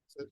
Sir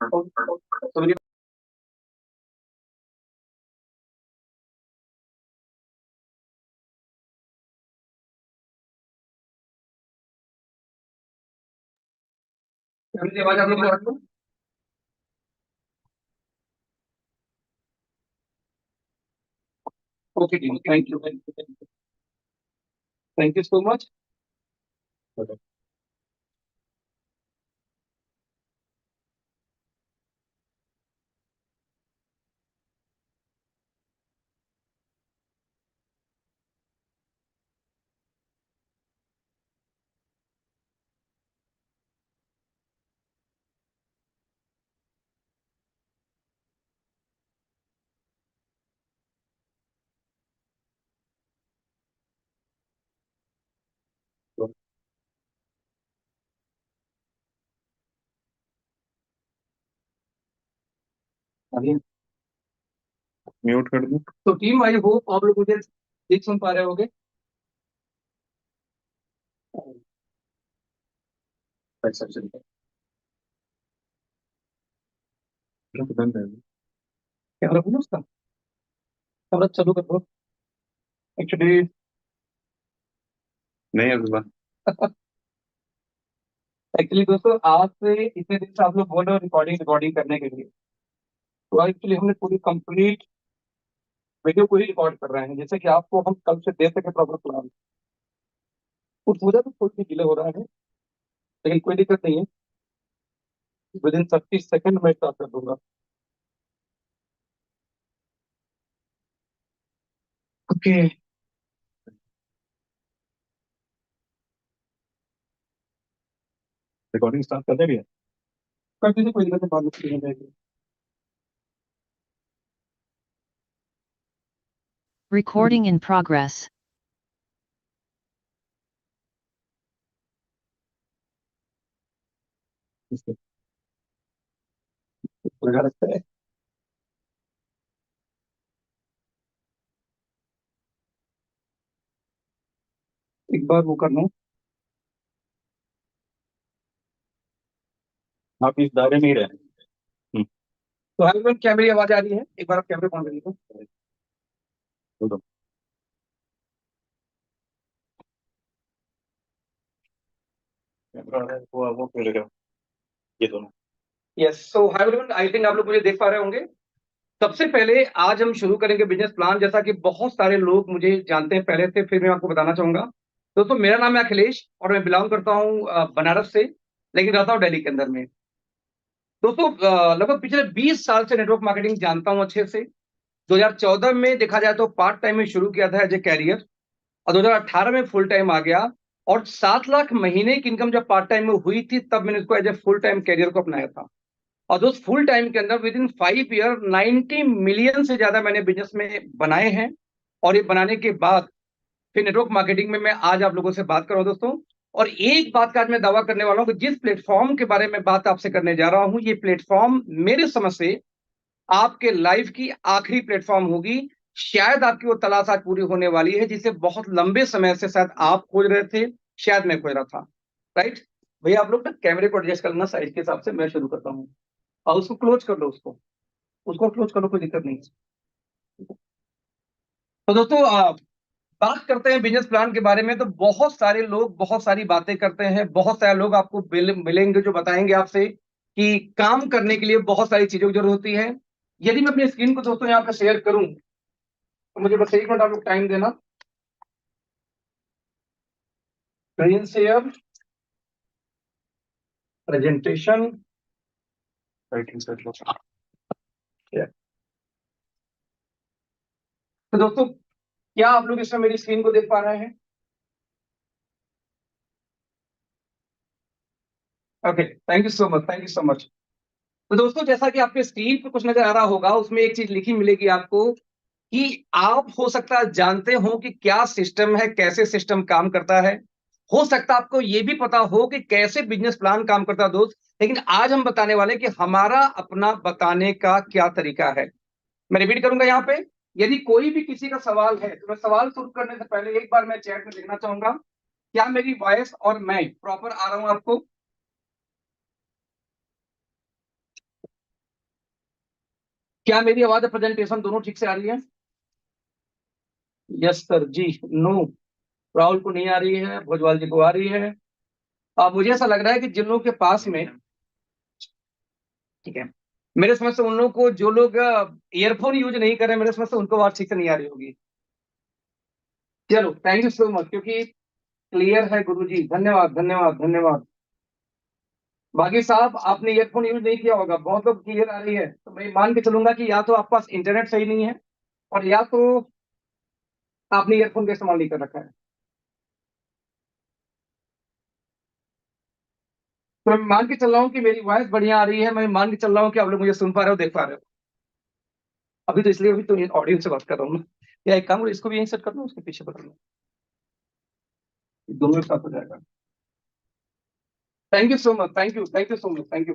तो मेरी आवाज आप लोग को आ रही है? Okay team, thank you so much. Mute कर दूं तो टीम, आई होप आप लोग मुझे देख सुन पा रहे होगे। अच्छा चलिए, बंद है कैमरा, बोलो उसका कैमरा चालू कर दो। एक्चुअली नहीं अभी बंद। एक्चुअली दोस्तों, आज से इतने दिन से आप लोग बोल रहे हो रिकॉर्डिंग रिकॉर्डिंग करने के लिए, तो एक्चुअली हमने पूरी कंप्लीट वीडियो को ही रिकॉर्ड कर रहे हैं, जैसे कि आपको हम कल से दे सके प्रॉपर प्लान। कुछ वजह तो थोड़ी सी डिले हो रहा है, लेकिन कोई दिक्कत नहीं है। विद इन 30 सेकंड में स्टार्ट कर दूंगा। ओके, रिकॉर्डिंग स्टार्ट कर देंगे। कर दीजिए, कोई दिक्कत नहीं, बाद में फ्री हो जाएगी। Recording in progress. लगा रखता है, एक बार वो करना। आप इस दायरे में ही रहे। तो हाई फ्रेंड, क्या मेरी आवाज आ रही है? एक बार आप कैमरे ऑन करिए तो। कैमरा है वो क्यों, ये दोनों। Yes, so hi everyone, I think आप लोग मुझे देख पा रहे होंगे। सबसे पहले आज हम शुरू करेंगे बिजनेस प्लान, जैसा कि बहुत सारे लोग मुझे जानते हैं पहले से, फिर मैं आपको बताना चाहूंगा। दोस्तों, मेरा नाम है अखिलेश और मैं बिलोंग करता हूँ बनारस से, लेकिन रहता हूँ दिल्ली के अंदर में। दोस्तों, लगभग पिछले 20 साल से नेटवर्क मार्केटिंग जानता हूँ अच्छे से। 2014 में देखा जाए तो पार्ट टाइम में शुरू किया था एज ए कैरियर, और 2018 में फुल टाइम आ गया। और 7 लाख महीने की इनकम जब पार्ट टाइम में हुई थी, तब मैंने इसको as a full time career को अपनाया था। और दोस्त, फुल टाइम के अंदर विद इन 5 ईयर 90 मिलियन से ज्यादा मैंने बिजनेस में बनाए हैं। और ये बनाने के बाद फिर नेटवर्क मार्केटिंग में मैं आज आप लोगों से बात कर रहा हूं दोस्तों। और एक बात का आज मैं दावा करने वाला हूं कि जिस प्लेटफॉर्म के बारे में बात आपसे करने जा रहा हूं, ये प्लेटफॉर्म मेरे समझ से आपके लाइफ की आखिरी प्लेटफॉर्म होगी। शायद आपकी वो तलाश आज पूरी होने वाली है, जिसे बहुत लंबे समय से शायद आप खोज रहे थे, शायद मैं खोज रहा था। राइट भैया, आप लोग ना कैमरे को एडजस्ट करना साइज के हिसाब से, मैं शुरू करता हूँ। और उसको क्लोज कर लो, उसको उसको क्लोज कर लो, कोई दिक्कत नहीं है। तो दोस्तों, बात करते हैं बिजनेस प्लान के बारे में। तो बहुत सारे लोग बहुत सारी बातें करते हैं, बहुत सारे लोग आपको मिलेंगे जो बताएंगे आपसे कि काम करने के लिए बहुत सारी चीजों की जरूरत होती है। यदि मैं अपनी स्क्रीन को दोस्तों यहाँ पे शेयर करूं, तो मुझे बस 1 मिनट आप लोग टाइम देना। स्क्रीन शेयर, प्रेजेंटेशन, तो दोस्तों, क्या आप लोग इसमें मेरी स्क्रीन को देख पा रहे हैं? Okay, thank you so much, thank you so much. तो दोस्तों, जैसा कि आपके स्क्रीन पर कुछ नजर आ रहा होगा, उसमें एक चीज लिखी मिलेगी आपको कि आप हो सकता है जानते हो कि क्या सिस्टम है, कैसे सिस्टम काम करता है। हो सकता है आपको यह भी पता हो कि कैसे बिजनेस प्लान काम करता है दोस्त। लेकिन आज हम बताने वाले कि हमारा अपना बताने का क्या तरीका है। मैं रिपीट करूंगा यहाँ पे। यदि कोई भी किसी का सवाल है, तो मैं सवाल शुरू करने से पहले एक बार मैं चैट में लिखना चाहूंगा, क्या मेरी वॉइस और मैं प्रॉपर आ रहा हूं आपको? क्या मेरी आवाज प्रेजेंटेशन दोनों ठीक से आ रही है? यस सर जी। नो, राहुल को नहीं आ रही है, भोजवाल जी को आ रही है। अब मुझे ऐसा लग रहा है कि जिन लोगों के पास में, ठीक है, मेरे समझ से उन लोगों को, जो लोग ईयरफोन यूज नहीं कर रहे हैं, मेरे समझ से उनको आवाज ठीक से नहीं आ रही होगी। चलो, थैंक यू सो मच, क्योंकि क्लियर है गुरुजी, धन्यवाद धन्यवाद धन्यवाद। बाकी साहब, आपने ईयरफोन यूज नहीं किया होगा, बहुत लोग क्लियर आ रही है, तो मैं मान के चलूंगा कि या तो आपके पास इंटरनेट सही नहीं है, और या तो आपने ईयरफोन का इस्तेमाल नहीं कर रखा है। तो मैं मान के चल रहा हूँ कि मेरी वॉइस बढ़िया आ रही है, मैं मान के चल रहा हूँ कि आप लोग मुझे सुन पा रहे हो, देख पा रहे हो। अभी तो इसलिए अभी तो ऑडियंस से बात कर रहा हूँ ना। या एक काम करो, इसको भी यहीं सेट कर दो, उसके पीछे बदल लो, दोनों एक साथ हो जाएगा। Thank you so much, thank you, thank you so much, thank you.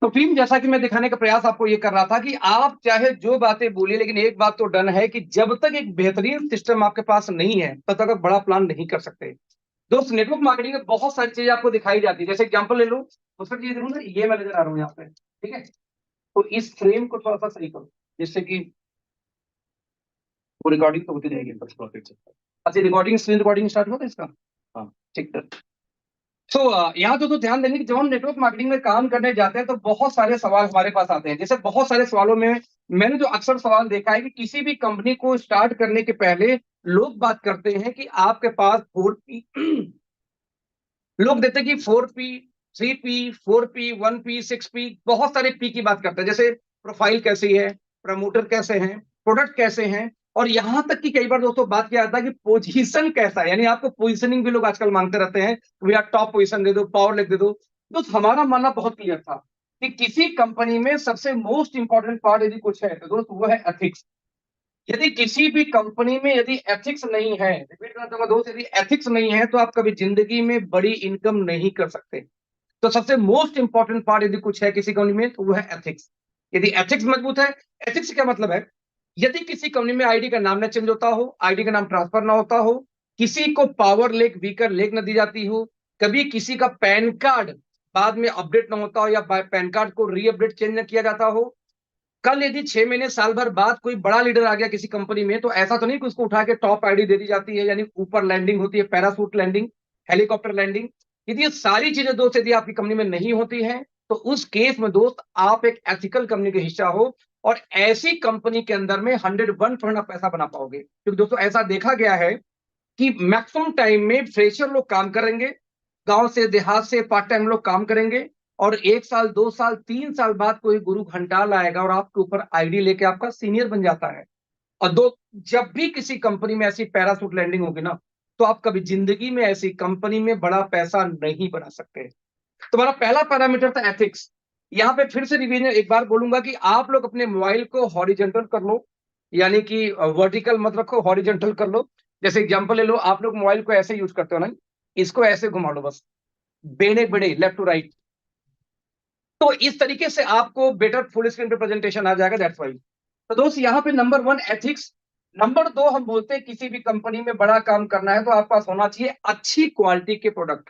तो टीम, जैसा कि मैं दिखाने का प्रयास आपको ये कर रहा था कि आप चाहे जो बातें बोलिए, लेकिन एक बात तो डन है कि जब तक एक बेहतरीन सिस्टम आपके पास नहीं है, तब तक आप बड़ा प्लान नहीं कर सकते। दोस्त, नेटवर्क मार्केटिंग में बहुत सारी चीजें आपको दिखाई जाती है। जैसे एग्जांपल ले लो, उसका चीज देखो ना, ये मैं नजर आ रहा हूँ यहाँ पे, ठीक है। तो इस फ्रेम को थोड़ा सा सही करो, जिससे कि वो रिकॉर्डिंग तो होती रहेगी। अच्छा, रिकॉर्डिंग, स्क्रीन रिकॉर्डिंग स्टार्ट हुआ था इसका? हाँ, ठीक है। तो यहाँ तो ध्यान देंगे कि जब हम नेटवर्क मार्केटिंग में काम करने जाते हैं, तो बहुत सारे सवाल हमारे पास आते हैं। जैसे बहुत सारे सवालों में मैंने जो अक्सर सवाल देखा है कि किसी भी कंपनी को स्टार्ट करने के पहले लोग बात करते हैं कि आपके पास 4P लोग देते हैं कि 4P, 3P, 4P, 1P, 6P, बहुत सारे पी की बात करते हैं। जैसे प्रोफाइल कैसी है, प्रमोटर कैसे हैं, प्रोडक्ट कैसे हैं, और यहां तक कि कई बार दोस्तों बात किया जाता है कि पोजीशन कैसा है, यानी आपको पोजीशनिंग भी लोग आजकल मांगते रहते हैं, भैया टॉप पोजीशन दे दो, पावर लिख दे दो। दोस्त, हमारा मानना बहुत क्लियर था कि किसी कंपनी में सबसे मोस्ट इंपॉर्टेंट पार्ट यदि कुछ है, तो दोस्त वो है एथिक्स। यदि किसी भी कंपनी में यदि एथिक्स नहीं है, रिपीट करना चाहूंगा दोस्त, यदि एथिक्स नहीं है, तो आप कभी जिंदगी में बड़ी इनकम नहीं कर सकते। तो सबसे मोस्ट इंपॉर्टेंट पार्ट यदि कुछ है किसी कंपनी में, तो वो है एथिक्स। यदि एथिक्स मजबूत है, एथिक्स क्या मतलब है, यदि किसी कंपनी में आईडी का नाम न चेंज होता हो, आईडी का नाम ट्रांसफर ना होता हो, किसी को पावर लेक, वीकर लेक न दी जाती हो, कभी किसी का पैन कार्ड बाद में अपडेट ना होता हो, या पैन कार्ड को रीअपडेट चेंज न किया जाता हो, कल यदि 6 महीने साल भर बाद कोई बड़ा लीडर आ गया किसी कंपनी में, तो ऐसा तो नहीं कि उसको उठा के टॉप आईडी दे दी जाती है, यानी ऊपर लैंडिंग होती है, पैरासूट लैंडिंग, हेलीकॉप्टर लैंडिंग। यदि ये सारी चीजें दोस्त यदि आपकी कंपनी में नहीं होती हैं, तो उस केस में दोस्त आप एक एथिकल कंपनी का हिस्सा हो, और ऐसी कंपनी के अंदर में 101% आप पैसा बना पाओगे। क्योंकि दोस्तों ऐसा देखा गया है कि मैक्सिमम टाइम में फ्रेशर लोग काम करेंगे, गांव से देहात से पार्ट टाइम लोग काम करेंगे, और 1 साल 2 साल 3 साल बाद कोई गुरु घंटाल आएगा और आपके ऊपर आईडी लेके आपका सीनियर बन जाता है। और जब भी किसी कंपनी में ऐसी पैरासूट लैंडिंग होगी ना, तो आप कभी जिंदगी में ऐसी कंपनी में बड़ा पैसा नहीं बना सकते। तुम्हारा पहला पैरामीटर था एथिक्स। यहां पे फिर से रिवीजन एक बार बोलूंगा कि आप लोग अपने मोबाइल को हॉरिजेंटल कर लो, यानी कि वर्टिकल मत रखो, हॉरिजेंटल कर लो। जैसे एग्जांपल ले लो, आप लोग मोबाइल को ऐसे यूज करते हो ना, इसको ऐसे घुमा लो बस, बेड़े बेड़े, लेफ्ट टू राइट। तो इस तरीके से आपको बेटर फुल स्क्रीन पे प्रेजेंटेशन आ जाएगा, दैट्स वाई। तो दोस्त, यहाँ पे नंबर 1 एथिक्स। नंबर 2, हम बोलते हैं किसी भी कंपनी में बड़ा काम करना है तो आपके पास होना चाहिए अच्छी क्वालिटी के प्रोडक्ट।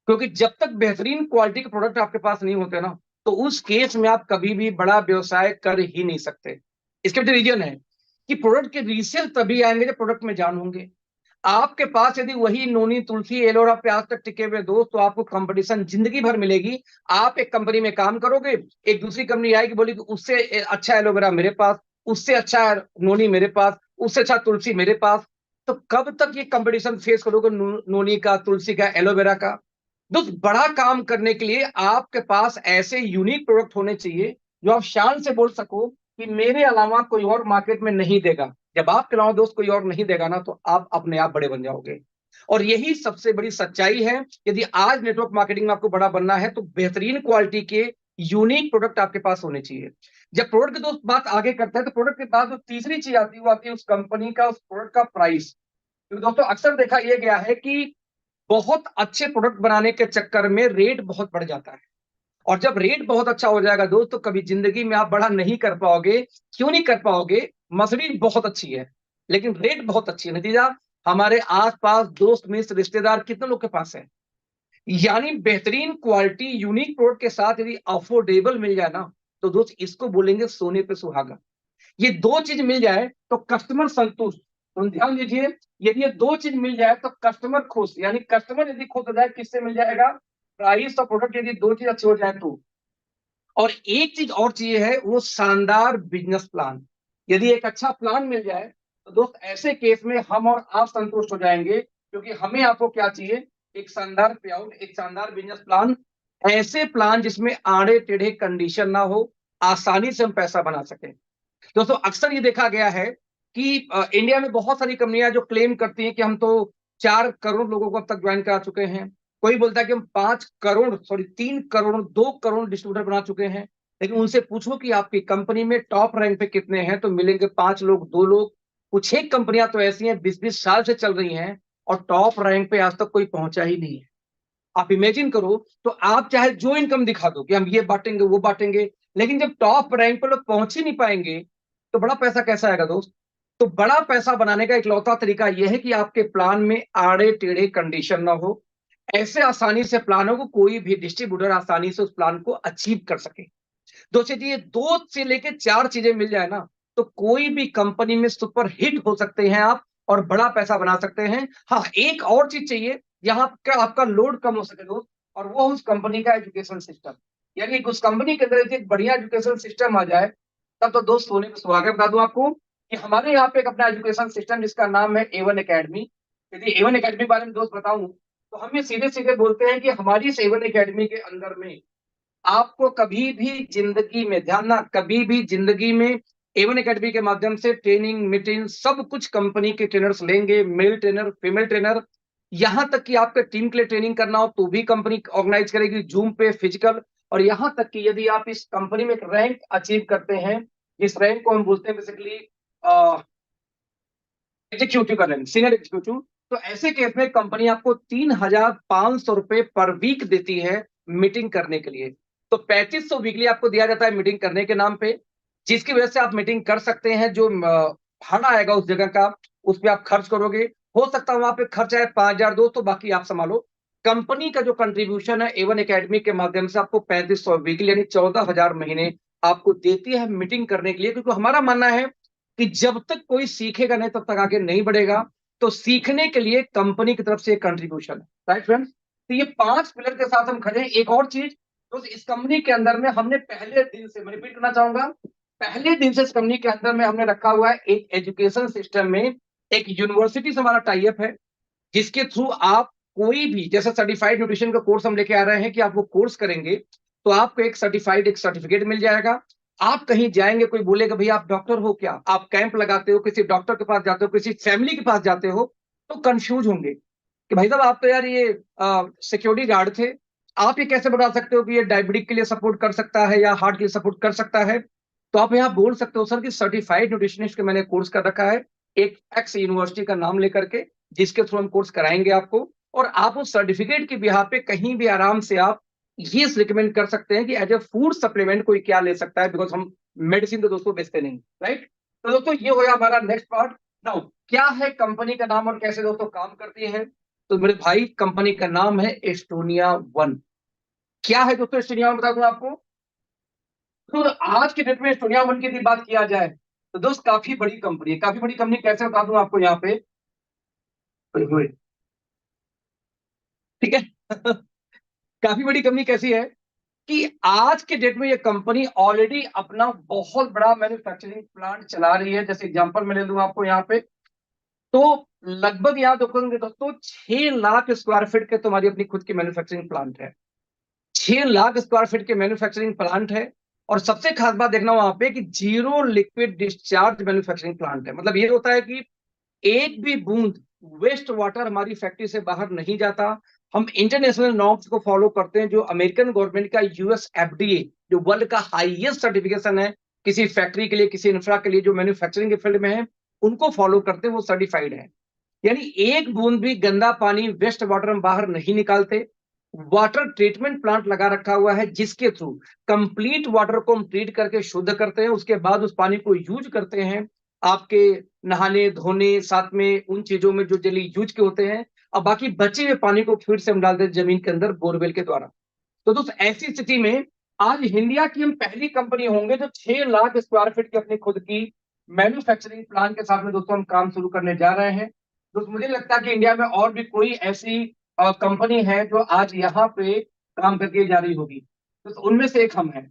क्योंकि जब तक बेहतरीन क्वालिटी के प्रोडक्ट आपके पास नहीं होते ना, तो उस केस में आप कभी भी बड़ा व्यवसाय कर ही नहीं सकते। इसके पीछे रीजन है कि प्रोडक्ट के रीसेल तभी आएंगे जब प्रोडक्ट में जान होंगे। आपके पास यदि वही नोनी, तुलसी, एलोरा, प्याज तक टिके हुए दोस्त, तो आपको कंपटीशन जिंदगी भर मिलेगी। आप एक कंपनी में काम करोगे, एक दूसरी कंपनी आएगी, बोली कि उससे अच्छा एलोवेरा मेरे पास, उससे अच्छा नोनी मेरे पास, उससे अच्छा तुलसी मेरे पास। तो कब तक ये कंपटीशन फेस करोगे, नोनी का, तुलसी का, एलोवेरा का? दोस्त, बड़ा काम करने के लिए आपके पास ऐसे यूनिक प्रोडक्ट होने चाहिए जो आप शान से बोल सको कि मेरे अलावा कोई और मार्केट में नहीं देगा। जब आपके अलावा दोस्त कोई और नहीं देगा ना, तो आप अपने आप बड़े बन जाओगे। और यही सबसे बड़ी सच्चाई है। यदि आज नेटवर्क मार्केटिंग में आपको बड़ा बनना है, तो बेहतरीन क्वालिटी के यूनिक प्रोडक्ट आपके पास होने चाहिए। जब प्रोडक्ट की दोस्त बात आगे करते हैं, तो प्रोडक्ट के बाद जो तीसरी चीज आती है, वो आती है उस कंपनी का, उस प्रोडक्ट का प्राइस। क्योंकि दोस्तों अक्सर देखा यह गया है कि बहुत अच्छे प्रोडक्ट बनाने के चक्कर में रेट बहुत बढ़ जाता है। और जब रेट बहुत अच्छा हो जाएगा दोस्त, तो कभी जिंदगी में आप बड़ा नहीं कर पाओगे। क्यों नहीं कर पाओगे? मशीनरी बहुत अच्छी है, लेकिन रेट बहुत अच्छी है। नतीजा, हमारे आसपास दोस्त, मित्र, रिश्तेदार कितने लोग के पास है? यानी बेहतरीन क्वालिटी यूनिक प्रोडक्ट के साथ यदि अफोर्डेबल मिल जाए ना, तो दोस्त इसको बोलेंगे सोने पे सुहागा। ये दो चीज मिल जाए तो कस्टमर संतुष्ट। तो ध्यान दीजिए, यदि ये दो चीज मिल जाए तो कस्टमर खुश, यानी कस्टमर यदि खुश हो जाए किससे मिल जाएगा, प्राइस और प्रोडक्ट, यदि दो चीज अच्छी हो जाए तो। और एक चीज और चाहिए है, वो शानदार बिजनेस प्लान। यदि एक अच्छा प्लान मिल जाए तो दोस्त ऐसे केस में हम और आप संतुष्ट हो जाएंगे, क्योंकि हमें आपको क्या चाहिए, एक शानदार पे आउट, एक शानदार बिजनेस प्लान। ऐसे प्लान जिसमें आड़े टेढ़े कंडीशन ना हो, आसानी से हम पैसा बना सकें। दोस्तों अक्सर ये देखा गया है कि इंडिया में बहुत सारी कंपनियां जो क्लेम करती हैं कि हम तो 4 करोड़ लोगों को अब तक ज्वाइन करा चुके हैं। कोई बोलता है कि हम 5 करोड़, सॉरी 3 करोड़, 2 करोड़ डिस्ट्रीब्यूटर बना चुके हैं। लेकिन उनसे पूछो कि आपकी कंपनी में टॉप रैंक पे कितने हैं, तो मिलेंगे 5 लोग, 2 लोग। कुछ एक कंपनियां तो ऐसी हैं 20-20 साल से चल रही हैं और टॉप रैंक पे आज तक कोई पहुंचा ही नहीं है। आप इमेजिन करो, तो आप चाहे जो इनकम दिखा दो कि हम ये बांटेंगे वो बांटेंगे, लेकिन जब टॉप रैंक पर लोग पहुंच ही नहीं पाएंगे तो बड़ा पैसा कैसा आएगा दोस्त। तो बड़ा पैसा बनाने का इकलौता तरीका यह है कि आपके प्लान में आड़े टेढ़े कंडीशन ना हो। ऐसे आसानी से प्लान हो को कोई भी डिस्ट्रीब्यूटर आसानी से उस प्लान को अचीव कर सके। दोस्तों ये 2 से लेके 4 चीजें मिल जाए ना, तो कोई भी कंपनी में सुपर हिट हो सकते हैं आप, और बड़ा पैसा बना सकते हैं। हाँ, एक और चीज चाहिए, यहाँ का आपका लोड कम हो सके दोस्त, और वो उस कंपनी का एजुकेशन सिस्टम। यानी उस कंपनी के अंदर यदि एक बढ़िया एजुकेशन सिस्टम आ जाए, तब तो दोस्त सोने पे सुहागा। बता दूं आपको कि हमारे यहाँ पे एक अपना एजुकेशन सिस्टम जिसका नाम है A1 अकेडमी। यदि A1 अकेडमी के बारे में दोस्त बताऊं, तो हम ये सीधे सीधे बोलते हैं कि हमारी इस A1 अकेडमी के अंदर में आपको कभी भी जिंदगी में, ध्यान ना, कभी भी जिंदगी में A1 अकेडमी के माध्यम से ट्रेनिंग मीटिंग सब कुछ कंपनी के ट्रेनर्स लेंगे, मेल ट्रेनर, फीमेल ट्रेनर। यहां तक कि आपके टीम के लिए ट्रेनिंग करना हो तो भी कंपनी ऑर्गेनाइज करेगी, जूम पे, फिजिकल। और यहां तक कि यदि आप इस कंपनी में एक रैंक अचीव करते हैं, जिस रैंक को हम बोलते हैं बेसिकली एग्जीक्यूटिव का रैंक, सीनियर एग्जीक्यूटिव, तो ऐसे केस में कंपनी आपको 3,500 रुपए पर वीक देती है मीटिंग करने के लिए। तो 3500 वीकली आपको दिया जाता है मीटिंग करने के नाम पे, जिसकी वजह से आप मीटिंग कर सकते हैं। जो हड़ आएगा उस जगह का, उस पर आप खर्च करोगे। हो सकता है वहां पे खर्च आए 5,000 दो, तो बाकी आप संभालो। कंपनी का जो कंट्रीब्यूशन है A1 अकेडमी के माध्यम से आपको 3500 वीकली, यानी 14,000 महीने आपको देती है मीटिंग करने के लिए। क्योंकि हमारा मानना है कि जब तक कोई सीखेगा नहीं तब तक आगे नहीं बढ़ेगा। तो सीखने के लिए कंपनी की तरफ से कंट्रीब्यूशन है, राइट फ्रेंड्स। तो ये 5 पिलर के साथ हम खड़े हैं। एक और चीज, तो इस कंपनी के अंदर में हमने पहले दिन से, मैं रिपीट करना चाहूंगा, पहले दिन से इस कंपनी के अंदर में हमने रखा हुआ है एक एजुकेशन सिस्टम में, एक यूनिवर्सिटी से हमारा टाइप है, जिसके थ्रू आप कोई भी, जैसे सर्टिफाइड न्यूट्रिशन का कोर्स हम लेके आ रहे हैं कि आप वो कोर्स करेंगे तो आपको एक सर्टिफाइड, एक सर्टिफिकेट मिल जाएगा। आप कहीं जाएंगे, कोई बोलेगा भैया आप डॉक्टर हो क्या, आप कैंप लगाते हो, किसी डॉक्टर के पास जाते हो, किसी फैमिली के पास जाते हो, तो कंफ्यूज होंगे कि भाई साहब आप तो यार ये सिक्योरिटी गार्ड थे, आप ये कैसे बता सकते हो कि ये डायबिटिक के लिए सपोर्ट कर सकता है या हार्ट के लिए सपोर्ट कर सकता है। तो आप यहाँ बोल सकते हो सर कि सर्टिफाइड न्यूट्रिशनिस्ट के मैंने कोर्स कर रखा है, एक एक्स यूनिवर्सिटी का नाम लेकर के, जिसके थ्रू हम कोर्स कराएंगे आपको। और आप उस सर्टिफिकेट की बिहार पे कहीं भी आराम से आप ये रिकमेंड कर सकते हैं कि एज ए फूड सप्लीमेंट कोई क्या ले सकता है, बिकॉज हम मेडिसिन तो दोस्तों बेचते नहीं, राइट। तो दोस्तों ये हो गया हमारा नेक्स्ट पार्ट। नाउ क्या है कंपनी का नाम और कैसे दोस्तों काम करती है। तो मेरे भाई कंपनी का नाम है एस्टोनिया वन। क्या है दोस्तों एस्टोनिया वन, बता दूं आपको। तो आज के डेट में एस्टोनिया वन की यदि बात किया जाए तो दोस्त काफी बड़ी कंपनी है। काफी बड़ी कंपनी कैसे बता दूं आपको यहाँ पे, ठीक है। काफी बड़ी कंपनी कैसी है कि आज के डेट में ये कंपनी ऑलरेडी अपना बहुत बड़ा मैन्युफैक्चरिंग प्लांट चला रही है। जैसे एग्जांपल मैं ले लूं आपको यहाँ पे, तो लगभग यहाँ देखोगे दोस्तों 6 लाख स्क्वायर फीट के तुम्हारी अपनी खुद की मैन्युफैक्चरिंग प्लांट है। 6 लाख स्क्वायर फीट के मैन्युफैक्चरिंग प्लांट है। और सबसे खास बात देखना वहां पे कि zero liquid discharge manufacturing plant है। मतलब ये होता है कि एक भी बूंद वेस्ट वाटर हमारी फैक्ट्री से बाहर नहीं जाता। हम इंटरनेशनल नॉर्म्स को फॉलो करते हैं, जो अमेरिकन गवर्नमेंट का US FDA, जो वर्ल्ड का हाईएस्ट सर्टिफिकेशन है किसी फैक्ट्री के लिए, किसी इंफ्रा के लिए, जो मैन्युफैक्चरिंग के फील्ड में है, उनको फॉलो करते हैं, वो सर्टिफाइड है। यानी एक बूंद भी गंदा पानी, वेस्ट वाटर हम बाहर नहीं निकालते। वाटर ट्रीटमेंट प्लांट लगा रखा हुआ है, जिसके थ्रू कंप्लीट वाटर को हम ट्रीट करके शुद्ध करते हैं, उसके बाद उस पानी को यूज करते हैं आपके नहाने धोने, साथ में उन चीजों में जो डेली यूज के होते हैं। और बाकी बचे हुए पानी को फिर से हम डालते हैं जमीन के अंदर बोरवेल के द्वारा। तो दोस्त ऐसी स्थिति में आज इंडिया की हम पहली कंपनी होंगे जो 6 लाख स्क्वायर फीट की अपनी खुद की मैन्युफैक्चरिंग प्लांट के साथ में दोस्तों हम काम शुरू करने जा रहे हैं। दोस्तों मुझे लगता है कि इंडिया में और भी कोई ऐसी कंपनी है जो आज यहाँ पे काम करके जा रही होगी, तो उनमें से एक हम हैं।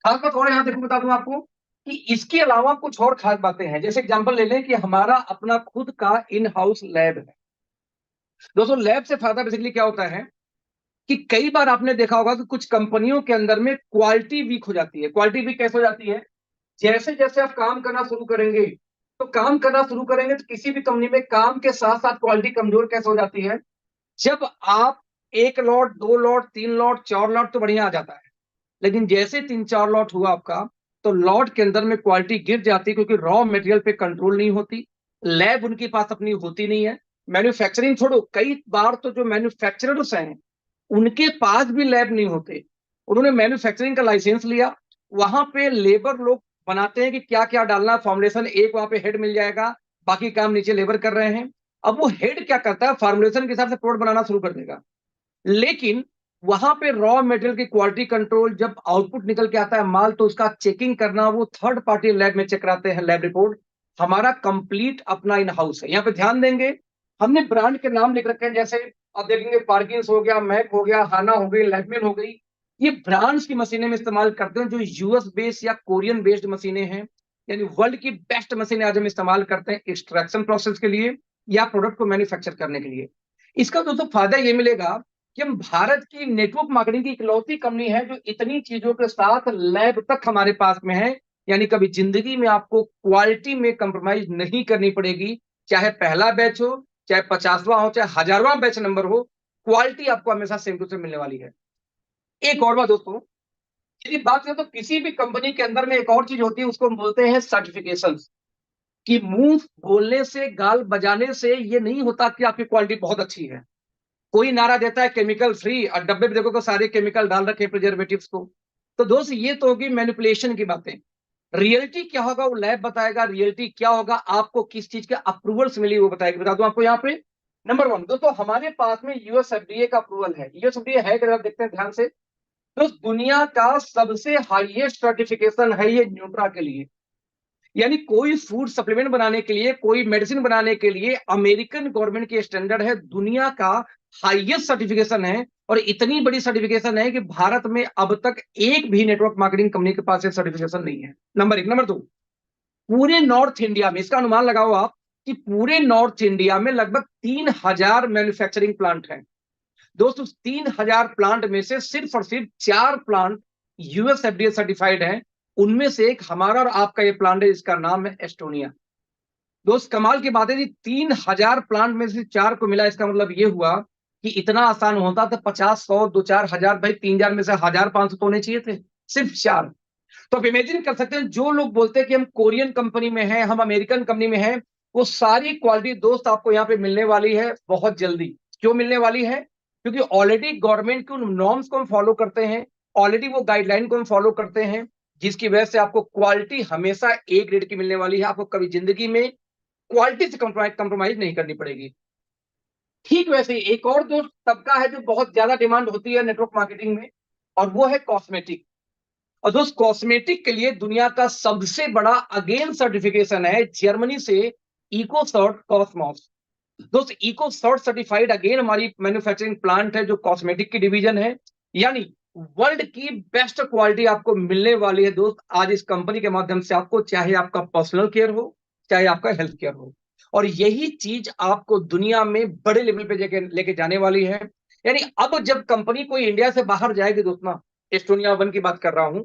खास बात और यहाँ देखो बता दूं आपको कि इसके अलावा कुछ और खास बातें हैं। जैसे एग्जांपल ले लें कि हमारा अपना खुद का इन हाउस लैब है। दोस्तों लैब से फायदा बेसिकली क्या होता है कि कई बार आपने देखा होगा कि कुछ कंपनियों के अंदर में क्वालिटी वीक हो जाती है। क्वालिटी वीक कैसे हो जाती है? जैसे जैसे आप काम करना शुरू करेंगे, तो काम करना शुरू करेंगे तो किसी भी कंपनी में काम के साथ साथ क्वालिटी कमजोर कैसे हो जाती है? जब आप 1 लॉट 2 लॉट 3 लॉट 4 लॉट तो बढ़िया आ जाता है, लेकिन जैसे 3 4 लॉट हुआ आपका, तो लॉट के अंदर में क्वालिटी गिर जाती है, क्योंकि रॉ मटेरियल पे कंट्रोल नहीं होती, लैब उनके पास अपनी होती नहीं है। मैन्युफैक्चरिंग छोड़ो, कई बार तो जो मैन्युफैक्चरर्स हैं उनके पास भी लैब नहीं होते। उन्होंने मैन्युफैक्चरिंग का लाइसेंस लिया, वहां पे लेबर लोग बनाते हैं कि क्या क्या डालना, फॉर्मुलेशन एक वहां पे हेड मिल जाएगा, बाकी काम नीचे लेबर कर रहे हैं। अब वो हेड क्या करता है, फॉर्मुलेशन के हिसाब से प्रोडक्ट बनाना शुरू कर देगा, लेकिन वहां पे रॉ मटेरियल की क्वालिटी कंट्रोल, जब आउटपुट निकल के आता है माल, तो उसका चेकिंग करना वो थर्ड पार्टी लैब में चेक कराते हैं लैब रिपोर्ट। हमारा कंप्लीट अपना इन हाउस है। यहाँ पे ध्यान देंगे, हमने ब्रांड के नाम लिख रखे हैं, जैसे आप देखेंगे पार्किंस हो गया, मैक हो गया, हाना हो गई, लैबमेन हो गई। ये ब्रांड्स की मशीनें में इस्तेमाल करते हैं जो यूएस बेस्ड या कोरियन बेस्ड मशीनें हैं। यानी वर्ल्ड की बेस्ट मशीनें आज हम इस्तेमाल करते हैं एक्सट्रैक्शन प्रोसेस के लिए या प्रोडक्ट को मैन्युफैक्चर करने के लिए। इसका दोस्तों फायदा ये मिलेगा कि हम भारत की नेटवर्क मार्केटिंग की इकलौती कंपनी है जो इतनी चीजों के साथ लैब तक हमारे पास में है। यानी कभी जिंदगी में आपको क्वालिटी में कंप्रोमाइज नहीं करनी पड़ेगी, चाहे पहला बैच हो, चाहे 50वां हो, चाहे 1000वां बैच नंबर हो, क्वालिटी आपको हमेशा सेम टू सेम मिलने वाली है। एक और बात दोस्तों, यदि बात करें तो किसी भी कंपनी के अंदर में एक और चीज होती है, उसको हम बोलते हैं सर्टिफिकेशन। कि मुंह बोलने से, गाल बजाने से ये नहीं होता कि आपकी क्वालिटी बहुत अच्छी है। कोई नारा देता है केमिकल फ्री, और डब्बे में देखो तो सारे केमिकल डाल रखे प्रिजर्वेटिव्स को। तो दोस्त ये तो होगी मैनिपुलेशन की बातें। रियलिटी क्या होगा वो लैब बताएगा, रियलिटी क्या होगा, आपको किस चीज के अप्रूवल्स मिली वो बताएगी। बता दूं आपको यहाँ पे, नंबर 1 दोस्तों हमारे पास में यूएस एफडीए का अप्रूवल है। यूएस एफडीए है, अगर आप देखते हैं ध्यान से, तो दुनिया का सबसे हाईएस्ट सर्टिफिकेशन है ये न्यूट्रा के लिए। यानी कोई फूड सप्लीमेंट बनाने के लिए, कोई मेडिसिन बनाने के लिए अमेरिकन गवर्नमेंट की स्टैंडर्ड है, दुनिया का हाईएस्ट सर्टिफिकेशन है। और इतनी बड़ी सर्टिफिकेशन है कि भारत में अब तक एक भी नेटवर्क मार्केटिंग कंपनी के पास सर्टिफिकेशन नहीं है। नंबर 1। नंबर 2, पूरे नॉर्थ इंडिया में, इसका अनुमान लगाओ आप कि पूरे नॉर्थ इंडिया में लगभग 3000 मैन्युफैक्चरिंग प्लांट हैं। दोस्तों 3000 प्लांट में से सिर्फ और सिर्फ 4 प्लांट यूएस एफडीए सर्टिफाइड हैं। उनमें से एक हमारा और आपका ये प्लांट है, इसका नाम है एस्टोनिया। दोस्त कमाल की बात है जी, 3000 प्लांट में से 4 को मिला। इसका मतलब ये हुआ कि इतना आसान होता तो 50 100 2 4 हजार, भाई 3000 में से 1500 तो होने चाहिए थे, सिर्फ 4। तो आप इमेजिन कर सकते हैं, जो लोग बोलते हैं कि हम कोरियन कंपनी में हैं, हम अमेरिकन कंपनी में हैं, वो सारी क्वालिटी दोस्त आपको यहाँ पे मिलने वाली है बहुत जल्दी। क्यों मिलने वाली है? क्योंकि ऑलरेडी गवर्नमेंट के उन नॉर्म्स को हम फॉलो करते हैं, ऑलरेडी वो गाइडलाइन को हम फॉलो करते हैं, जिसकी वजह से आपको क्वालिटी हमेशा एक ग्रेड की मिलने वाली है। आपको कभी जिंदगी में क्वालिटी से कंप्रोमाइज नहीं करनी पड़ेगी। ठीक वैसे ही एक और जो तबका है जो बहुत ज्यादा डिमांड होती है नेटवर्क मार्केटिंग में, और वो है कॉस्मेटिक। और दोस्त कॉस्मेटिक के लिए दुनिया का सबसे बड़ा अगेन सर्टिफिकेशन है जर्मनी से, इकोसर्ट कॉस्मॉस। दोस्त इकोसर्ट सर्टिफाइड अगेन हमारी मैन्युफैक्चरिंग प्लांट है जो कॉस्मेटिक की डिवीजन है। यानी वर्ल्ड की बेस्ट क्वालिटी आपको मिलने वाली है दोस्त आज इस कंपनी के माध्यम से। आपको चाहे आपका पर्सनल केयर हो, चाहे आपका हेल्थ केयर हो, और यही चीज आपको दुनिया में बड़े लेवल पे लेके जाने वाली है। यानी अब जब कंपनी कोई इंडिया से बाहर जाएगी दोस्त ना, एस्टोनिया 1 की बात कर रहा हूं,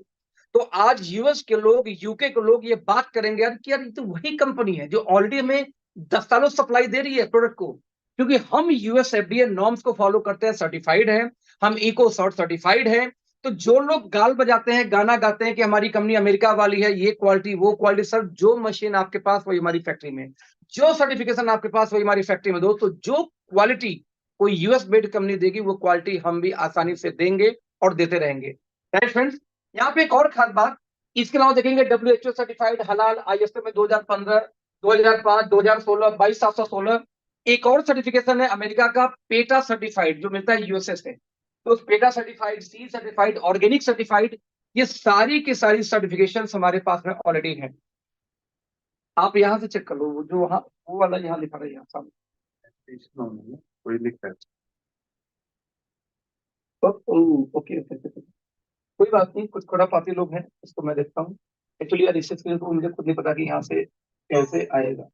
तो आज यूएस के लोग, यूके के लोग ये बात करेंगे यार कि यार ये तो वही कंपनी है जो ऑलरेडी हमें 10 सालों सप्लाई दे रही है प्रोडक्ट को। क्योंकि हम यूएस एफडीए नॉर्म्स को फॉलो करते हैं, सर्टिफाइड हैं, हम इको सर्ट सर्टिफाइड हैं। तो जो लोग गाल बजाते हैं, गाना गाते हैं कि हमारी कंपनी अमेरिका वाली है, ये क्वालिटी वो क्वालिटी, सर जो मशीन आपके पास वही हमारी फैक्ट्री में, जो सर्टिफिकेशन आपके पास वही हमारी फैक्ट्री में। दोस्तों जो क्वालिटी कोई यूएस बेस्ड कंपनी देगी वो क्वालिटी हम भी आसानी से देंगे और देते रहेंगे। राइट फ्रेंड्स, यहाँ पे एक और खास बात, इसके अलावा देखेंगे डब्ल्यूएचओ सर्टिफाइड हलाल, आईएसओ में 2015 2005 2016 22716। एक और सर्टिफिकेशन है अमेरिका का पेटा सर्टिफाइड जो मिलता है यूएसए से। तो PETA certified, C certified, organic certified, ये सारी की सारी सर्टिफिकेशन हमारे पास में ऑलरेडी है। आप यहाँ से चेक कर लो, जो वहाँ वो वाला यहाँ लिखा है, यहाँ सामने कोई लिखा है। ओके, कोई बात नहीं, कुछ खुरापाती लोग हैं, इसको मैं देखता हूँ। एक्चुअली यार रिसर्च के लिए तो मुझे खुद नहीं पता कि यहाँ से कैसे आएगा।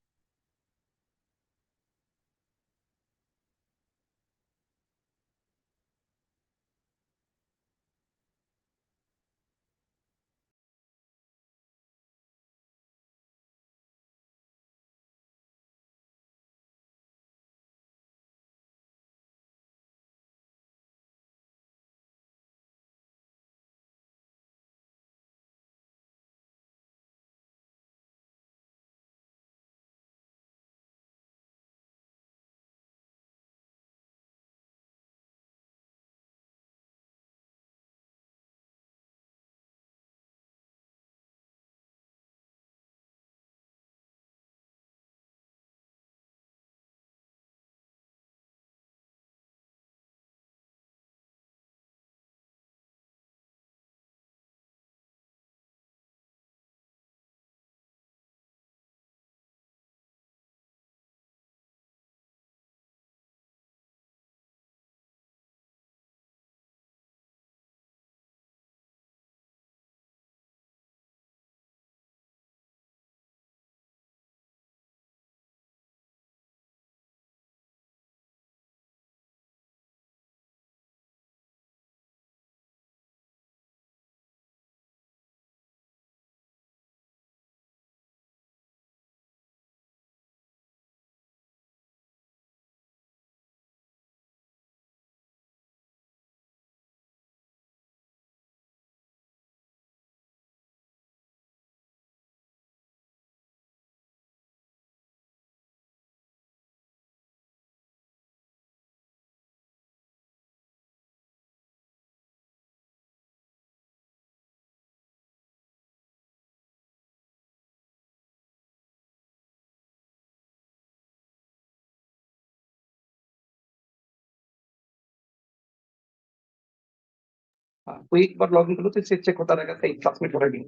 हाँ, कोई एक बार लॉग इन करो तो इससे चेक होता रहेगा सही सबमिट हो रही है।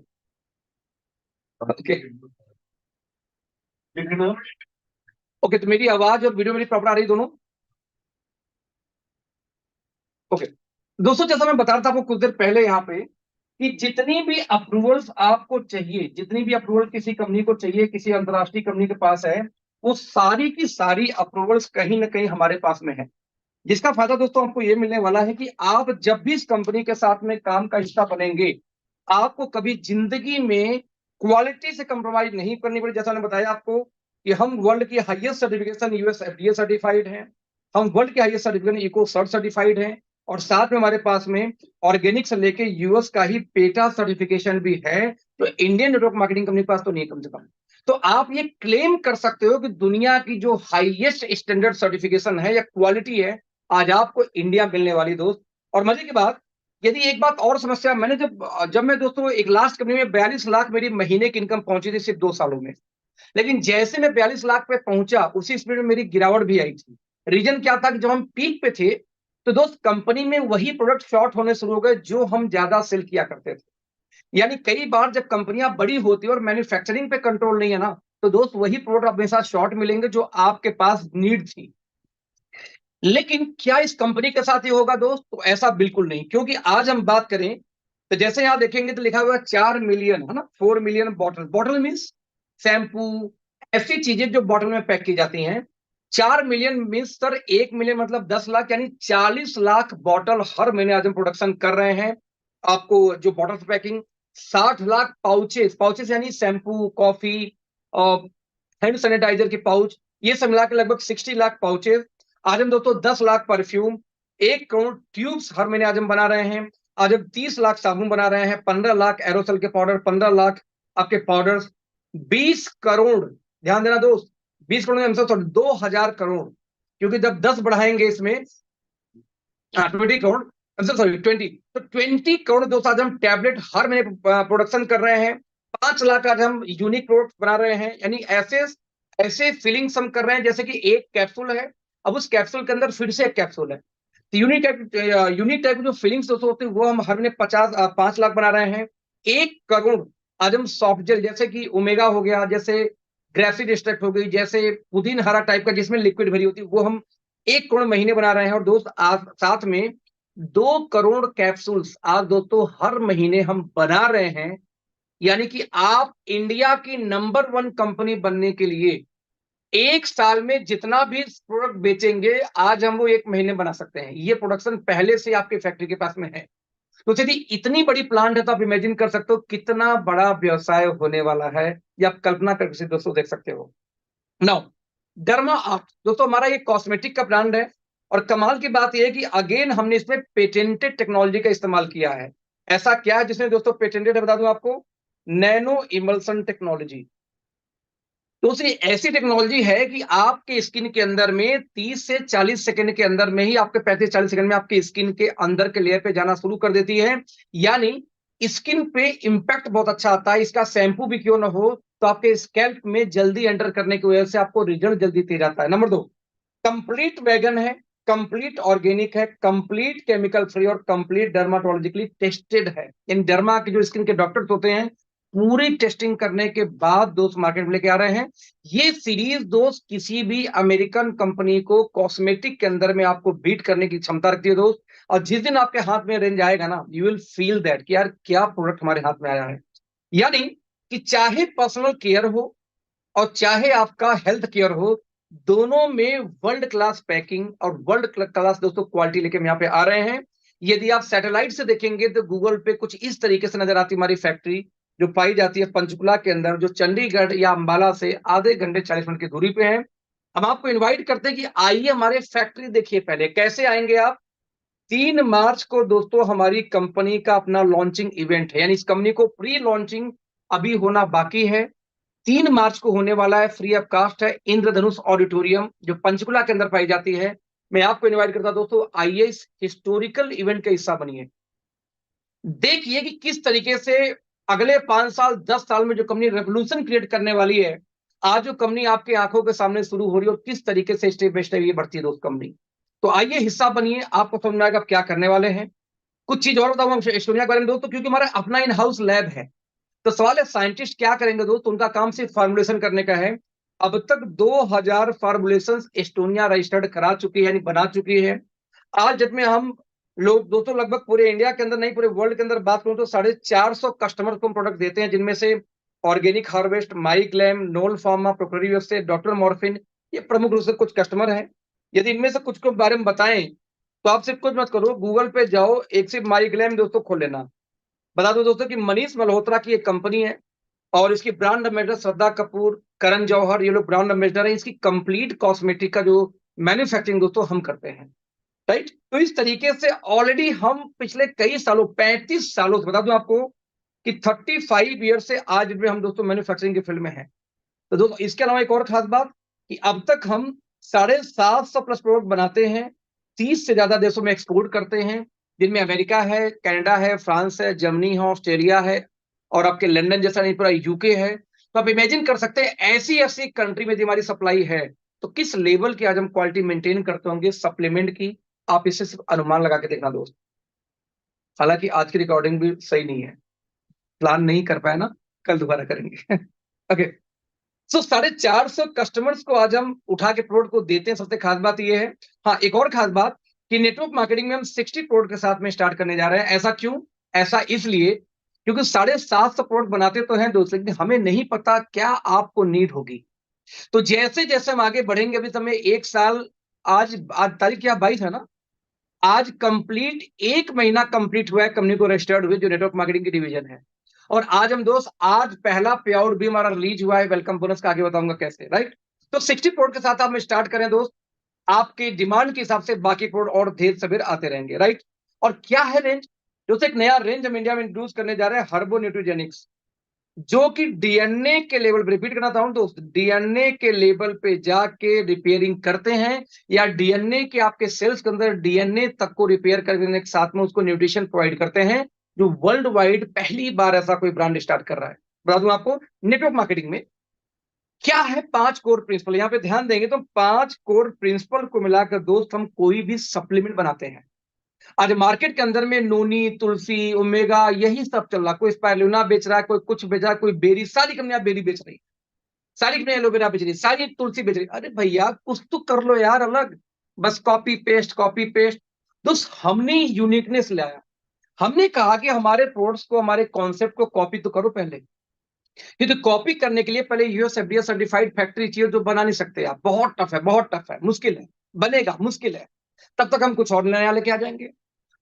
ओके ओके, तो मेरी आवाज और वीडियो मेरी प्रॉपर आ रही दोनों? ओके दोस्तों, जैसा मैं बता रहा था आपको कुछ देर पहले यहाँ पे कि जितनी भी अप्रूवल्स आपको चाहिए, जितनी भी अप्रूवल किसी कंपनी को चाहिए, किसी अंतरराष्ट्रीय कंपनी के पास है, वो सारी की सारी अप्रूवल्स कहीं ना कहीं हमारे पास में है। जिसका फायदा दोस्तों आपको ये मिलने वाला है कि आप जब भी इस कंपनी के साथ में काम का हिस्सा बनेंगे, आपको कभी जिंदगी में क्वालिटी से कंप्रोमाइज नहीं करनी पड़ेगी। जैसा मैंने बताया आपको कि हम वर्ल्ड की highest certification US FDA certified हैं, हम वर्ल्ड की highest certification eco cert certified हैं, और साथ में हमारे पास में ऑर्गेनिक से लेके यूएस का ही पेटा सर्टिफिकेशन भी है। तो इंडियन नेटवर्क मार्केटिंग कंपनी के पास तो नहीं है कम से कम। तो आप ये क्लेम कर सकते हो कि दुनिया की जो हाईएस्ट स्टैंडर्ड सर्टिफिकेशन है या क्वालिटी है, आज आपको इंडिया मिलने वाली दोस्त। और मजे की बात, यदि एक बात और समस्या, मैंने जब जब मैं दोस्तों एक लास्ट कंपनी में 42 लाख मेरी महीने की इनकम पहुंची थी सिर्फ 2 सालों में, लेकिन जैसे मैं 42 लाख पे पहुंचा उसी स्पीड में मेरी गिरावट भी आई थी। रीजन क्या था कि जब हम पीक पे थे तो दोस्त कंपनी में वही प्रोडक्ट शॉर्ट होने शुरू हो गए जो हम ज्यादा सेल किया करते थे। यानी कई बार जब कंपनियां बड़ी होती है और मैन्युफैक्चरिंग पे कंट्रोल नहीं है ना, तो दोस्त वही प्रोडक्ट हमेशा शॉर्ट मिलेंगे जो आपके पास नीड थी। लेकिन क्या इस कंपनी के साथ ये होगा दोस्त? तो ऐसा बिल्कुल नहीं, क्योंकि आज हम बात करें तो जैसे यहां देखेंगे तो लिखा हुआ है 4 मिलियन, है ना, 4 million bottle. Bottle means shampoo, ऐसी चीजें जो बॉटल में पैक की जाती हैं। 4 मिलियन मीन्स सर 1 मिलियन मतलब 10 लाख, यानी 40 लाख बॉटल हर महीने आज हम प्रोडक्शन कर रहे हैं। आपको जो bottle packing, 60 lakh pouches, pouches यानी शैम्पू, कॉफी और हैंड सैनिटाइजर के पाउच, ये सब मिला के लगभग 60 लाख पाउचेस। आज हम दोस्तों 10 लाख परफ्यूम, 1 करोड़ ट्यूब्स हर महीने आज हम बना रहे हैं। आज हम 30 लाख साबुन बना रहे हैं, 15 लाख एरोसल के पाउडर, 15 लाख आपके पाउडर्स, 20 करोड़, ध्यान देना दोस्त, 20 करोड़ में 2,000 करोड़, क्योंकि जब 10 बढ़ाएंगे इसमें 20 करोड़, सॉरी 20, तो 20 करोड़ दोस्तों आज हम टैबलेट हर महीने प्रोडक्शन कर रहे हैं। 5 लाख आज हम यूनिक प्रोडक्ट बना रहे हैं, यानी ऐसे ऐसे फीलिंग्स हम कर रहे हैं जैसे कि एक कैप्सूल है, अब उस कैप्सूल के अंदर फिर से एक कैप्सूल है। यूनिक टाइप जो फीलिंग्स दोस्तों होते हैं वो हम हर महीने 5 लाख बना रहे हैं। 1 करोड़ आज हम सॉफ्ट जेल जैसे कि ओमेगा हो गया, जैसे ग्रेसिड एक्सट्रैक्ट हो गई, जैसे पुदीन हरा टाइप का जिसमें लिक्विड भरी होती है, वो हम 1 करोड़ महीने बना रहे हैं। और दोस्त आज साथ में 2 करोड़ कैप्सूल्स आज दोस्तों हर महीने हम बना रहे हैं। यानी कि आप इंडिया की नंबर 1 कंपनी बनने के लिए 1 साल में जितना भी प्रोडक्ट बेचेंगे आज हम वो 1 महीने बना सकते हैं। ये प्रोडक्शन पहले से आपके फैक्ट्री के पास में है। तो यदि इतनी बड़ी प्लांट है तो आप इमेजिन कर सकते हो कितना बड़ा व्यवसाय होने वाला है। ये आप कल्पना करके दोस्तों देख सकते हो। नाउ डर्मा आर्ट दोस्तों हमारा ये कॉस्मेटिक का ब्रांड है। और कमाल की बात यह है कि अगेन हमने इसमें पेटेंटेड टेक्नोलॉजी का इस्तेमाल किया है। ऐसा क्या है जिसमें दोस्तों पेटेंटेड है बता दूं आपको, नैनो इमल्सन टेक्नोलॉजी। तो उसकी ऐसी टेक्नोलॉजी है कि आपके स्किन के अंदर में 30 से 40 सेकंड के अंदर में ही आपके 35-40 सेकंड में आपके स्किन के अंदर के लेयर पे जाना शुरू कर देती है। यानी स्किन पे इंपैक्ट बहुत अच्छा आता है। इसका शैम्पू भी क्यों ना हो तो आपके स्कैल्प में जल्दी एंटर करने की वजह से आपको रिजल्ट जल्दी तेज आता है। नंबर 2, कंप्लीट वेगन है, कंप्लीट ऑर्गेनिक है, कंप्लीट केमिकल फ्री और कंप्लीट डर्माटोलॉजिकली टेस्टेड है। इन डर्मा के जो स्किन के डॉक्टर्स होते हैं पूरी टेस्टिंग करने के बाद दोस्त मार्केट में लेके आ रहे हैं। ये सीरीज दोस्त किसी भी अमेरिकन कंपनी को कॉस्मेटिक के अंदर में आपको बीट करने की क्षमता रखती है दोस्त। और जिस दिन आपके हाथ में रेंज आएगा ना यू विल फील दैट कि यार क्या प्रोडक्ट हमारे हाथ में आया है। यानी कि चाहे पर्सनल केयर हो और चाहे आपका हेल्थ केयर हो, दोनों में वर्ल्ड क्लास पैकिंग और वर्ल्ड क्लास दोस्तों क्वालिटी लेके हम यहाँ पे आ रहे हैं। यदि आप सैटेलाइट से देखेंगे तो गूगल पे कुछ इस तरीके से नजर आती है हमारी फैक्ट्री, जो पाई जाती है पंचकुला के अंदर, जो चंडीगढ़ या अंबाला से आधे घंटे 40 मिनट की दूरी पे है। हम आपको इन्वाइट करते हैं कि आइए हमारे फैक्ट्री देखिए। पहले कैसे आएंगे आप, 3 मार्च को दोस्तों हमारी कंपनी का अपना लॉन्चिंग इवेंट है। यानी इस कंपनी को प्री लॉन्चिंग अभी होना बाकी है। 3 मार्च को होने वाला है, फ्री ऑफ कास्ट है, इंद्रधनुष ऑडिटोरियम जो पंचकुला के अंदर पाई जाती है। मैं आपको इनवाइट करता हूं दोस्तों, आइए इस हिस्टोरिकल इवेंट का हिस्सा बनिए। देखिए कि किस तरीके से अगले 5 साल 10 साल में जो कंपनी रेवोल्यूशन क्रिएट करने वाली है, आज जो कंपनी आपके आंखों के सामने शुरू हो रही है और किस तरीके से स्टेप बाय स्टेप ये बढ़ती है दोस्त कंपनी। तो आइए हिस्सा बनिए, आपको समझ में आएगा आप क्या करने वाले हैं। कुछ चीज और बताऊंगा एस्टोनिया के बारे में दोस्तों, क्योंकि हमारा अपना इन हाउस लैब है। तो सवाल है साइंटिस्ट क्या करेंगे दोस्त, उनका काम सिर्फ फार्मुलेशन करने का है। अब तक 2000 फार्मुलेशन एस्टोनिया रजिस्टर्ड करा चुकी है, यानी बना चुकी है। आज जब में हम लोग दोस्तों लगभग पूरे इंडिया के अंदर नहीं पूरे वर्ल्ड के अंदर बात करूं तो 450 कस्टमर को हम प्रोडक्ट देते हैं, जिनमें से ऑर्गेनिक हार्वेस्ट, माइग्लैम, नोल फार्मा, प्रोक्योरी से डॉक्टर मॉर्फिन, ये प्रमुख रूप से कुछ कस्टमर हैं। यदि इनमें से कुछ के बारे में बताएं तो आप सिर्फ कुछ मत करो, गूगल पे जाओ, एक सिर्फ माइग्लैम दोस्तों खोल लेना। बता दो दोस्तों कि मनीष मल्होत्रा की एक कंपनी है और इसकी ब्रांड एम्बेसडर श्रद्धा कपूर, करण जौहर, ये लोग ब्रांड एम्बेसडर हैं। इसकी कंप्लीट कॉस्मेटिक का जो मैन्युफैक्चरिंग दोस्तों हम करते हैं, राइट। तो इस तरीके से ऑलरेडी हम पिछले कई सालों 35 सालों से बता दूं आपको कि 35 ईयर से आज में हम दोस्तों मैन्युफैक्चरिंग के फील्ड में हैं। तो दोस्तों इसके अलावा एक और खास बात कि अब तक हम 750 प्लस प्रोडक्ट बनाते हैं, 30 से ज्यादा देशों में एक्सपोर्ट करते हैं, जिनमें अमेरिका है, कनाडा है, फ्रांस है, जर्मनी है, ऑस्ट्रेलिया है और आपके लंदन जैसा नहीं पूरा यूके है। तो आप इमेजिन कर सकते हैं ऐसी ऐसी कंट्री में हमारी सप्लाई है तो किस लेवल की आज हम क्वालिटी मेंटेन करते होंगे सप्लीमेंट की। आप इसे सिर्फ अनुमान लगा के देखना दोस्त। हालांकि आज की रिकॉर्डिंग भी सही नहीं है, प्लान नहीं कर पाए ना, कल दोबारा करेंगे। ओके, सो 450 कस्टमर्स को आज हम उठा के प्रोडक्ट को देते हैं। सबसे खास बात यह है, हाँ एक और खास बात कि नेटवर्क मार्केटिंग में हम 60 प्रोडक्ट के साथ में स्टार्ट करने जा रहे हैं। ऐसा क्यों, ऐसा इसलिए क्योंकि 750 प्रोडक्ट बनाते तो हैं दोस्त, लेकिन हमें नहीं पता क्या आपको नीड होगी। तो जैसे जैसे हम आगे बढ़ेंगे, अभी समय 1 साल, आज तारीख क्या 22 है ना, आज कंप्लीट 1 महीना कंप्लीट हुआ है कंपनी को रजिस्टर्ड हुए, जो नेटवर्क मार्केटिंग की डिवीजन है। और आज हम दोस्त आज पहला पे आउट भी हमारा रिलीज हुआ है, वेलकम बोनस का आगे बताऊंगा कैसे, राइट। तो 60 प्रोडक्ट के साथ आप स्टार्ट करें दोस्त, आपकी डिमांड के हिसाब से बाकी प्रोडक्ट और ढेर सबेर आते रहेंगे, राइट। और क्या है रेंज, दोस्तों एक नया रेंज हम इंडिया में इंट्रोड्यूस करने जा रहे हैं, हर्बो न्यूट्रीजेनिक्स, जो कि डीएनए के लेवल पर, रिपीट करना चाहूं दोस्त, डीएनए के लेवल पे जाके रिपेयरिंग करते हैं, या डीएनए के आपके सेल्स के अंदर डीएनए तक को रिपेयर करने के साथ में उसको न्यूट्रिशन प्रोवाइड करते हैं, जो वर्ल्ड वाइड पहली बार ऐसा कोई ब्रांड स्टार्ट कर रहा है। बता दूं आपको नेटवर्क मार्केटिंग में क्या है 5 कोर प्रिंसिपल, यहां पे ध्यान देंगे तो 5 कोर प्रिंसिपल को मिलाकर दोस्त हम कोई भी सप्लीमेंट बनाते हैं। आज मार्केट के अंदर में नोनी, तुलसी, ओमेगा यही सब चल रहा, कोई स्पाइरुलिना बेच रहा है, कोई कुछ बेच रहा है, कोई बेरी, सारी कंपनियां बेरी बेच रही, सारी कंपनियां एलोवेरा बेच रही, सारी तुलसी बेच रही। अरे भैया कुछ तो कर लो यार अलग, बस कॉपी पेस्ट कॉपी पेस्ट। दोस्त हमने यूनिकनेस लाया, हमने कहा कि हमारे प्रोडक्ट्स को, हमारे कॉन्सेप्ट को कॉपी तो करो पहले। ये तो कॉपी करने के लिए पहले यूएस एफडीए सर्टिफाइड फैक्ट्री चाहिए, जो बना नहीं सकते आप, बहुत टफ है, बहुत टफ है, मुश्किल है, बनेगा मुश्किल है। तब तक हम कुछ और नया लेके आ जाएंगे।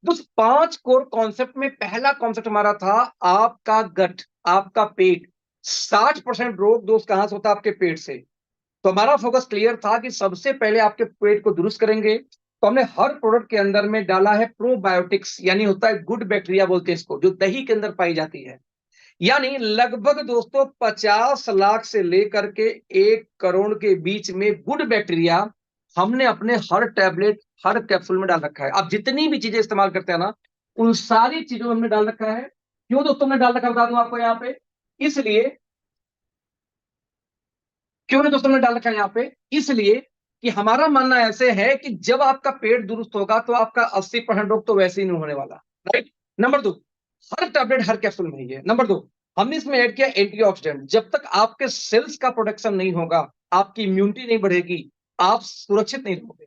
तो 5 कोर कॉन्सेप्ट में पहला कॉन्सेप्ट हमारा था आपका गट, आपका पेट। 60% रोग दोस्त कहां से होता है? आपके पेट से। तो हमारा फोकस क्लियर था कि सबसे पहले आपके पेट को दुरुस्त करेंगे। तो हमने हर प्रोडक्ट के अंदर में डाला है प्रोबायोटिक्स, यानी होता है गुड बैक्टीरिया बोलते हैं इसको, जो दही के अंदर पाई जाती है। यानी लगभग दोस्तों 50 लाख से लेकर के 1 करोड़ के बीच में गुड बैक्टीरिया हमने अपने हर टैबलेट, हर कैप्सूल में डाल रखा है। आप जितनी भी चीजें इस्तेमाल करते हैं ना, उन सारी चीजों में हमने डाल रखा है। क्यों दोस्तों हमने डाल रखा है बता दूं आपको यहाँ पे, इसलिए, क्यों नहीं दोस्तों हमने डाल रखा है यहाँ पे, इसलिए कि हमारा मानना ऐसे है कि जब आपका पेट दुरुस्त होगा तो आपका 80% रोग तो वैसे ही नहीं होने वाला। राइट। नंबर 2, हर टैबलेट हर कैप्सूल में ही है। नंबर 2, हमने इसमें ऐड किया एंटीऑक्सीडेंट। जब तक आपके सेल्स का प्रोडक्शन नहीं होगा, आपकी इम्यूनिटी नहीं बढ़ेगी, आप सुरक्षित नहीं रहोगे।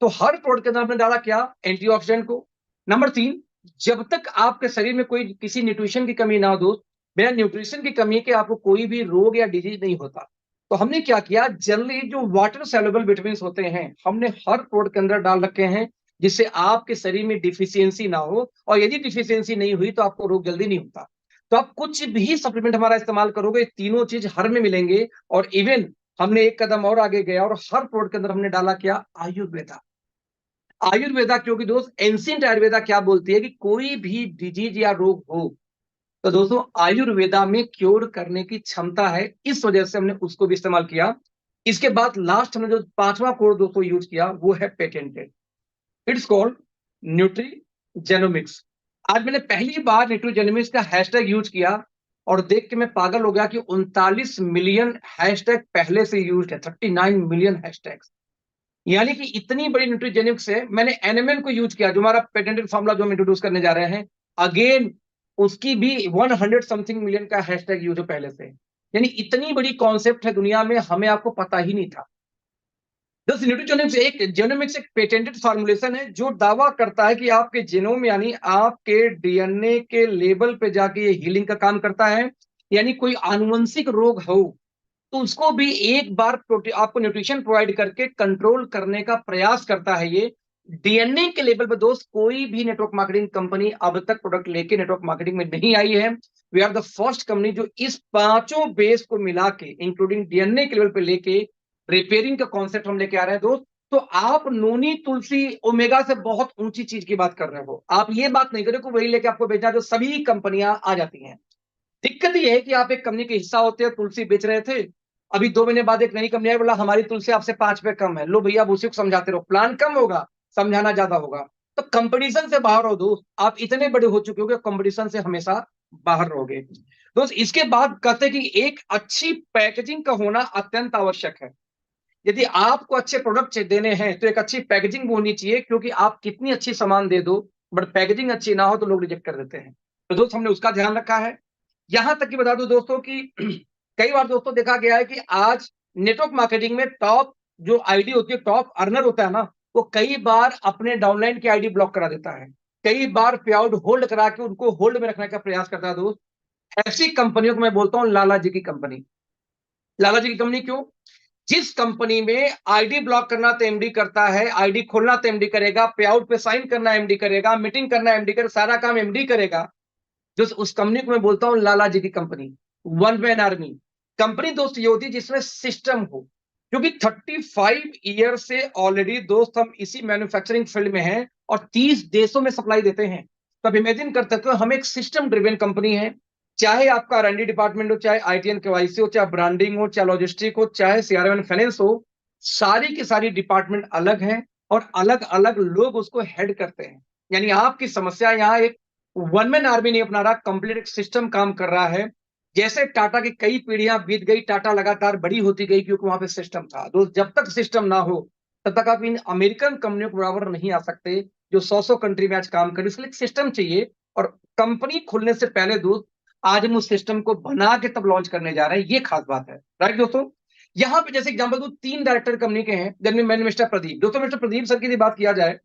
तो हर प्रोडक्ट के अंदर हमने डाला क्या? एंटीऑक्सीडेंट को। नंबर 3, जब तक आपके शरीर में कोई किसी न्यूट्रिशन की कमी ना हो दोस्त, बिना न्यूट्रिशन की कमी के आपको कोई भी रोग या डिजीज नहीं होता। तो हमने क्या किया, जनरली जो वाटर सॉल्युबल विटामिन होते हैं हमने हर प्रोडक्ट के अंदर डाल रखे हैं, जिससे आपके शरीर में डिफिशियंसी ना हो, और यदि डिफिशियंसी नहीं हुई तो आपको रोग जल्दी नहीं होता। तो आप कुछ भी सप्लीमेंट हमारा इस्तेमाल करोगे, तीनों चीज हर में मिलेंगे। और इवन हमने एक कदम और आगे गया और हर प्रोडक्ट के अंदर हमने डाला क्या? आयुर्वेदा। आयुर्वेदा, क्योंकि दोस्त एंशिएंट आयुर्वेदा क्या बोलती है कि कोई भी डिजीज या रोग हो तो दोस्तों आयुर्वेदा में क्योर करने की क्षमता है, इस वजह से हमने उसको भी इस्तेमाल किया। इसके बाद लास्ट हमने जो 5वां कोड दोस्तों यूज किया वो है patented. It's called nutri genomics. आज मैंने पहली बार न्यूट्री जेनोमिक्स का हैशटैग यूज किया और देख के मैं पागल हो गया कि 39 मिलियन हैशटैग पहले से यूज है, 39 मिलियन हैशटैग्स। यानी कि इतनी बड़ी न्यूट्रीजेनिक्स है। मैंने एनएमएल को यूज किया, जो हमारा पेटेंटेड फॉर्मूला जो हम इंट्रोड्यूस करने जा रहे हैं, अगेन उसकी भी 100 समथिंग मिलियन का हैशटैग यूज है पहले से। यानी इतनी बड़ी कॉन्सेप्ट है दुनिया में, हमें आपको पता ही नहीं था। दस न्यूट्रीजेनिक्स एक जेनोमिक्स, एक पेटेंटेड फॉर्मुलेशन है जो दावा करता है कि आपके जीनोम यानी आपके डीएनए के लेवल पे जाके ये हीलिंग का काम करता है। यानी कोई आनुवंशिक रोग हो तो उसको भी एक बार आपको न्यूट्रिशन प्रोवाइड करके कंट्रोल करने का प्रयास करता है ये। डीएनए के लेवल पर दोस्त कोई भी नेटवर्क मार्केटिंग कंपनी अब तक प्रोडक्ट लेके नेटवर्क मार्केटिंग में नहीं आई है। We are the first company जो इस पांचों बेस को मिला के, इंक्लूडिंग डीएनए के लेवल पे लेके रिपेयरिंग का कॉन्सेप्ट हम लेके आ रहे हैं दोस्त। तो आप नोनी, तुलसी, ओमेगा से बहुत ऊंची चीज की बात कर रहे हो। आप ये बात नहीं करो कि वही लेके आपको बेचना जो सभी कंपनियां आ जाती हैं। दिक्कत ये है कि आप एक कंपनी के हिस्सा होते हैं, तुलसी बेच रहे थे, अभी 2 महीने बाद एक नई कंपनी आई, बोला हमारी तुलसी आपसे 5 रुपए कम है, लो भैया आप उसी को समझाते रहो, प्लान कम होगा, समझाना ज्यादा होगा। तो कंपटीशन से बाहर हो दोस्त, आप इतने बड़े हो चुके हो कि कंपटीशन से हमेशा बाहर रहोगे दोस्त। इसके बाद कहते हैं कि एक अच्छी पैकेजिंग का होना अत्यंत आवश्यक है। यदि आपको अच्छे प्रोडक्ट देने हैं तो एक अच्छी पैकेजिंग होनी चाहिए, क्योंकि आप कितनी अच्छी सामान दे दो बट पैकेजिंग अच्छी ना हो तो लोग रिजेक्ट कर देते हैं। तो दोस्त हमने उसका ध्यान रखा है। यहां तक कि बता दूं दोस्तों कि कई बार दोस्तों देखा गया है कि आज नेटवर्क मार्केटिंग में टॉप जो आईडी होती है, टॉप अर्नर होता है ना, वो कई बार अपने डाउनलाइन की आईडी ब्लॉक करा देता है, कई बार पे आउट होल्ड करा के उनको होल्ड में रखने का प्रयास करता है दोस्त। ऐसी कंपनियों को मैं बोलता हूं लाला जी की कंपनी। लाला जी की कंपनी क्यों? जिस कंपनी में आईडी ब्लॉक करना तो एमडी करता है, आईडी खोलना तो एमडी करेगा, पे आउट पे साइन करना एमडी करेगा, मीटिंग करना एमडी करेगा, सारा काम एमडी करेगा, जो उस कंपनी को मैं बोलता हूं लाला जी की company. One man army company दोस्त ये होती है जिसमें सिस्टम हो। क्योंकि 35 ईयर से ऑलरेडी दोस्त हम इसी मैन्युफैक्चरिंग फील्ड में हैं और 30 देशों में सप्लाई देते हैं। तो अब इमेजिन कर सकते हो हम एक सिस्टम ड्रिवन कंपनी है। चाहे आपका आरएनडी डिपार्टमेंट हो, चाहे आईटी एंड केवाईसी हो, चाहे ब्रांडिंग हो, चाहे लॉजिस्टिक हो, चाहे सीआरएम एंड फाइनेंस हो, सारी की सारी डिपार्टमेंट अलग हैं और अलग अलग लोग उसको हेड करते हैं। यानी आपकी समस्या यहाँ एक वन मैन आर्मी नहीं अपना रहा, कंप्लीट एक सिस्टम काम कर रहा है। जैसे टाटा की कई पीढ़ियां बीत गई, टाटा लगातार बड़ी होती गई क्योंकि वहां पे सिस्टम था। दोस्त, जब तक सिस्टम ना हो तब तक आप इन अमेरिकन कंपनियों के बराबर नहीं आ सकते जो 100 कंट्री में आज काम करे। इसलिए सिस्टम चाहिए, और कंपनी खुलने से पहले दोस्त आज हम उस सिस्टम को बना के तब लॉन्च करने जा रहे हैं, ये खास बात है। राइट दोस्तों, यहाँ पे जैसे एग्जाम्पल दो, 3 डायरेक्टर कंपनी के हैं, जिनमें मिस्टर प्रदीप। दोस्तों मिस्टर प्रदीप सर की बात किया जाए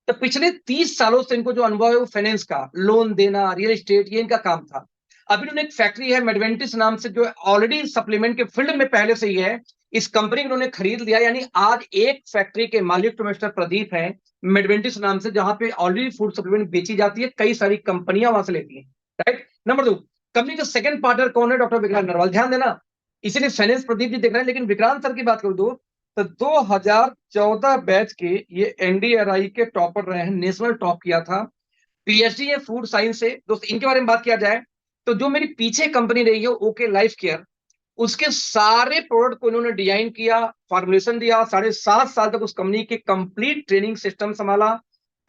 तो पिछले 30 सालों से इनको जो अनुभव है वो फाइनेंस का, लोन देना, रियल एस्टेट, ये इनका काम था। अभी उन्होंने एक फैक्ट्री है मेडवेंटिस नाम से, जो ऑलरेडी सप्लीमेंट के फील्ड में पहले से ही है। इस कंपनी को उन्होंने खरीद लिया, यानी आज एक फैक्ट्री के मालिक तो मिस्टर प्रदीप है, मेडवेंटिस नाम से, जहां पे ऑलरेडी फूड सप्लीमेंट बेची जाती है, कई सारी कंपनियां वहां से लेती हैं। राइट। नंबर 2, कंपनी का सेकंड पार्टनर कौन है? डॉक्टर विक्रांत नरवाल। ध्यान देना, इसीलिए फाइनेंस प्रदीप जी देख रहे हैं, लेकिन विक्रांत सर की बात करूं तो 2014 बैच के ये एनडीआरआई के टॉपर रहे हैं, नेशनल टॉप किया था, पीएचडी है फूड साइंस से। दोस्त इनके बारे में बात किया जाए तो जो मेरी पीछे कंपनी रही है ओके लाइफ केयर, उसके सारे प्रोडक्ट को इन्होंने डिजाइन किया, फॉर्मुलेशन दिया, 7.5 साल तक उस कंपनी के कंप्लीट ट्रेनिंग सिस्टम संभाला।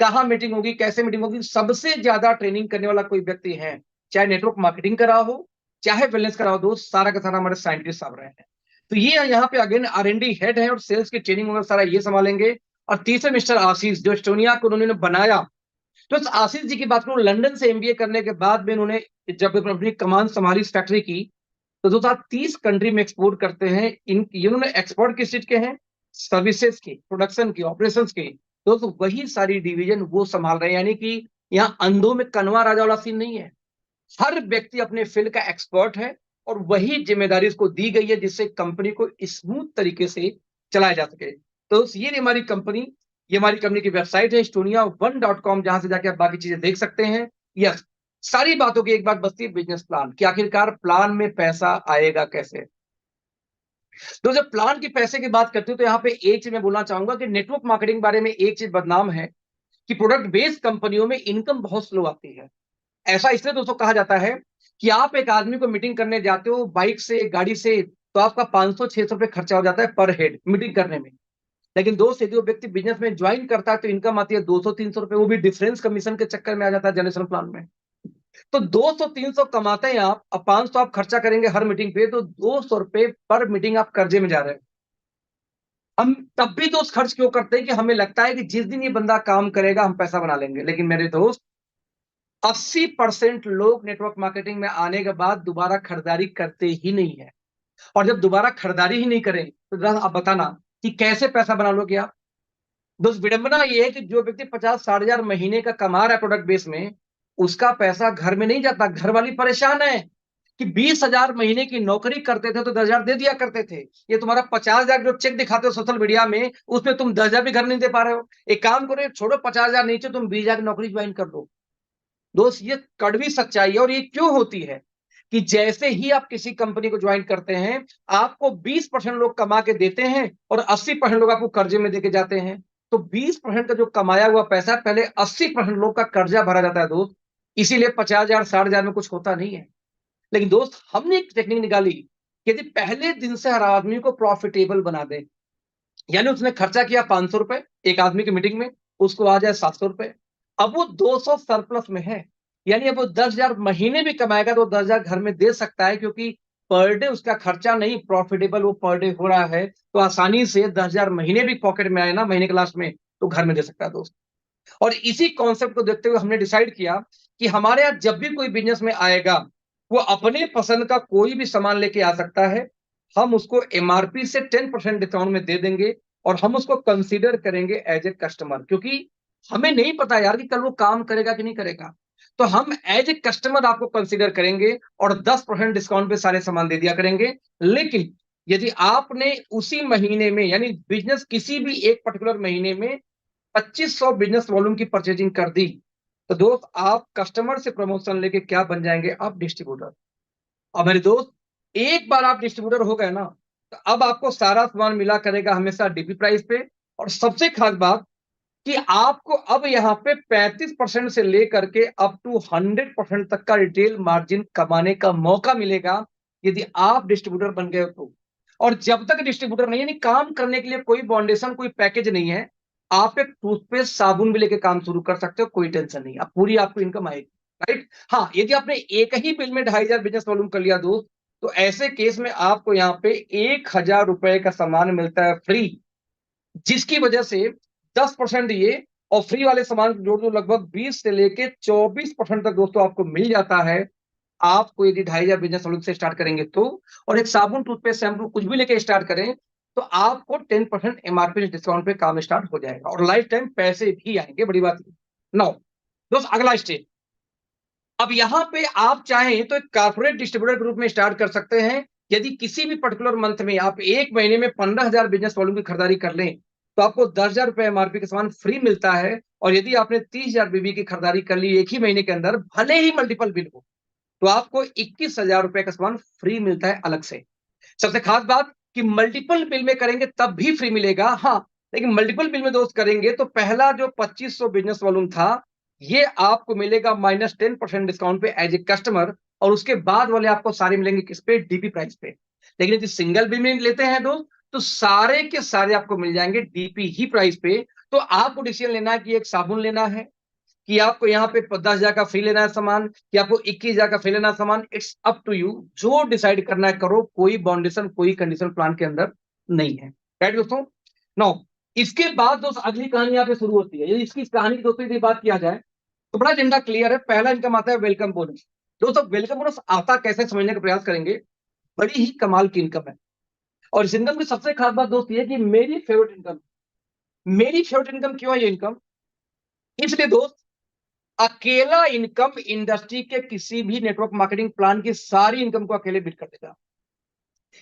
कहाँ मीटिंग होगी, कैसे मीटिंग होगी, सबसे ज्यादा ट्रेनिंग करने वाला कोई व्यक्ति है, चाहे नेटवर्क मार्केटिंग करा हो, चाहे वेलनेस करा हो, दोस्त सारा का सारा हमारे साइंटिस्ट साहब रहे हैं। तो ये यहाँ पे अगेन आर&डी हेड है, और सेल्स की ट्रेनिंग वगैरह सारा ये संभालेंगे। और तीसरे मिस्टर आशीष, जो एस्टोनिया को उन्होंने बनाया। तो इस आशीष जी की बात करूं, लंदन से एमबीए करने के बाद में उन्होंने जब अपनी कमान संभाली इस फैक्ट्री की, तो 2030 कंट्री में एक्सपोर्ट करते हैं। इन्होंने एक्सपोर्ट किस चीज के हैं? सर्विसेज के, प्रोडक्शन के, ऑपरेशन के। तो वही सारी डिवीजन वो संभाल रहे हैं, यानी कि यहाँ अंधों में कनवा राजा वाला सीन नहीं है। हर व्यक्ति अपने फील्ड का एक्सपर्ट है, और वही जिम्मेदारी उसको दी गई है जिससे कंपनी को स्मूथ तरीके से चलाया जा सके। तो ये हमारी कंपनी, ये हमारी कंपनी की वेबसाइट है estonia1.com, जहां से जाके आप बाकी चीजें देख सकते हैं। यस, सारी बातों की एक बात बचती है, बिजनेस प्लान कि आखिरकार प्लान में पैसा आएगा कैसे। तो जब प्लान की पैसे की बात करते हो तो यहाँ पे एक चीज मैं बोलना चाहूंगा कि नेटवर्क मार्केटिंग बारे में एक चीज बदनाम है कि प्रोडक्ट बेस्ड कंपनियों में इनकम बहुत स्लो आती है। ऐसा इसलिए दोस्तों कहा जाता है कि आप एक आदमी को मीटिंग करने जाते हो बाइक से, गाड़ी से, तो आपका 500-600 रुपए खर्चा हो जाता है पर हेड मीटिंग करने में। लेकिन दोस्त यदि वो व्यक्ति बिजनेस में ज्वाइन करता है तो इनकम आती है 200-300 रुपए, वो भी डिफरेंस कमीशन के चक्कर में आ जाता है जनरेशन प्लान में। तो 200-300 कमाते हैं आप, अब 500 आप खर्चा करेंगे हर मीटिंग पे, तो 200 रुपए पर मीटिंग आप कर्जे में जा रहे हैं। हम तब भी दोस्त खर्च क्यों करते हैं कि हमें लगता है कि जिस दिन ये बंदा काम करेगा हम पैसा बना लेंगे। लेकिन मेरे दोस्त, 80% लोग नेटवर्क मार्केटिंग में आने के बाद दोबारा खरीदारी करते ही नहीं है। और जब दोबारा खरीदारी ही नहीं करें तो जरा आप बताना कि कैसे पैसा बना लोगे आप। दोस्त विडंबना ये है कि जो व्यक्ति 50-60 हजार महीने का कमा रहा है प्रोडक्ट बेस में, उसका पैसा घर में नहीं जाता। घर वाली परेशान है कि 20 हजार महीने की नौकरी करते थे तो 10 हजार दे दिया करते थे, ये तुम्हारा 50 हजार जो चेक दिखाते हो सोशल मीडिया में, उसमें तुम 10 हजार भी घर नहीं दे पा रहे हो। एक काम करो, छोड़ो 50 हजार, नीचे तुम 20 हजार की नौकरी ज्वाइन कर दो। दोस्त ये कड़वी सच्चाई है। और ये क्यों होती है कि जैसे ही आप किसी कंपनी को ज्वाइन करते हैं, आपको 20% लोग कमा के देते हैं और 80% लोग आपको कर्जे में देके जाते हैं। तो 20% का जो कमाया हुआ पैसा, पहले 80% लोग का कर्जा भरा जाता है दोस्त। इसीलिए 50 हजार 60 हजार में कुछ होता नहीं है। लेकिन दोस्त हमने एक टेक्निक निकाली कि यदि पहले दिन से हर आदमी को प्रॉफिटेबल बना दे, यानी उसने खर्चा किया 500 रुपए एक आदमी की मीटिंग में, उसको आ जाए 700 रुपए, अब वो 200 सरप्लस में है। यानी अब वो 10 हजार महीने भी कमाएगा तो 10 हजार घर में दे सकता है, क्योंकि पर डे उसका खर्चा नहीं, प्रॉफिटेबल वो पर डे हो रहा है, तो आसानी से 10 हजार महीने भी पॉकेट में आए ना महीने के लास्ट में, तो घर में दे सकता है दोस्त। और इसी कॉन्सेप्ट को देखते हुए हमने डिसाइड किया कि हमारे यहाँ जब भी कोई बिजनेस में आएगा, वो अपने पसंद का कोई भी सामान लेके आ सकता है, हम उसको एमआरपी से 10% डिस्काउंट में दे देंगे, और हम उसको कंसीडर करेंगे एज ए कस्टमर, क्योंकि हमें नहीं पता यार कि कल वो काम करेगा कि नहीं करेगा। तो हम एज ए कस्टमर आपको कंसीडर करेंगे और 10% डिस्काउंट पे सारे सामान दे दिया करेंगे। लेकिन यदि आपने उसी महीने में, यानी बिजनेस किसी भी एक पर्टिकुलर महीने में 2500 बिजनेस वॉल्यूम की परचेजिंग कर दी, तो दोस्त आप कस्टमर से प्रमोशन लेके क्या बन जाएंगे? आप डिस्ट्रीब्यूटर। अब मेरे दोस्त, एक बार आप डिस्ट्रीब्यूटर हो गए ना, तो अब आपको सारा सामान मिला करेगा हमेशा डीपी प्राइस पे। और सबसे खास बात कि आपको अब यहाँ पे 35% से लेकर के अप टू 100% तक का रिटेल मार्जिन कमाने का मौका मिलेगा, यदि आप डिस्ट्रीब्यूटर बन गए हो तो। और जब तक डिस्ट्रीब्यूटर नहीं, यानी काम करने के लिए कोई बाउंडेशन, कोई पैकेज नहीं है, आप एक टूथपेस्ट साबुन भी लेके काम शुरू कर सकते हो, कोई टेंशन नहीं, अब पूरी आपको इनकम आएगी। राइट। हाँ, यदि आपने एक ही बिल में 2,500 बिजनेस वॉल्यूम कर लिया दोस्त, तो ऐसे केस में आपको यहाँ पे 1,000 रुपए का सामान मिलता है फ्री, जिसकी वजह से 10% ये और फ्री वाले सामान जोड़ दो लगभग 20 से लेके 24% तक दोस्तों आपको मिल जाता है। आपको यदि 2,500 बिजनेस वॉल्यूम से स्टार्ट करेंगे तो, और एक साबुन, टूथपेस्ट, शैम्पू कुछ भी लेके स्टार्ट करें तो आपको 10% एमआरपी डिस्काउंट पे काम स्टार्ट हो जाएगा और लाइफ टाइम पैसे भी आएंगे। बड़ी बात नाउ दोस्त, अगला स्टेज। अब यहां पे आप चाहें तो एक कारपोरेट डिस्ट्रीब्यूटर ग्रुप में स्टार्ट कर सकते हैं। यदि किसी भी पर्टिकुलर मंथ में आप एक महीने में 15,000 बिजनेस वॉल्यूम की खरीदारी कर लें तो आपको 10,000 रुपए एमआरपी का सामान फ्री मिलता है। और यदि आपने 30,000 बीबी की खरीदारी कर ली एक ही महीने के अंदर, भले ही मल्टीपल बिल हो, तो आपको 21,000 रुपए का सामान फ्री मिलता है अलग से। सबसे खास बात कि मल्टीपल बिल में करेंगे तब भी फ्री मिलेगा। हाँ, लेकिन मल्टीपल बिल में दोस्त करेंगे तो पहला जो 2500 बिजनेस वॉल्यूम था ये आपको मिलेगा -10% डिस्काउंट पे एज ए कस्टमर, और उसके बाद वाले आपको सारे मिलेंगे किस पे? डीपी प्राइस पे। लेकिन यदि सिंगल बिल में लेते हैं दोस्त तो सारे के सारे आपको मिल जाएंगे डीपी ही प्राइस पे। तो आपको डिसीजन लेना है कि एक साबुन लेना है, कि आपको यहाँ पे 10,000 का फ्री लेना है सामान, कि आपको 21,000 का फ्री लेना है सामान। इट्स अप टू यू, जो डिसाइड करना है करो, कोई बाउंडेशन कोई कंडीशन प्लान के अंदर नहीं है। राइट दोस्तों। नो, इसके बाद दोस्त अगली कहानी यहाँ पे शुरू होती है। यदि इसकी कहानी की दोस्तों यदि बात किया जाए तो बड़ा एजेंडा क्लियर है। पहला इनकम आता है वेलकम बोनस। दोस्तों वेलकम बोनस आता कैसे समझने का प्रयास करेंगे। बड़ी ही कमाल की इनकम है, और इस इनकम की सबसे खास बात दोस्त ये कि मेरी फेवरेट इनकम। मेरी फेवरेट इनकम क्यों है ये इनकम? इसलिए दोस्त, अकेला इनकम इंडस्ट्री के किसी भी नेटवर्क मार्केटिंग प्लान की सारी इनकम को अकेले बीट कर देगा।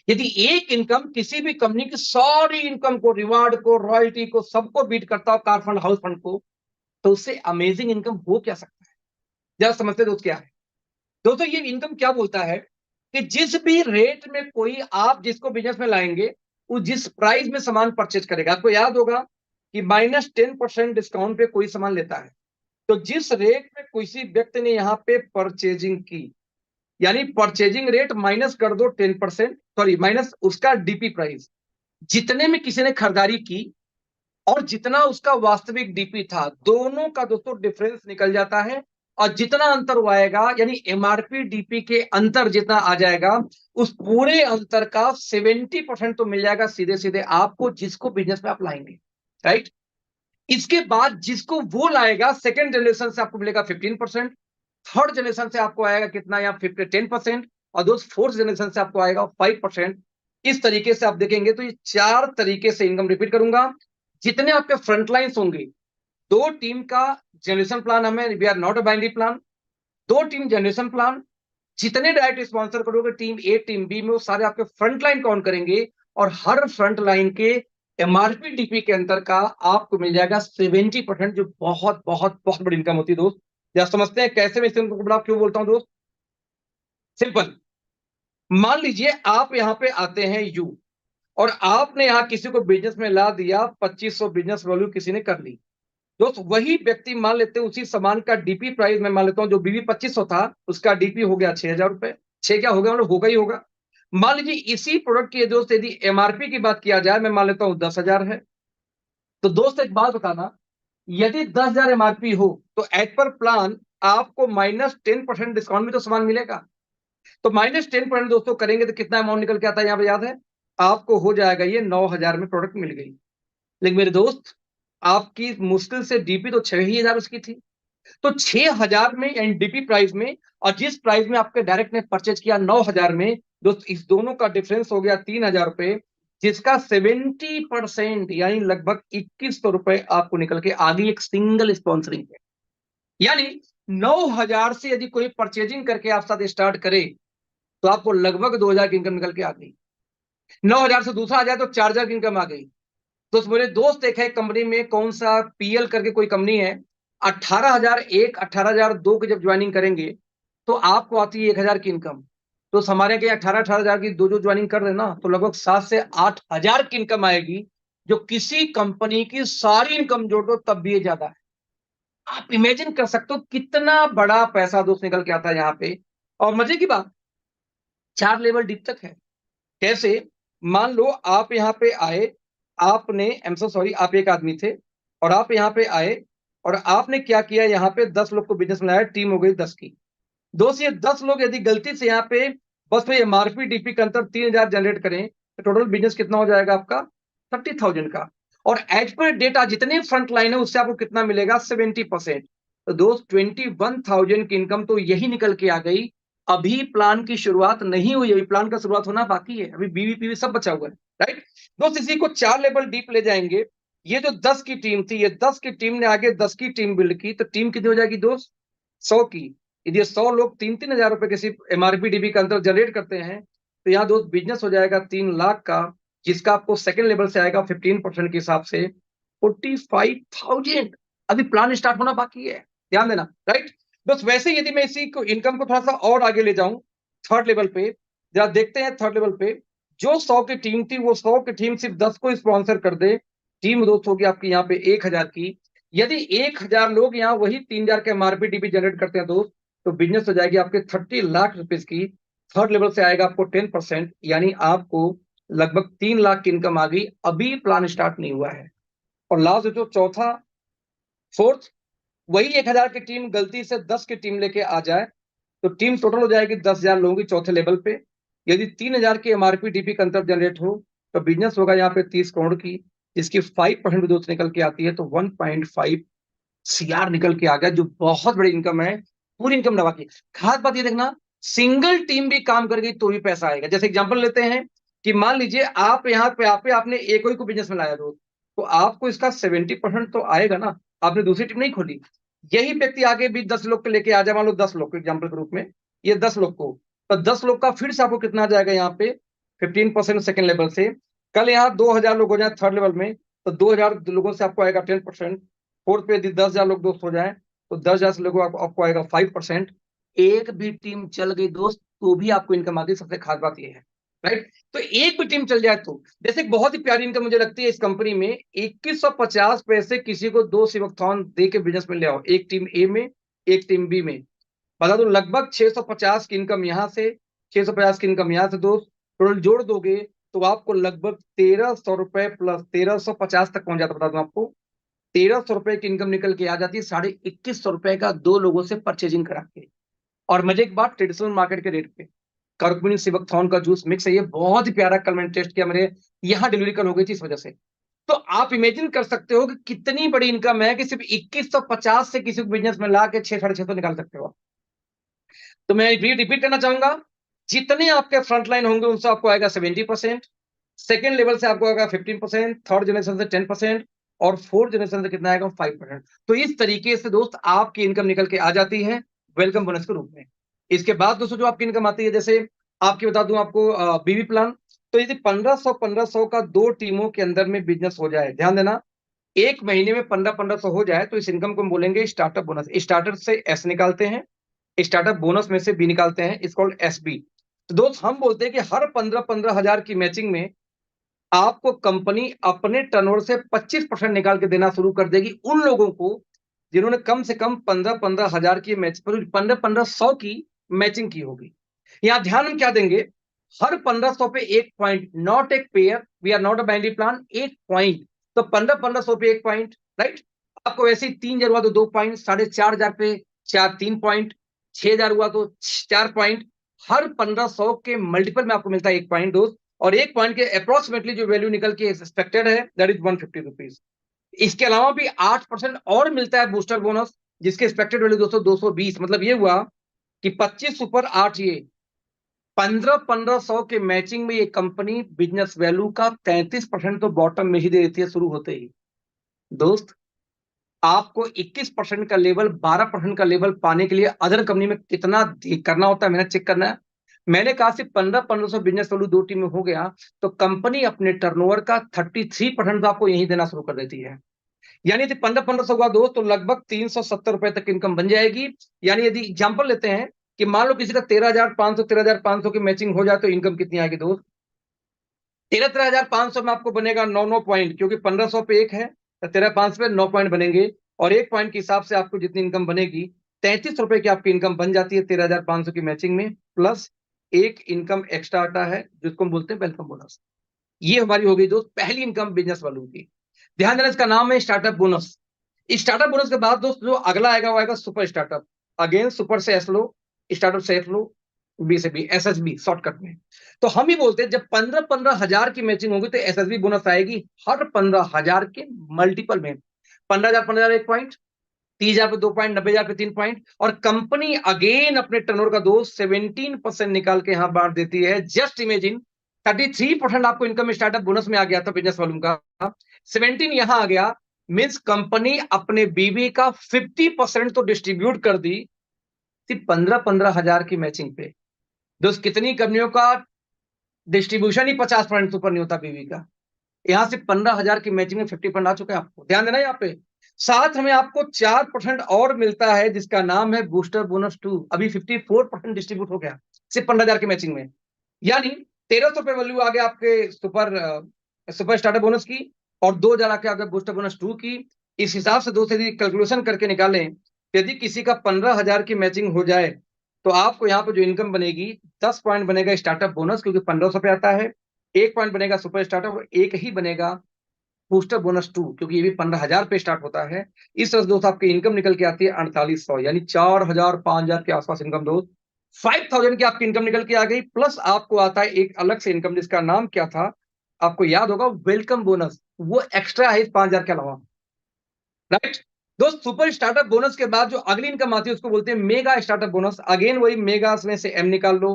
यदि एक इनकम किसी भी कंपनी की सारी इनकम को, रिवार्ड को, रॉयल्टी को, सबको बीट करता हो, कार फंड, हाउस फंड को, तो उससे अमेजिंग इनकम हो क्या सकता है? जरा समझते दोस्त क्या है। दोस्तों ये इनकम क्या बोलता है कि जिस भी रेट में कोई आप जिसको बिजनेस में लाएंगे वो जिस प्राइस में सामान परचेज करेगा, आपको याद होगा कि -10% डिस्काउंट पे कोई सामान लेता है, तो जिस रेट में किसी व्यक्ति ने यहां पे परचेजिंग की, यानी परचेजिंग रेट माइनस कर दो 10%, सॉरी माइनस उसका डीपी प्राइस, जितने में किसी ने खरीदारी की और जितना उसका वास्तविक डीपी था, दोनों का दोस्तों डिफरेंस निकल जाता है। और जितना अंतर वो आएगा, यानी एमआरपी डीपी के अंतर जितना आ जाएगा, उस पूरे अंतर का 70% तो मिल जाएगा सीधे सीधे आपको, जिसको बिजनेस में आप लाएंगे। राइट। इसके बाद जिसको वो लाएगा सेकेंड जनरेशन से आपको मिलेगा 15%, थर्ड जनरेशन से आपको आएगा कितना? यहाँ 10%, और दोस्त फोर्थ जनरेशन से आपको आएगा 5%। इस तरीके से आप देखेंगे तो ये 4 तरीके से इनकम, रिपीट करूंगा, जितने आपके फ्रंट लाइन्स होंगे, 2 टीम का जनरेशन प्लान हमें, we are not a binary plan, 2 team generation plan, जितने डायरेक्ट स्पॉन्सर करोगे टीम ए टीम बी में, वो सारे आपके फ्रंट लाइन काउंट करेंगे, और हर फ्रंट लाइन के एमआरपी डीपी के अंतर का आपको मिल जाएगा 70%, जो बहुत बहुत बहुत बड़ी इनकम होती है दोस्त। क्या समझते हैं कैसे मैं इस इनकम को बड़ा क्यों बोलता हूं दोस्त? सिंपल। मान लीजिए आप यहां पे आते हैं यू, और आपने यहां किसी को बिजनेस में ला दिया, 2500 बिजनेस वैल्यू किसी ने कर ली। दोस्त वही व्यक्ति मान लेते हैं उसी सामान का डीपी प्राइस मैं मान लेता हूं, जो बीबी 2500 था उसका डीपी हो गया 6,000 रुपए। 6 क्या हो गया, मतलब होगा ही होगा। मान लीजिए इसी प्रोडक्ट की दोस्त यदि एमआरपी की बात किया जाए, मैं मान लेता हूं 10,000 है, तो दोस्त एक बात बताना, यदि 10,000 एमआरपी हो तो एज पर प्लान आपको -10% डिस्काउंट में तो सामान मिलेगा। तो -10% दोस्तों करेंगे तो कितना अमाउंट निकल के आता है यहाँ पे याद है? आपको हो जाएगा ये 9,000 में प्रोडक्ट मिल गई। लेकिन मेरे दोस्त, आपकी मुश्किल से डीपी तो 6,000 उसकी थी, तो 6,000 में एनडीपी प्राइस में, और जिस प्राइस में आपके डायरेक्ट ने परचेज किया 9,000 में, दोस्त इस दोनों का डिफरेंस हो गया 3,000 रुपए, जिसका 70% यानी लगभग 2,100 रुपए आपको निकल के आ गई एक सिंगल स्पॉन्सरिंग पे। यानी 9,000 से यदि कोई परचेजिंग करके आप साथ स्टार्ट करे तो आपको लगभग 2,000 की इनकम निकल के आ गई। 9,000 से दूसरा आ जाए तो 4,000 की इनकम आ गई। तो मेरे दोस्त एक है कंपनी में, कौन सा पीएल करके कोई कंपनी है, 18,001 18,002 की जब ज्वाइनिंग करेंगे तो आपको आती है 1,000 की इनकम। तो हमारे यहाँ 18,000 की दो जो ज्वाइनिंग कर रहे ना, तो लगभग 7 से 8,000 की इनकम आएगी, जो किसी कंपनी की सारी इनकम जोड़ दो तब भी ये ज्यादा है। आप इमेजिन कर सकते हो कितना बड़ा पैसा दोस्त निकल के आता है यहाँ पे। और मजे की बात, 4 लेवल डीप तक है। कैसे? मान लो आप यहाँ पे आए, आपने, आई एम सो सॉरी, आप एक आदमी थे और आप यहाँ पे आए और आपने क्या किया, यहाँ पे 10 लोग को बिजनेस में लाया, टीम हो गई 10 की। दोस्त ये 10 लोग यदि गलती से यहाँ पे बस में एमआरपी डीपी के अंतर 3000 जनरेट करें तो टोटल बिजनेस कितना हो जाएगा आपका 30,000 का। और एज पर डेटा जितने फ्रंट लाइन है उससे आपको कितना मिलेगा 70%। तो दोस्त 21,000 की इनकम तो यही निकल के आ गई। अभी प्लान की शुरुआत नहीं हुई, अभी प्लान का शुरुआत होना बाकी है, अभी बीवीपीवी सब बचा हुआ है, राइट। दोस्त इसी को 4 लेवल डीप ले जाएंगे। ये जो 10 की टीम थी, ये 10 की टीम ने आगे 10 की टीम बिल्ड की, तो टीम कितनी हो जाएगी दोस्त 100 की। यदि 100 लोग 3-3 हजार रुपए किसी एमआरपी डीबी का अंतर जनरेट करते हैं तो यहाँ दोस्त बिजनेस हो जाएगा 3 लाख का, जिसका आपको सेकंड लेवल से आएगा 15% के हिसाब से 45,000। अभी प्लान स्टार्ट होना बाकी है, ध्यान देना, राइट। बस वैसे यदि मैं इसी को इनकम को थोड़ा सा और आगे ले जाऊं थर्ड लेवल पे, जरा देखते हैं थर्ड लेवल पे। जो 100 की टीम थी वो 100 की टीम सिर्फ 10 को स्पॉन्सर कर दे, टीम दोस्त होगी आपकी यहाँ पे 1,000 की। यदि 1,000 लोग यहाँ वही 3,000 के एमआरपी डीबी जनरेट करते हैं दोस्त, तो बिजनेस हो जाएगी आपके 30 लाख रुपीज की। थर्ड लेवल से आएगा आपको 10%, यानी आपको लगभग 3 लाख की इनकम आ गई, अभी प्लान स्टार्ट नहीं हुआ है। और लास्ट जो चौथा फोर्थ, वही 1,000 की टीम गलती से 10 की टीम लेके आ जाए तो टीम टोटल हो जाएगी 10,000 लोगों की चौथे लेवल पे। यदि 3,000 की एमआरपी डीपी का अंतर जनरेट हो तो बिजनेस होगा यहाँ पे 30 करोड़ की, जिसकी 5% भी दोस्त निकल के आती है, तो 1.5 सीआर निकल के आ गया, जो बहुत बड़ी इनकम है, पूरी इनकम दबा की। खास बात ये देखना, सिंगल टीम भी काम कर गई तो भी पैसा आएगा। जैसे एग्जांपल लेते हैं कि मान लीजिए आप यहाँ पे आपने एक ही को बिजनेस में लाया दोस्त, तो आपको इसका 70% तो आएगा ना, आपने दूसरी टीम नहीं खोली। यही व्यक्ति आगे भी 10 लोग को लेके आ जाए, मान लो 10 लोग एग्जाम्पल के रूप में, ये 10 लोग को, तो 10 लोग का फिर से आपको कितना आ जाएगा यहाँ पे 15% सेकेंड लेवल से। कल यहाँ 2,000 लोग हो जाए थर्ड लेवल में, तो 2,000 लोगों से आपको आएगा 10%। फोर्थ पे यदि 10,000 लोग दोस्त हो जाए तो 10,000 से लोगों आपको आएगा 5%। एक भी टीम चल गई दोस्त तो भी आपको इनकम आती है, सबसे खास बात यह है, राइट। तो एक भी टीम चल जाए तो जैसे एक बहुत ही प्यारी इनकम मुझे लगती है इस कंपनी में, 2150 पैसे किसी को 2 सिवकथॉन दे के बिजनेस में ले आओ, एक टीम ए में एक टीम बी में, बता दो लगभग 650 की इनकम यहां से, 650 की इनकम यहां से दोस्त, टोटल जोड़ दोगे तो आपको लगभग 1,300 रुपए प्लस 1,350 तक पहुंच जाता, बता दूं आपको 1,300 रुपए की इनकम निकल के आ जाती है 2,250 रुपए का 2 लोगों से परचेजिंग करा के। और मजे एक बात, ट्रेडिशनल मार्केट के रेट पे कर्कुमिन सिवकथॉन का जूस मिक्स है, ये बहुत ही प्यारा, कल मैंने टेस्ट किया, मेरे यहाँ डिलीवरी कल हो गई थी इस वजह से। तो आप इमेजिन कर सकते हो कि कितनी बड़ी इनकम है कि सिर्फ 2,150 से किसी को बिजनेस में ला के 6-650 निकाल सकते हो। तो मैं रिपीट करना चाहूंगा, जितने आपके फ्रंट लाइन होंगे उनसे आपको आएगा 70%, सेकेंड लेवल से आपको आएगा 15%, थर्ड जनरेशन से 10%, और फोर्थ जनरेशन से कितना आएगा 5%। तो इस तरीके से दोस्त आपकी इनकम निकल के आ जाती है वेलकम बोनस के रूप में। इसके बाद दोस्तों जो आपकी इनकम आती है, जैसे आपकी बता दूं आपको बीवी प्लान, तो यदि 1,500 का 2 टीमों के अंदर में बिजनेस हो जाए, ध्यान देना, एक महीने में 1500 हो जाए तो इस इनकम को हम बोलेंगे स्टार्टअप बोनस। स्टार्टर से एस निकालते हैं, स्टार्टअप बोनस में से बी निकालते हैं, इस कॉल्ड एसबी। तो दोस्त हम बोलते हैं कि हर 15-15 हजार की मैचिंग में आपको कंपनी अपने टर्नओवर से 25% निकाल के देना शुरू कर देगी उन लोगों को जिन्होंने कम से कम 15-15 हजार की मैच 1500 की मैचिंग की होगी। यहां ध्यान हम क्या देंगे, हर 1500 पे एक पॉइंट, नॉट एक pair, we are not a binary plan, एक पॉइंट। तो 1500 पे एक पॉइंट, राइट। आपको वैसे ही 3,000 हुआ तो 2 पॉइंट, 4,500 पे 3 पॉइंट, 6,000 हुआ तो 4 पॉइंट। हर 1500 के मल्टीपल में आपको मिलता है एक पॉइंट दोस्त, और एक पॉइंट के अप्रोक्सीमेटली जो वैल्यू निकल के एक्सपेक्टेड है दैट इज 150 रुपीज। इसके अलावा भी 8% और मिलता है बूस्टर बोनस, जिसके एक्सपेक्टेड वैल्यू दोस्तों 220। मतलब ये हुआ कि 25 सुपर 8, ये 1500 के मैचिंग में ये कंपनी बिजनेस वैल्यू का 33% तो बॉटम में ही दे देती है शुरू होते ही। दोस्त आपको 21% का लेवल, 12% का लेवल पाने के लिए अदर कंपनी में कितना करना होता है, मेहनत चेक करना है। मैंने कहा सिर्फ 1500 बिजनेस वैल्यू 2 टीम में हो गया तो कंपनी अपने टर्नओवर का 33% तो आपको यही देना शुरू कर देती है। यानी यदि 1500 हुआ दोस्त तो लगभग 370 रुपए तक इनकम बन जाएगी। यानी यदि एग्जाम्पल लेते हैं कि मान लो किसी का 13,500 की मैचिंग हो जाए तो इनकम कितनी आएगी दोस्त, 13,500 में आपको बनेगा 9 पॉइंट, क्योंकि 1500 पे एक है तो 13,500 पे 9 पॉइंट बनेंगे, और एक पॉइंट के हिसाब से आपको जितनी इनकम बनेगी 33 रुपए की आपकी इनकम बन जाती है 13,500 की मैचिंग में, प्लस एक इनकम एक्स्ट्रा आता है जिसको हम बोलते हैं वेलकम बोनस। ये हमारी हो गई दोस्त पहली इनकम बिजनेस वालों की। ध्यान देना, इसका नाम है स्टार्टअप बोनस। स्टार्टअप बोनस के बाद दोस्त जो अगला आएगा वो आएगा सुपर स्टार्टअप। अगेन सुपर से एस लो, स्टार्टअप से एस लो, बी से बी, एसएसबी शॉर्टकट में। तो हम ही बोलते हैं जब 15,000 की मैचिंग होगी तो एसएसबी बोनस आएगी हर 15,000 के मल्टीपल में। 15,000 1 पॉइंट, 30,000 पे 2 पॉइंट, 90,000 पे 3 पॉइंट। और कंपनी अगेन अपने टर्नओवर का दोस्त 17% निकाल के यहां बांट देती है। जस्ट इमेजिन 33% आपको इनकम स्टार्टअप बोनस में आ गया था बिजनेस वॉल्यूम का, 17 यहां आ गया। मींस कंपनी अपने बीबी का 50% तो डिस्ट्रीब्यूट कर दी सिर्फ 15,000 की मैचिंग पे। दोस्त कितनी कंपनियों का डिस्ट्रीब्यूशन ही 50% ऊपर नहीं होता बीबी का। यहां से 15,000 की मैचिंग में 50% आ चुका है। आपको ध्यान देना यहाँ पे। साथ में आपको 4% और मिलता है जिसका नाम है बूस्टर बोनस 2। अभी 54% डिस्ट्रीब्यूट हो गया सिर्फ 15,000 की मैचिंग में। यानी 1,300 रुपए वैल्यू आ गया आपके सुपर स्टार्टअप बोनस की, और 2,000 आके आ गया बूस्टर बोनस 2 की। इस हिसाब से दोस्तों यदि कैलकुलेशन करके निकालें, यदि किसी का 15,000 की मैचिंग हो जाए तो आपको यहाँ पे जो इनकम बनेगी 10 पॉइंट बनेगा स्टार्टअप बोनस, क्योंकि 1,500 पे आता है। 1 पॉइंट बनेगा सुपर स्टार्टअप, और एक ही बनेगा बूस्टर बोनस 2, क्योंकि ये भी 15,000 पे स्टार्ट होता है। इस तरह से दोस्त आपकी इनकम निकल के आती है 4,800, यानी 4,000 5,000 के आसपास इनकम दोस्त। 5,000 की आपकी इनकम निकल के आ गई। प्लस आपको आता है एक अलग से इनकम जिसका नाम क्या था आपको याद होगा, वेलकम बोनस। वो एक्स्ट्रा है 5,000 के अलावा, राइट। दोस्त सुपर स्टार्टअप बोनस के बाद जो अगली इनकम आती है उसको बोलते हैं मेगा स्टार्टअप बोनस। अगेन वही मेगा में से एम निकाल दो,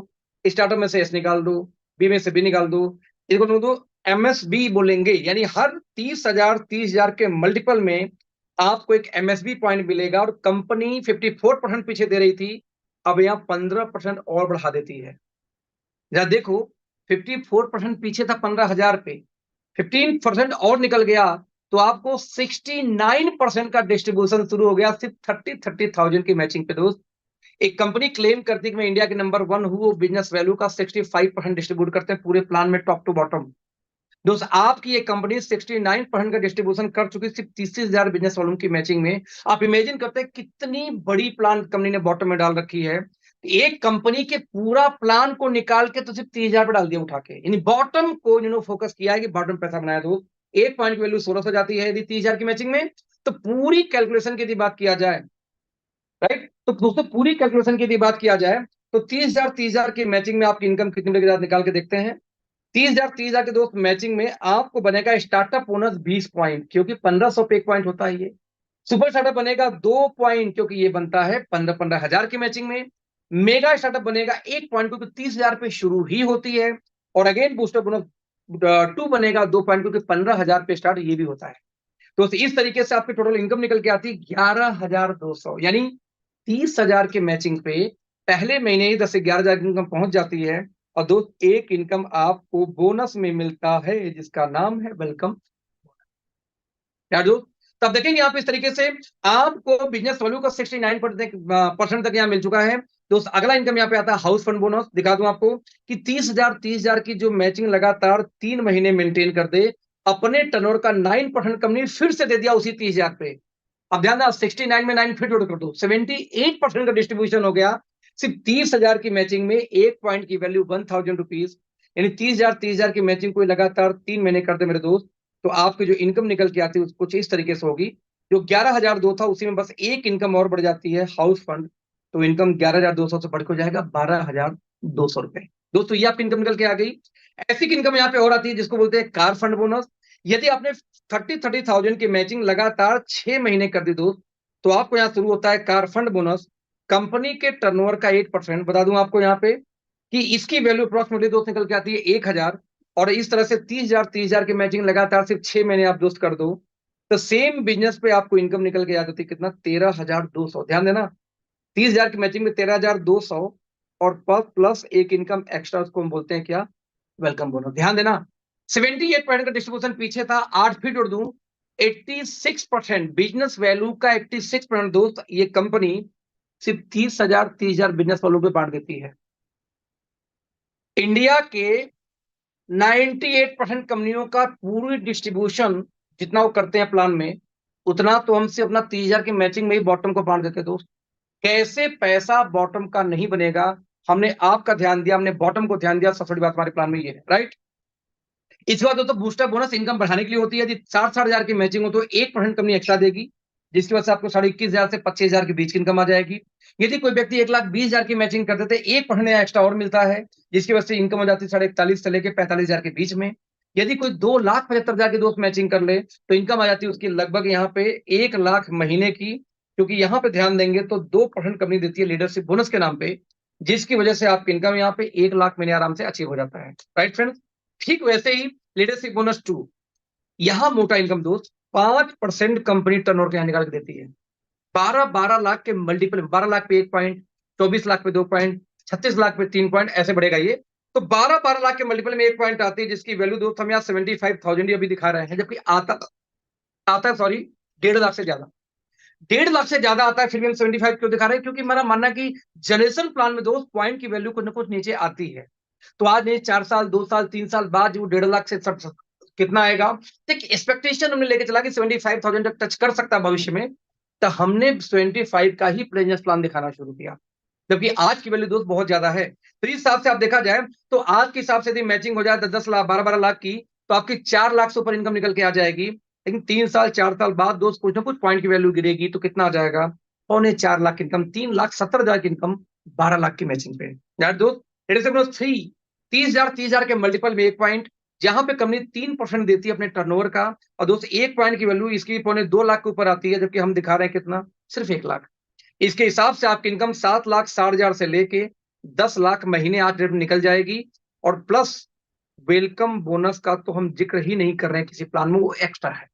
स्टार्टअप में से एस निकाल दो, बी में से बी निकाल दो, इसको बोल दो एमएसबी बोलेंगे। यानी हर 30,000 के मल्टीपल में आपको एक एमएसबी पॉइंट मिलेगा। और कंपनी 54% पीछे दे रही थी, अब यहाँ 15% और बढ़ा देती है। जरा देखो, 54% पीछे था 15,000 पे, 15% और निकल गया तो आपको 69% का डिस्ट्रीब्यूशन शुरू हो गया सिर्फ 30,000 की मैचिंग पे दोस्त। एक कंपनी क्लेम करती है कि मैं इंडिया के नंबर 1 हूं, वो बिजनेस वैल्यू का 65% डिस्ट्रीब्यूट करते हैं पूरे प्लान में टॉप टू बॉटम। दोस्त आपकी एक कंपनी 69% का डिस्ट्रीब्यूशन कर चुकी सिर्फ 30,000 बिजनेस वॉल्यूम की मैचिंग में। आप इमेजिन करते हैं कितनी बड़ी प्लान कंपनी ने बॉटम में डाल रखी है। एक कंपनी के पूरा प्लान को निकाल के तो सिर्फ 30,000 पे डाल दिया उठा के, यानी बॉटम को इन्होंने फोकस किया है कि बॉटम पैसा बनाया। दोस्त एक पॉइंट की वैल्यू 1600 जाती है यदि 30,000 की मैचिंग में। तो पूरी कैलकुलेशन की यदि बात किया जाए, राइट, तो दोस्तों पूरी कैलकुलेशन की यदि बात किया जाए तो 30,000 की मैचिंग में आपकी इनकम कितनी बनेगी निकाल के देखते हैं। 30,000 के दोस्त मैचिंग में आपको बनेगा स्टार्टअप बोनस 20 पॉइंट, क्योंकि 1,500 पे 1 पॉइंट होता है ये। सुपर स्टार्टअप बनेगा 2 पॉइंट, क्योंकि ये बनता है 15,000 की मैचिंग में। मेगा स्टार्टअप बनेगा 1 पॉइंट, क्योंकि 30,000 पे शुरू ही होती है। और अगेन बूस्टर बोनस 2 बनेगा 2 पॉइंट, क्योंकि 15,000 पे स्टार्ट ये भी होता है। तो इस तरीके से आपकी टोटल इनकम निकल के आती है 11,200, यानी 30,000 के मैचिंग पे पहले महीने ही 10 से 11,000 की इनकम पहुंच जाती है। और दोस्त एक इनकम आपको बोनस में मिलता है जिसका नाम है वेलकम। क्या दोस्त, तब देखेंगे आप इस तरीके से आपको बिजनेस वैल्यू का 69% तक यहाँ मिल चुका है। दोस्त अगला इनकम यहाँ पे आता है हाउस फंड बोनस। दिखा दूं आपको कि 30,000 की जो मैचिंग लगातार 3 महीने मेंटेन कर दे, अपने टर्नओवर का 9% कंपनी फिर से दे दिया उसी 30,000 पे। अब ध्यान देना, 69 में 9 फिर जोड़ कर दो, 78% का डिस्ट्रीब्यूशन हो गया सिर्फ 30,000 की मैचिंग में। 1 पॉइंट की वैल्यू 1,000 रुपीज, यानी 30,000 की मैचिंग कोई लगातार 3 महीने कर दे मेरे दोस्त, तो आपकी जो इनकम निकल के आती है कुछ इस तरीके से होगी। जो 11,200 था उसी में बस एक इनकम और बढ़ जाती है हाउस फंड, तो इनकम 11,200 से बढ़ के हो जाएगा 12,200 रुपए। दोस्तों ये आपकी इनकम निकल के आ गई। ऐसी इनकम यहाँ पे और आती है जिसको बोलते हैं कार फंड बोनस। यदि आपने 30,000 की मैचिंग लगातार 6 महीने कर दी दोस्त, तो आपको यहाँ शुरू होता है कार फंड बोनस। कंपनी के टर्नओवर का 8%, बता दूं आपको यहाँ पे कि इसकी वैल्यू अप्रोक्सीमेटली दोस्त निकल के आती है 1,000। और इस तरह से 30,000 की मैचिंग लगातार सिर्फ 6 महीने आप दोस्त कर दो, तो सेम बिजनेस पे आपको इनकम निकल के आ जाती है कितना, 13,200। ध्यान देना, 30,000 की मैचिंग में 13,200, और प्लस एक इनकम एक्स्ट्रा, उसको हम बोलते हैं क्या, वेलकम बोनस। ध्यान देना, 78% का डिस्ट्रीब्यूशन पीछे था, 8 फीट जोड़ दूं, 86% बिजनेस वैल्यू का 86% दोस्त ये कंपनी सिर्फ 30,000 बिजनेस वैल्यू पे बांट देती है। इंडिया के 98% कंपनियों का पूरी डिस्ट्रीब्यूशन जितना वो करते हैं प्लान में, उतना तो हमसे अपना 30,000 की मैचिंग में ही बॉटम को बांट देते दोस्त। कैसे पैसा बॉटम का नहीं बनेगा, हमने आपका ध्यान दिया, हमने बॉटम को ध्यान दिया, सबसे बड़ी बात हमारे प्लान में ये है, राइट। इसके बाद तो बूस्टर बोनस इनकम बढ़ाने के लिए होती है। यदि 60,000 की मैचिंग हो तो 1% कंपनी एक्स्ट्रा देगी, जिसकी वजह से आपको 21,500 से 25,000 के बीच की इनकम आ जाएगी। यदि कोई व्यक्ति 1,20,000 की मैचिंग करते थे, 1% एक्स्ट्रा और मिलता है, जिसकी वजह से इनकम हो जाती है 41,500 से लेके 45,000 के बीच में। यदि कोई 2,75,000 के दोस्त मैचिंग कर ले तो इनकम आ जाती है उसकी लगभग यहाँ पे 1 लाख महीने की, क्योंकि यहाँ पे ध्यान देंगे तो 2% कंपनी देती है लीडरशिप बोनस के नाम पे, जिसकी वजह से आपकी इनकम यहाँ पे 1 लाख महीने आराम से अचीव हो जाता है। राइट फ्रेंड्स, ठीक वैसे ही लीडरशिप बोनस 2, यहां मोटा इनकम दोस्त 5% कंपनी टर्नओवर के यहाँ निकाल के देती है। 12 लाख के मल्टीपल, 12 लाख पे 1 पॉइंट, 24 लाख पे 2 पॉइंट, 36 लाख पे 3 पॉइंट, ऐसे बढ़ेगा ये। तो 12 लाख के मल्टीपल में 1 पॉइंट आती है, जिसकी वैल्यू दोस्त हम यहाँ 75,000 अभी दिखा रहे हैं, जबकि आता आता है सॉरी 1.5 लाख से ज्यादा। 1.5 लाख से ज्यादा आता है, फिर भी हम 75 क्यों दिखा रहे हैं? क्योंकि हमारा मानना है कि जनरेशन प्लान में दोस्त पॉइंट की वैल्यू कुछ ना कुछ नीचे आती है। तो आज नहीं, 4 साल, 2 साल, 3 साल बाद वो 1.5 लाख से कितना आएगा, एक एक्सपेक्टेशन हमने लेके चला कि 75,000 तक टच कर सकता है भविष्य में, तो हमने 25 का ही बिजनेस प्लान दिखाना शुरू किया, जबकि आज की वैल्यू दोस्त बहुत ज्यादा है। तो इस हिसाब से आप देखा जाए तो आज के हिसाब से यदि मैचिंग हो जाए 10 लाख 12 लाख की, तो आपकी 4 लाख से ऊपर इनकम निकल के आ जाएगी। लेकिन 3 साल 4 साल बाद दोस्त कुछ ना कुछ पॉइंट की वैल्यू गिरेगी, तो कितना आ जाएगा? 4.25 लाख की इनकम, 3,70,000 की इनकम 12 लाख की मैचिंग पे। यार दोस्त, 30,000 के मल्टीपल में 1 पॉइंट, जहां पे कंपनी 3% देती है अपने टर्नओवर का, और दोस्त 1 पॉइंट की वैल्यू इसकी 2 लाख के ऊपर आती है, जबकि हम दिखा रहे हैं कितना, सिर्फ 1 लाख। इसके हिसाब से आपकी इनकम 7,60,000 से लेके 10 लाख महीने आज डेट में निकल जाएगी। और प्लस वेलकम बोनस का तो हम जिक्र ही नहीं कर रहे हैं किसी प्लान में, वो एक्स्ट्रा है।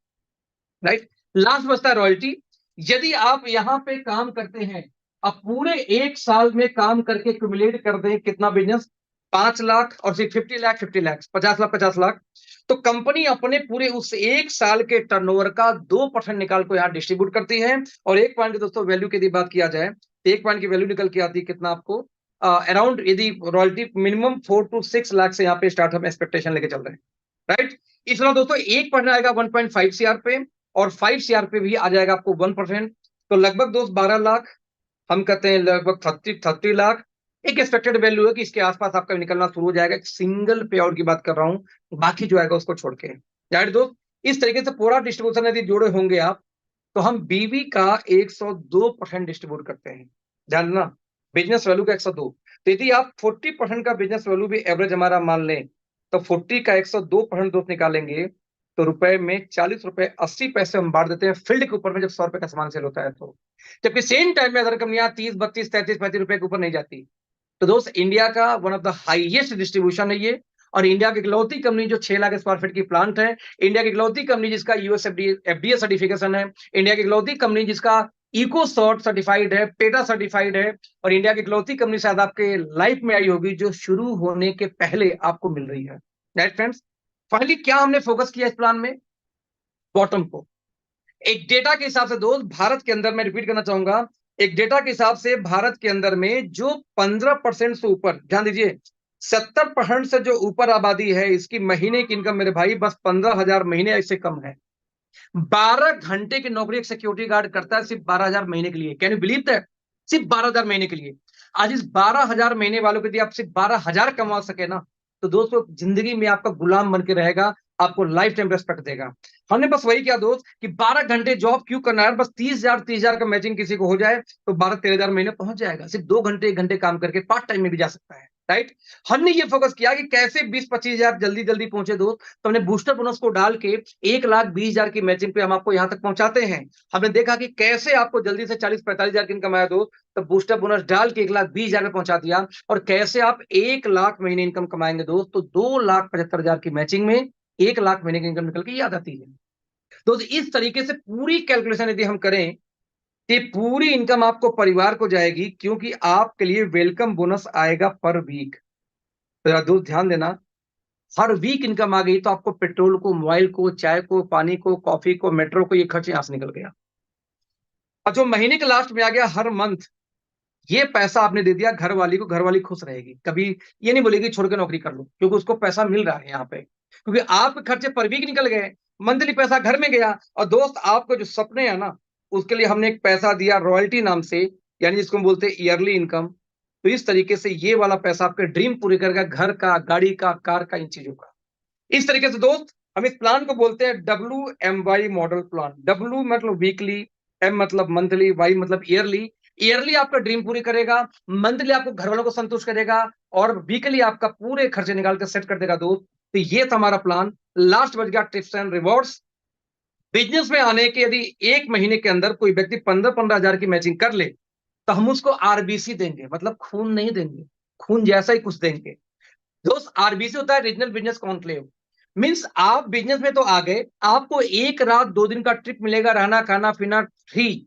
राइट, लास्ट बचता है रॉयल्टी। यदि आप यहां पे काम करते हैं, अब पूरे 1 साल में काम करके क्यूमुलेट कर दें कितना बिजनेस, 5 लाख और सिर्फ 50 लाख 50 लाख, 50 लाख 50 लाख, तो कंपनी अपने पूरे उस 1 साल के टर्नओवर का 2% निकाल को यहां डिस्ट्रीब्यूट करती है। और 1 पॉइंट की दोस्तों वैल्यू की यदि बात किया जाए, तो 1 पॉइंट की वैल्यू निकल के आती है कितना आपको, अराउंड, यदि रॉयल्टी मिनिमम 4 to 6 लाख से यहाँ पे स्टार्टअप एक्सपेक्टेशन लेके चल रहे हैं। राइट, इस तरह दोस्तों 1% आएगा 1.5 सीआर पे, और 5 सीआर पे भी आ जाएगा आपको 1%। तो लगभग दोस्त 12 लाख, हम कहते हैं लगभग 30 लाख एक एक्सपेक्टेड वैल्यू है कि इसके आसपास आपका निकलना शुरू हो जाएगा। सिंगल पे आउट की बात कर रहा हूं, बाकी जो आएगा उसको छोड़ के। यार दोस्त, इस तरीके से पूरा डिस्ट्रीब्यूशन यदि जोड़े होंगे आप, तो हम बीवी का 102% डिस्ट्रीब्यूट करते हैं। जानना, बिजनेस वैल्यू का 102। तो यदि आप 40% का बिजनेस वैल्यू भी एवरेज हमारा मान लें, तो 40 का 102% दोस्त निकालेंगे, तो रुपए में 40 रुपए 80 पैसे हम बांट देते हैं फील्ड के ऊपर में, जब 100 रुपए का सामान सेल होता है तो। जबकि सेम टाइम में अदर कंपनियां 30 32 33 35 रुपए के ऊपर नहीं जाती। तो दोस्त, इंडिया का one of the highest distribution है ये, और इंडिया की इकलौती कंपनी जो 6 लाख स्क्वायर फीट की प्लांट है, इंडिया की इकलौती कंपनी जिसका यूएस एफडीए सर्टिफिकेशन है, इंडिया की इकलौती कंपनी जिसका इको सॉर्ट सर्टिफाइड है, पेटा सर्टिफाइड है, और इंडिया की इकलौती कंपनी शायद आपके लाइफ में आई होगी जो शुरू होने के पहले आपको मिल रही है। राइट फ्रेंड्स, फाइनली क्या हमने फोकस किया इस प्लान में? बॉटम को। एक डेटा के हिसाब से दोस्त, भारत के अंदर, मैं रिपीट करना चाहूंगा, एक डेटा के हिसाब से भारत के अंदर में जो 15% से ऊपर, ध्यान दीजिए, 70% से जो ऊपर आबादी है, इसकी महीने की इनकम मेरे भाई बस 15,000 महीने इससे कम है। 12 घंटे की नौकरी एक सिक्योरिटी गार्ड करता है सिर्फ 12,000 महीने के लिए। Can you believe that? सिर्फ 12,000 महीने के लिए। आज इस 12,000 महीने वालों के लिए आप सिर्फ 12,000 कमा सके ना, तो दोस्तों जिंदगी में आपका गुलाम बन के रहेगा, आपको लाइफ टाइम रेस्पेक्ट देगा। हमने बस वही किया दोस्त कि 12 घंटे जॉब क्यों करना है, बस 30,000 का मैचिंग किसी को हो जाए तो 12-13,000 महीने पहुंच जाएगा। सिर्फ 2 घंटे 1 घंटे काम करके पार्ट टाइम में भी जा सकता है। राइट, हमने ये फोकस किया कि कैसे 20-25,000 जल्दी जल्दी पहुंचे दोस्त। तो हमने बूस्टर बोनस को डाल के 1,20,000 की मैचिंग पे हम आपको यहां तक पहुंचाते हैं। हमने देखा कि कैसे आपको जल्दी से 40-45,000 की इनकम आया दोस्त, तो बूस्टर बोनस डाल के 1,20,000 में पहुंचा दिया। और कैसे आप 1 लाख महीने इनकम कमाएंगे दोस्त, तो 2,75,000 की मैचिंग में 1 लाख महीने की इनकम निकल के याद आती है दोस्त। इस तरीके से पूरी कैलकुलेशन यदि हम करें, ये पूरी इनकम आपको परिवार को जाएगी, क्योंकि आपके लिए वेलकम बोनस आएगा पर वीक। तो जरा दोस्त ध्यान देना, हर वीक इनकम आ गई तो आपको पेट्रोल को, मोबाइल को, चाय को, पानी को, कॉफी को, मेट्रो को, ये खर्च यहां से निकल गया। और जो महीने के लास्ट में आ गया, हर मंथ ये पैसा आपने दे दिया घर वाली को, घर वाली खुश रहेगी, कभी ये नहीं बोलेगी छोड़ के नौकरी कर लो, क्योंकि उसको पैसा मिल रहा है यहाँ पे, क्योंकि आपके खर्चे पर वीक निकल गए, मंथली पैसा घर में गया। और दोस्त, आपको जो सपने हैं ना, उसके लिए हमने एक पैसा दिया रॉयल्टी नाम से, यानी जिसको हम बोलते हैं ईयरली इनकम। तो इस तरीके से ये वाला पैसा आपके ड्रीम पूरे करेगा, घर का, गाड़ी का, कार का, इन चीजों का। इस तरीके से दोस्त, हम इस प्लान को बोलते हैं WMY मॉडल प्लान। W मतलब वीकली, M मतलब मंथली, Y मतलब ईयरली। ईयरली आपका ड्रीम पूरी करेगा, मंथली आपको घर वालों को संतुष्ट करेगा, और वीकली आपका पूरे खर्चे निकाल कर सेट कर देगा दोस्त। तो ये था हमारा प्लान। लास्ट बच गया टिप्स एंड रिवॉर्ड्स। बिजनेस में आने के यदि 1 महीने के अंदर कोई व्यक्ति 15-15 हजार की मैचिंग कर ले, तो हम उसको आरबीसी देंगे, मतलब खून नहीं देंगे, खून जैसा ही कुछ देंगे दोस्त। आरबीसी होता है रीजनल बिजनेस कॉन्क्लेव। मींस आप बिजनेस में तो आ गए, आपको 1 रात 2 दिन का ट्रिप मिलेगा, रहना खाना पीना फ्री।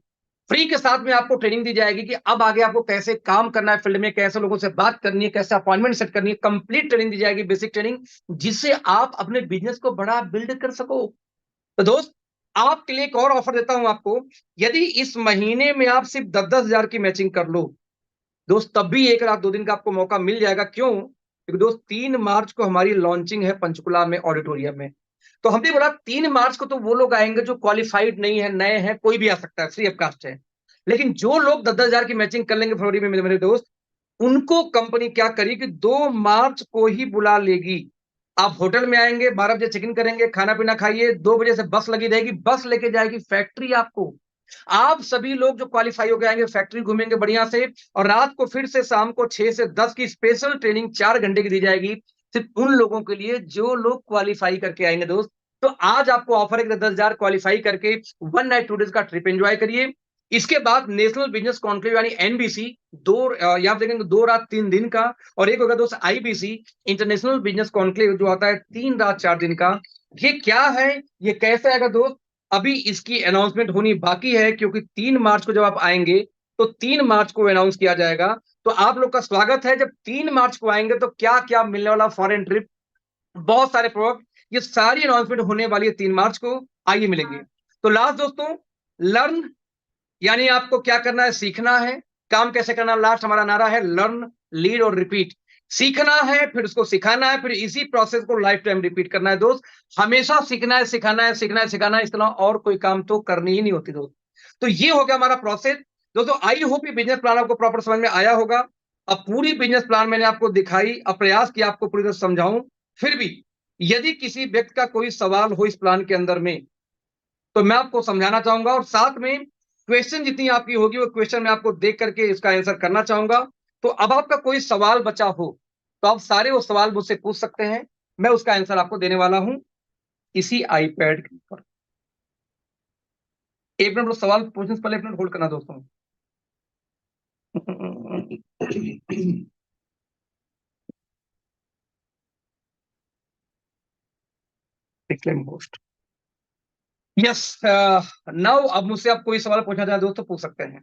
फ्री के साथ में आपको ट्रेनिंग दी जाएगी कि अब आगे आपको कैसे काम करना है फील्ड में, कैसे लोगों से बात करनी है, कैसे अपॉइंटमेंट सेट करनी है। कंप्लीट ट्रेनिंग दी जाएगी, बेसिक ट्रेनिंग, जिससे आप अपने बिजनेस को बड़ा बिल्ड कर सको। तो दोस्त, आपके लिए एक और ऑफर देता हूं आपको। यदि इस महीने में आप सिर्फ 10-10 हजार की मैचिंग कर लो दोस्त, तब भी 1 रात 2 दिन का आपको मौका मिल जाएगा। क्यों? क्योंकि दोस्त 3 मार्च को हमारी लॉन्चिंग है पंचकुला में ऑडिटोरियम में। तो हमने बोला 3 मार्च को तो वो लोग आएंगे जो क्वालिफाइड नहीं है, नए हैं, कोई भी आ सकता है, फ्री ऑफ कास्ट है। लेकिन जो लोग 10-10 हजार की मैचिंग कर लेंगे फरवरी में, मेरे दोस्त, उनको कंपनी क्या करी कि 2 मार्च को ही बुला लेगी। आप होटल में आएंगे, 12 बजे चेक इन करेंगे, खाना पीना खाइए, 2 बजे से बस लगी रहेगी, बस लेके जाएगी फैक्ट्री आपको। आप सभी लोग जो क्वालिफाई हो गए आएंगे, फैक्ट्री घूमेंगे बढ़िया से, और रात को फिर से शाम को 6 से 10 की स्पेशल ट्रेनिंग 4 घंटे की दी जाएगी, सिर्फ उन लोगों के लिए जो लोग क्वालिफाई करके आएंगे दोस्त। तो आज आपको ऑफर है कि 10 हजार क्वालिफाई करके 1 नाइट 2 डेज का ट्रिप एंजॉय करिए। इसके बाद नेशनल बिजनेस कॉन्क्लेव यानी एनबीसी, आप देखेंगे 2 रात 3 दिन का, और एक होगा दोस्त आईबीसी, इंटरनेशनल बिजनेस कॉन्क्लेव, जो आता है 3 रात 4 दिन का। ये क्या है, ये कैसे आएगा दोस्त, अभी इसकी अनाउंसमेंट होनी बाकी है, क्योंकि 3 मार्च को जब आप आएंगे तो 3 मार्च को अनाउंस किया जाएगा। तो आप लोग का स्वागत है, जब 3 मार्च को आएंगे तो क्या क्या मिलने वाला, फॉरेन ट्रिप, बहुत सारे प्रोडक्ट, ये सारी अनाउंसमेंट होने वाली है 3 मार्च को। आइए मिलेंगे। तो लास्ट दोस्तों, लर्न, यानी आपको क्या करना है, सीखना है। काम कैसे करना, लास्ट हमारा नारा है लर्न, लीड और रिपीट। सीखना है, फिर उसको सिखाना है, फिर इसी प्रोसेस को लाइफ टाइम रिपीट करना है दोस्त। हमेशा सीखना है, सिखाना है, सीखना है, सिखाना है, इस तरह और कोई काम तो करनी ही नहीं होती दोस्त। तो ये हो गया हमारा प्रोसेस दोस्तों। आई होप ये बिजनेस प्लान आपको प्रॉपर समझ में आया होगा। अब पूरी बिजनेस प्लान मैंने आपको दिखाई, अब प्रयास किया आपको पूरी तरह समझाऊं। फिर भी यदि किसी व्यक्ति का कोई सवाल हो इस प्लान के अंदर में, तो मैं आपको समझाना चाहूंगा, और साथ में क्वेश्चन जितनी आपकी होगी वो क्वेश्चन मैं आपको देख करके इसका आंसर करना चाहूंगा। तो अब आपका कोई सवाल बचा हो तो आप सारे वो सवाल मुझसे पूछ सकते हैं, मैं उसका आंसर आपको देने वाला हूं इसी आईपैड के ऊपर। 1 मिनट, वो सवाल पूछने से पहले 1 मिनट होल्ड करना दोस्तों। Declaim host, yes. नाउ अब मुझसे आप कोई सवाल पूछना चाहे दोस्तों, पूछ सकते हैं।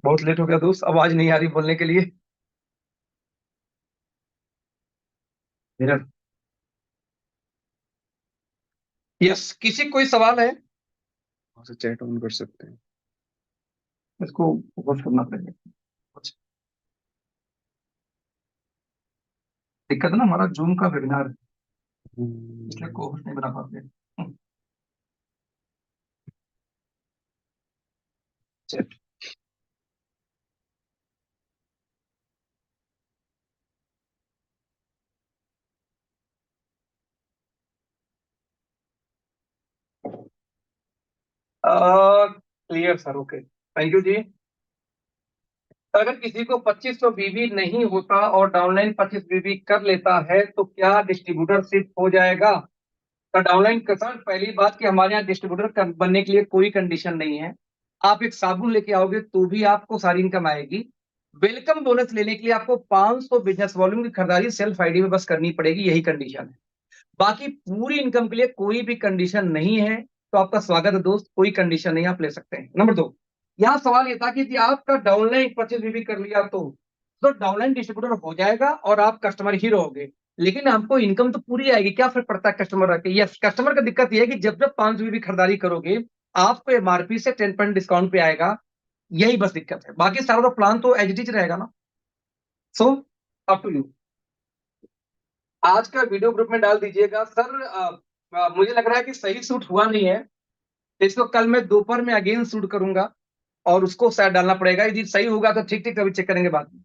बहुत लेट हो गया दोस्त, आवाज नहीं आ रही बोलने के लिए मेरा। यस, किसी कोई सवाल है? चैट ऑन कर सकते हैं। इसको होस्ट करना पड़ेगा। कुछ दिक्कत है ना, हमारा जूम का वेबिनार है, इसलिए को होस्ट नहीं बना पाते। Chat, clear sir, okay, thank you ji. अगर किसी को 2500 बीबी नहीं होता और डाउनलाइन 25 बीबी कर लेता है तो क्या डिस्ट्रीब्यूटरशिप हो जाएगा? तो डाउनलाइन का सर, पहली बात कि हमारे यहाँ डिस्ट्रीब्यूटर बनने के लिए कोई कंडीशन नहीं है। आप एक साबुन लेके आओगे तो भी आपको सारी इनकम आएगी। वेलकम बोनस लेने के लिए आपको 500 बिजनेस वॉल्यूम की खरीदारी सेल्फ आईडी में बस करनी पड़ेगी, यही कंडीशन है। बाकी पूरी इनकम के लिए कोई भी कंडीशन नहीं है। तो आपका स्वागत है दोस्त, कोई कंडीशन नहीं, आप ले सकते हैं। नंबर 2, यहाँ सवाल ये था कि यदि आपका डाउनलाइन 25 बीबी कर लिया तो डाउनलाइन डिस्ट्रीब्यूटर हो जाएगा और आप कस्टमर ही रहोगे, लेकिन हमको इनकम तो पूरी आएगी। क्या फर्क पड़ता है कस्टमर रख के? यस, कस्टमर का दिक्कत यह है कि जब जब 500 बीबी खरीदारी करोगे आपको एमआरपी से 10% डिस्काउंट पे आएगा, यही बस दिक्कत है। बाकी सारा प्लान तो एज इट इज रहेगा ना। So up to you. आज का वीडियो ग्रुप में डाल दीजिएगा सर। मुझे लग रहा है कि सही शूट हुआ नहीं है, इसको कल मैं दोपहर में अगेन शूट करूंगा और उसको शायद डालना पड़ेगा। यदि सही होगा तो ठीक ठीक, अभी चेक करेंगे बाद में।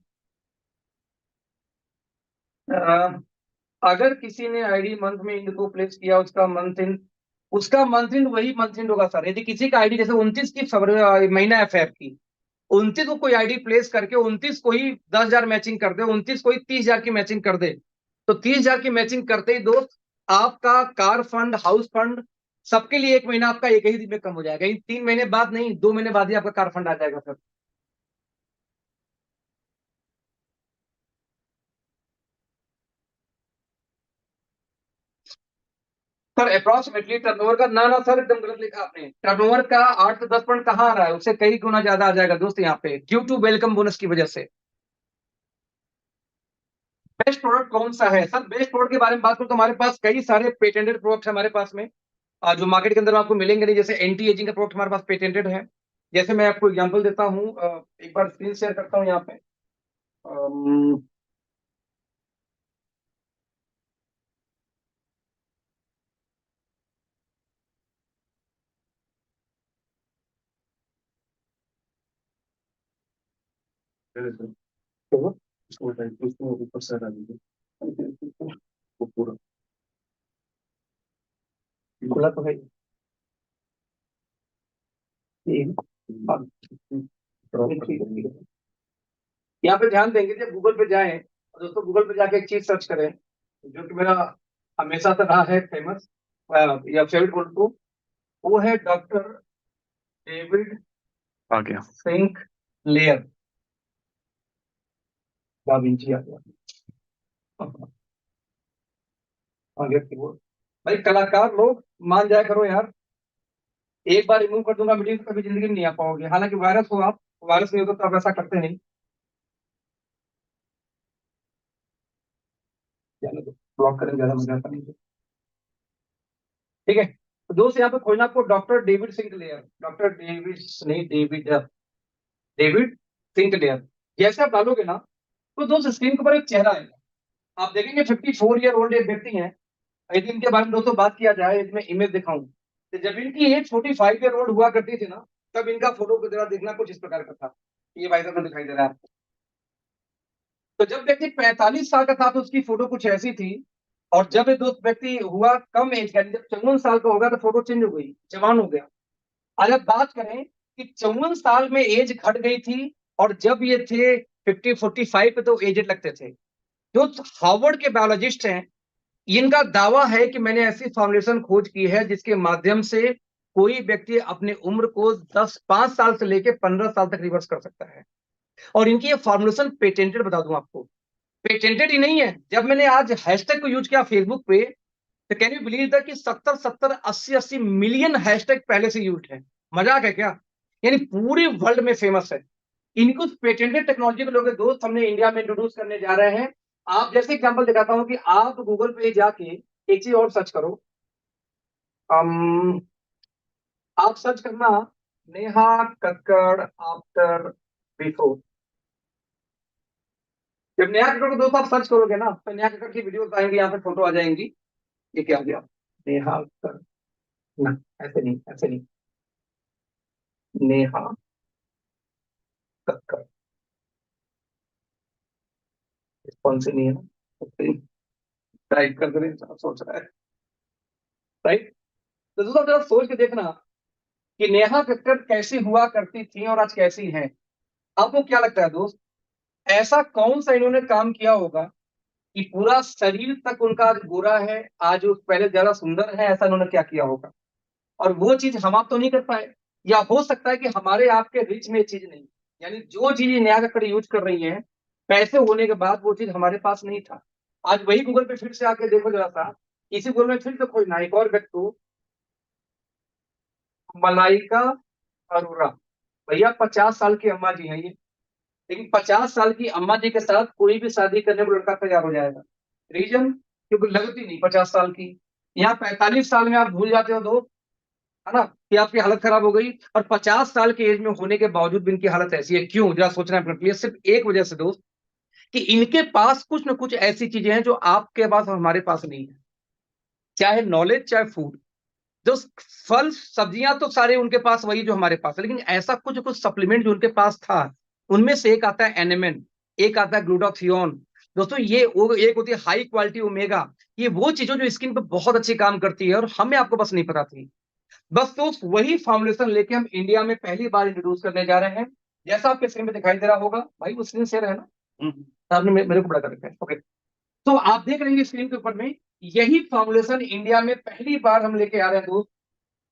अगर किसी ने आईडी मंथ में इंड को प्लेस किया, उसका मंथ इंड वही मंथ इंड होगा सर। यदि किसी का आईडी जैसे 29 की फरवरी महीना है फेब की, 29 को कोई आईडी प्लेस करके 29 को ही 10,000 मैचिंग कर दे, 29 को ही 30,000 की मैचिंग कर दे, तो 30,000 की मैचिंग करते ही दोस्त आपका कार फंड, हाउस फंड, सबके लिए 1 महीना आपका एक ही दिन में कम हो जाएगा। इन 3 महीने बाद नहीं, 2 महीने बाद ही आपका कार फंड आ जाएगा सर। सर अप्रोक्सीमेटली टर्नओवर का, ना सर एकदम गलत लिखा आपने। टर्नओवर का 8 से 10 पॉइंट कहाँ आ रहा है, उससे कई गुना ज्यादा आ जाएगा दोस्त यहाँ पे, ड्यू टू वेलकम बोनस की वजह से। बेस्ट प्रोडक्ट कौन सा है सर? बेस्ट प्रोडक्ट के बारे में बात करूं तो हमारे पास कई सारे पेटेंटेड प्रोडक्ट हमारे पास में, जो मार्केट के अंदर आपको मिलेंगे नहीं। जैसे एंटी एजिंग का प्रोडक्ट हमारे पास पेटेंटेड है। जैसे मैं आपको एग्जांपल देता हूं, एक बार स्क्रीन शेयर करता हूं यहाँ पे। अम, तो उसको ऊपर से हटा दीजिए वो पूरा। खुला तो है ये। हाँ, ड्रॉप कर ठीक है, देंगे। ठीक है। यहाँ पे ध्यान देंगे, जब गूगल पे जाएं और दोस्तों गूगल पे जाके एक चीज सर्च करें, जो कि मेरा हमेशा से रहा है फेमस या फेवरेट बोल तो, वो है डॉक्टर डेविड आ गया। सिंक लेयर, दा विंची आ गया। आ गया कीबोर्ड। भाई कलाकार लोग मान जाया करो यार, एक बार रिमूव कर दूंगा वीडियो तो कभी जिंदगी में नहीं आ पाओगे। हालांकि वायरस हो, आप वायरस नहीं होता तो आप ऐसा करते नहीं। ब्लॉक करें, ज्यादा मजा आता नहीं। ठीक है, तो दोस्त यहाँ पे खोजना आपको डॉक्टर डेविड सिंकलेयर, डॉक्टर डेविड नहीं, डेविड सिंकलेयर। जैसे आप डालोगे ना, तो दोस्त स्क्रीन के ऊपर एक चेहरा आएगा। आप देखेंगे 54 ईयर ओल्ड एक व्यक्ति है। यदि इनके बारे में दोस्तों बात किया जाए, इसमें इमेज दिखाऊं, तो जब इनकी एज 45 ईयर ओल्ड हुआ करती थी ना, तब इनका फोटो को जरा देखना कुछ इस प्रकार का था। ये भाई साहब दिखाई दे रहा है आपको। तो जब व्यक्ति 45 साल का था तो उसकी फोटो कुछ ऐसी थी, और जब ये दोस्त व्यक्ति हुआ कम एज का, जब 54 साल का होगा तो फोटो चेंज हो गई, जवान हो गया। आज आप बात करें कि 54 साल में एज घट गई थी, और जब ये थे 45 पे तो एजेड लगते थे। जो हार्वर्ड के बायोलॉजिस्ट हैं, इनका दावा है कि मैंने ऐसी फॉर्मुलेशन खोज की है जिसके माध्यम से कोई व्यक्ति अपने उम्र को 5 साल से लेकर 15 साल तक रिवर्स कर सकता है। और इनकी ये फॉर्मुलेशन पेटेंटेड, बता दूं आपको, पेटेंटेड ही नहीं है। जब मैंने आज हैशटैग को यूज किया फेसबुक पे, तो कैन यू बिलीव दैट कि 70-80 मिलियन हैशटैग पहले से यूज है। मजाक है क्या? यानी पूरे वर्ल्ड में फेमस है। इनको पेटेंटेड टेक्नोलॉजी के लोग दोस्त हमने इंडिया में इंट्रोड्यूस करने जा रहे हैं। आप जैसे एग्जांपल दिखाता हूं कि आप गूगल पे जाके एक चीज और सर्च करो। आप सर्च करना नेहा कक्कड़ आफ्टर बिफोर। जब नेहा कक्कड़ को दोस्तों आप सर्च करोगे ना, तो नेहा कक्कड़ की वीडियोस आएंगी, यहाँ पे फोटो आ जाएंगी। ये क्या आ गया? नेहा कक्कड़, ना ऐसे नहीं, ऐसे नहीं, नेहा कक्कड़, कौन सी नहीं है, टाइप कर दे, सोच रहा है। राइट, तो दोस्तों जरा सोच के देखना कि नेहा कक्कड़ कैसी हुआ करती थी और आज कैसी हैं। आपको क्या लगता है दोस्त, ऐसा कौन सा इन्होंने काम किया होगा कि पूरा शरीर तक उनका आज गोरा है, आज वो पहले ज्यादा सुंदर है? ऐसा इन्होंने क्या किया होगा? और वो चीज हम आप तो नहीं कर पाए, या हो सकता है कि हमारे आपके रिच में चीज नहीं, यानी जो चीज नेहा कक्कड़ यूज कर रही है, पैसे होने के बाद वो चीज हमारे पास नहीं था। आज वही गूगल पे फिर से आके देखो जरा सा, इसी गूगल में फिर से खोजना एक और व्यक्ति, मलाइका अरोरा। भैया 50 साल की अम्मा जी हैं ये, लेकिन 50 साल की अम्मा जी के साथ कोई भी शादी करने को लड़का तैयार हो जाएगा। रीजन, क्योंकि लगती नहीं 50 साल की। यहाँ 45 साल में आप भूल जाते हो दोस्त, है ना, कि आपकी हालत खराब हो गई, और 50 साल की एज में होने के बावजूद भी इनकी हालत ऐसी है। क्यों? जरा सोचना है, सिर्फ एक वजह से दोस्त, कि इनके पास कुछ ना कुछ ऐसी चीजें हैं जो आपके पास और हमारे पास नहीं है। चाहे नॉलेज, चाहे फूड, जो फल सब्जियां तो सारे उनके पास वही जो हमारे पास है, लेकिन ऐसा कुछ कुछ सप्लीमेंट जो उनके पास था, उनमें से एक आता है एनेमेन, एक आता है ग्लूटाथियोन, दोस्तों ये एक होती है हाई क्वालिटी ओमेगा, ये वो चीजों जो स्किन पे बहुत अच्छी काम करती है और हमें आपको बस नहीं पता थी। बस दोस्त वही फॉर्मुलेशन लेके हम इंडिया में पहली बार इंट्रोड्यूस करने जा रहे हैं। जैसा आपके स्क्रीन में दिखाई दे रहा होगा, भाई वो स्क्रीन शेयर है ना? आपने मेरे को बड़ा कर रखा है, ओके। तो आप देख रहे हैं स्क्रीन के ऊपर में, यही फॉर्मुलेशन इंडिया में पहली बार हम लेके आ रहे हैं दोस्त।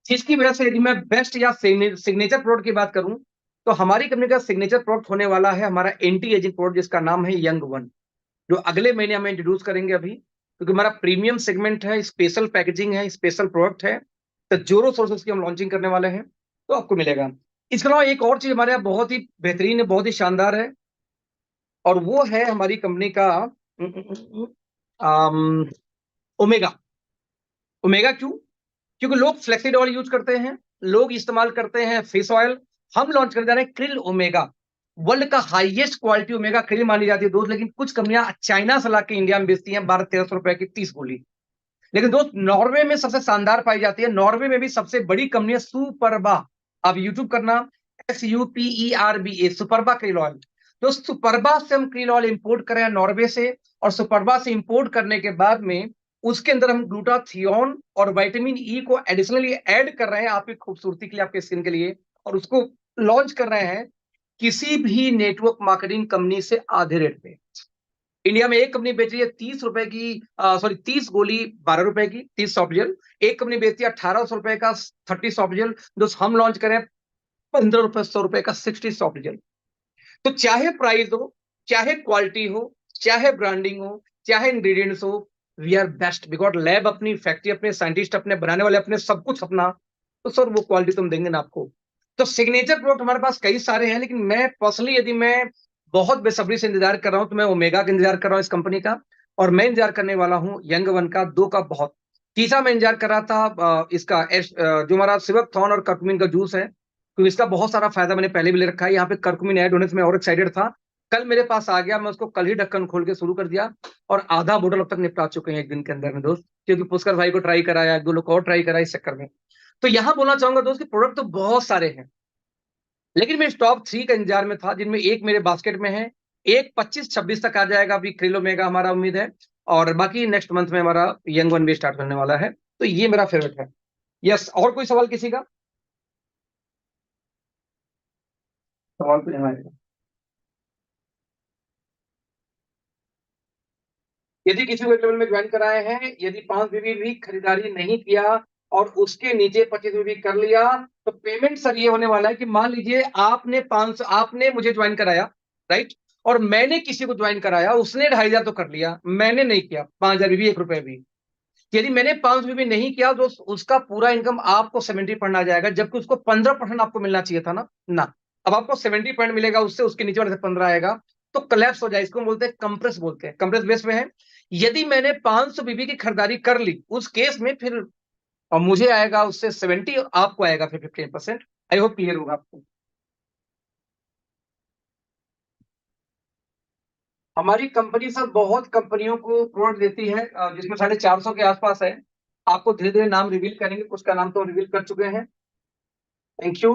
जिसकी वजह से यदि मैं बेस्ट या सिग्नेचर प्रोडक्ट की बात करूं, तो हमारी कंपनी का सिग्नेचर प्रोडक्ट होने वाला है हमारा एंटी एजिंग प्रोडक्ट, जिसका नाम है यंग वन, जो अगले महीने हम इंट्रोड्यूस करेंगे अभी, क्योंकि हमारा प्रीमियम सेगमेंट है, स्पेशल पैकेजिंग है, स्पेशल प्रोडक्ट है, तो जोरो सोर्सेस की हम लॉन्चिंग करने वाले हैं, तो आपको मिलेगा। इसके अलावा एक और चीज हमारे यहाँ बहुत ही बेहतरीन है, बहुत ही शानदार है, और वो है हमारी कंपनी का ओमेगा। ओमेगा क्यों? क्योंकि लोग फ्लेक्सीड ऑयल यूज करते हैं, लोग इस्तेमाल करते हैं फिश ऑयल। हम लॉन्च कर जा रहे हैं क्रिल ओमेगा, वर्ल्ड का हाईएस्ट क्वालिटी ओमेगा क्रिल मानी जाती है दोस्त, लेकिन कुछ कंपनियां चाइना से लाके इंडिया में बेचती हैं 1200-1300 रुपए की 30 गोली। लेकिन दोस्त नॉर्वे में सबसे शानदार पाई जाती है, नॉर्वे में भी सबसे बड़ी कंपनी है सुपरबा। आप यूट्यूब करना, SUPERBA, सुपरबा क्रिल ऑयल। तो सुपरबा से हम क्रिल ऑयल इंपोर्ट कर रहे हैं नॉर्वे से, और सुपरबा से इंपोर्ट करने के बाद में उसके अंदर हम ग्लूटाथियोन और विटामिन ई को एडिशनली ऐड कर रहे हैं आपकी खूबसूरती के लिए, आपके स्किन के लिए, और उसको लॉन्च कर रहे हैं किसी भी नेटवर्क मार्केटिंग कंपनी से आधे रेट पे। इंडिया में एक कंपनी बेच रही है 30 रुपए की, सॉरी 30 गोली 12 रुपए की, 30 सॉफ्ट जेल। एक कंपनी बेचती है 1800 रुपए का 30 सॉफ्ट जेल। दोस्त हम लॉन्च करें 15 रुपए 100 रुपए का 60 सॉफ्ट जेल। तो चाहे प्राइस हो, चाहे क्वालिटी हो, चाहे ब्रांडिंग हो, चाहे इंग्रेडिएंट्स हो, we are best, because lab अपनी, फैक्ट्री अपने, साइंटिस्ट अपने, बनाने वाले अपने, सब कुछ अपना। तो सर वो क्वालिटी तुम देंगे ना आपको। तो सिग्नेचर प्रोडक्ट हमारे पास कई सारे हैं, लेकिन मैं पर्सनली यदि मैं बहुत बेसब्री से इंतजार कर रहा हूं, तो मैं ओमेगा का इंतजार कर रहा हूं इस कंपनी का, और मैं इंतजार करने वाला हूं यंग वन का, दो का बहुत। तीसरा मैं इंतजार कर रहा था इसका जो हमारा सिवकथॉर्न और कर्कुमिन का जूस है, क्योंकि इसका बहुत सारा फायदा मैंने पहले भी ले रखा है। यहाँ पे कर्कुमिन ऐड होने से मैं और एक्साइटेड था। कल मेरे पास आ गया, मैं उसको कल ही ढक्कन खोल के शुरू कर दिया, और आधा बोतल अब तक निपटा चुके हैं एक दिन के अंदर में दोस्त, क्योंकि पुष्कर भाई को ट्राई कराया, 2 लोग और ट्राई कराया इस चक्कर में। तो यहां बोलना चाहूंगा दोस्त कि प्रोडक्ट तो बहुत सारे हैं, लेकिन मैं टॉप 3 का इंतजार में था, जिनमें एक मेरे बास्केट में है, एक 25-26 तक आ जाएगा अभी क्रिलो मेगा हमारा, उम्मीद है, और बाकी नेक्स्ट मंथ में हमारा यंग वन भी स्टार्ट करने वाला है। तो ये मेरा फेवरेट है। यस, और कोई सवाल किसी का? सवाल तो यहाँ है। यदि किसी वेट लेवल में ज्वाइन कराए हैं, यदि 5 बीबी भी खरीदारी नहीं किया और उसके नीचे 25 बीबी कर लिया, तो पेमेंट सर ये होने वाला है कि मान लीजिए आपने 500, आपने मुझे ज्वाइन कराया, राइट, और मैंने किसी को ज्वाइन कराया, उसने 2500 तो कर लिया, मैंने नहीं किया 5000 बीबी 1 रुपए भी। यदि मैंने 500 बीबी नहीं किया, तो उसका पूरा इनकम आपको 70 पॉइंट आ जाएगा, जबकि उसको 15% आपको मिलना चाहिए था ना। अब आपको 70 पॉइंट मिलेगा, उससे उसके नीचे वाले से 15 आएगा, तो कलेप्स हो जाए, इसको बोलते हैं कंप्रेस, बोलते हैं कंप्रेस बेस में है। यदि मैंने 500 बीबी की खरीदारी कर ली, उस केस में फिर मुझे आएगा उससे 70, आपको आएगा फिर 15%। आई होप क्लियर होगा आपको। हमारी कंपनी सर बहुत कंपनियों को प्रोडक्ट देती है, जिसमें 450 के आसपास है। आपको धीरे धीरे नाम रिवील करेंगे, कुछ का नाम तो रिवील कर चुके हैं। Thank you.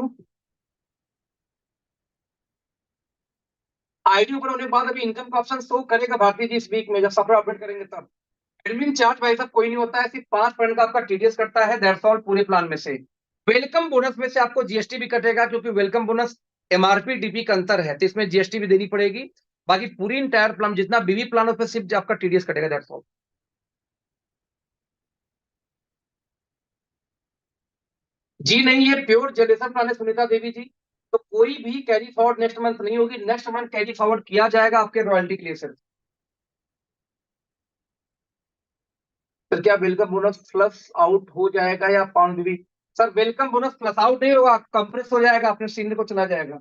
आईडी ऊपर होने के बाद अभी इनकम का ऑप्शन शो करेगा भारती जी, इस वीक में जब सॉफ्टवेयर अपडेट करेंगे तब। एडमिन चार्ज भाई साहब कोई नहीं होता है, सिर्फ 5% का आपका टीडीएस कटता है, दैट्स ऑल पूरे प्लान में से। वेलकम बोनस में से आपको जीएसटी भी कटेगा, क्योंकि वेलकम बोनस एमआरपी डीपी का अंतर है, तो इसमें जीएसटी भी देनी पड़ेगी। बाकी पूरी इंटायर प्लान जितना बीवी प्लान है, सिर्फ आपका टीडीएस कटेगा, दैट्स ऑल। जी नहीं, ये प्योर जनरेशन प्लान है सुनीता देवी जी, तो कोई भी कैरी फॉरवर्ड नेक्स्ट मंथ नहीं होगी, नेक्स्ट मंथ कैरी फॉरवर्ड किया जाएगा आपके रॉयल्टी के लिए सिर्फ। तो क्या वेलकम बोनस प्लस आउट हो जाएगा या पाउंड भी? Sir welcome bonus plus out नहीं होगा, कंप्रेस हो जाएगा, अपने सीन को चला जाएगा।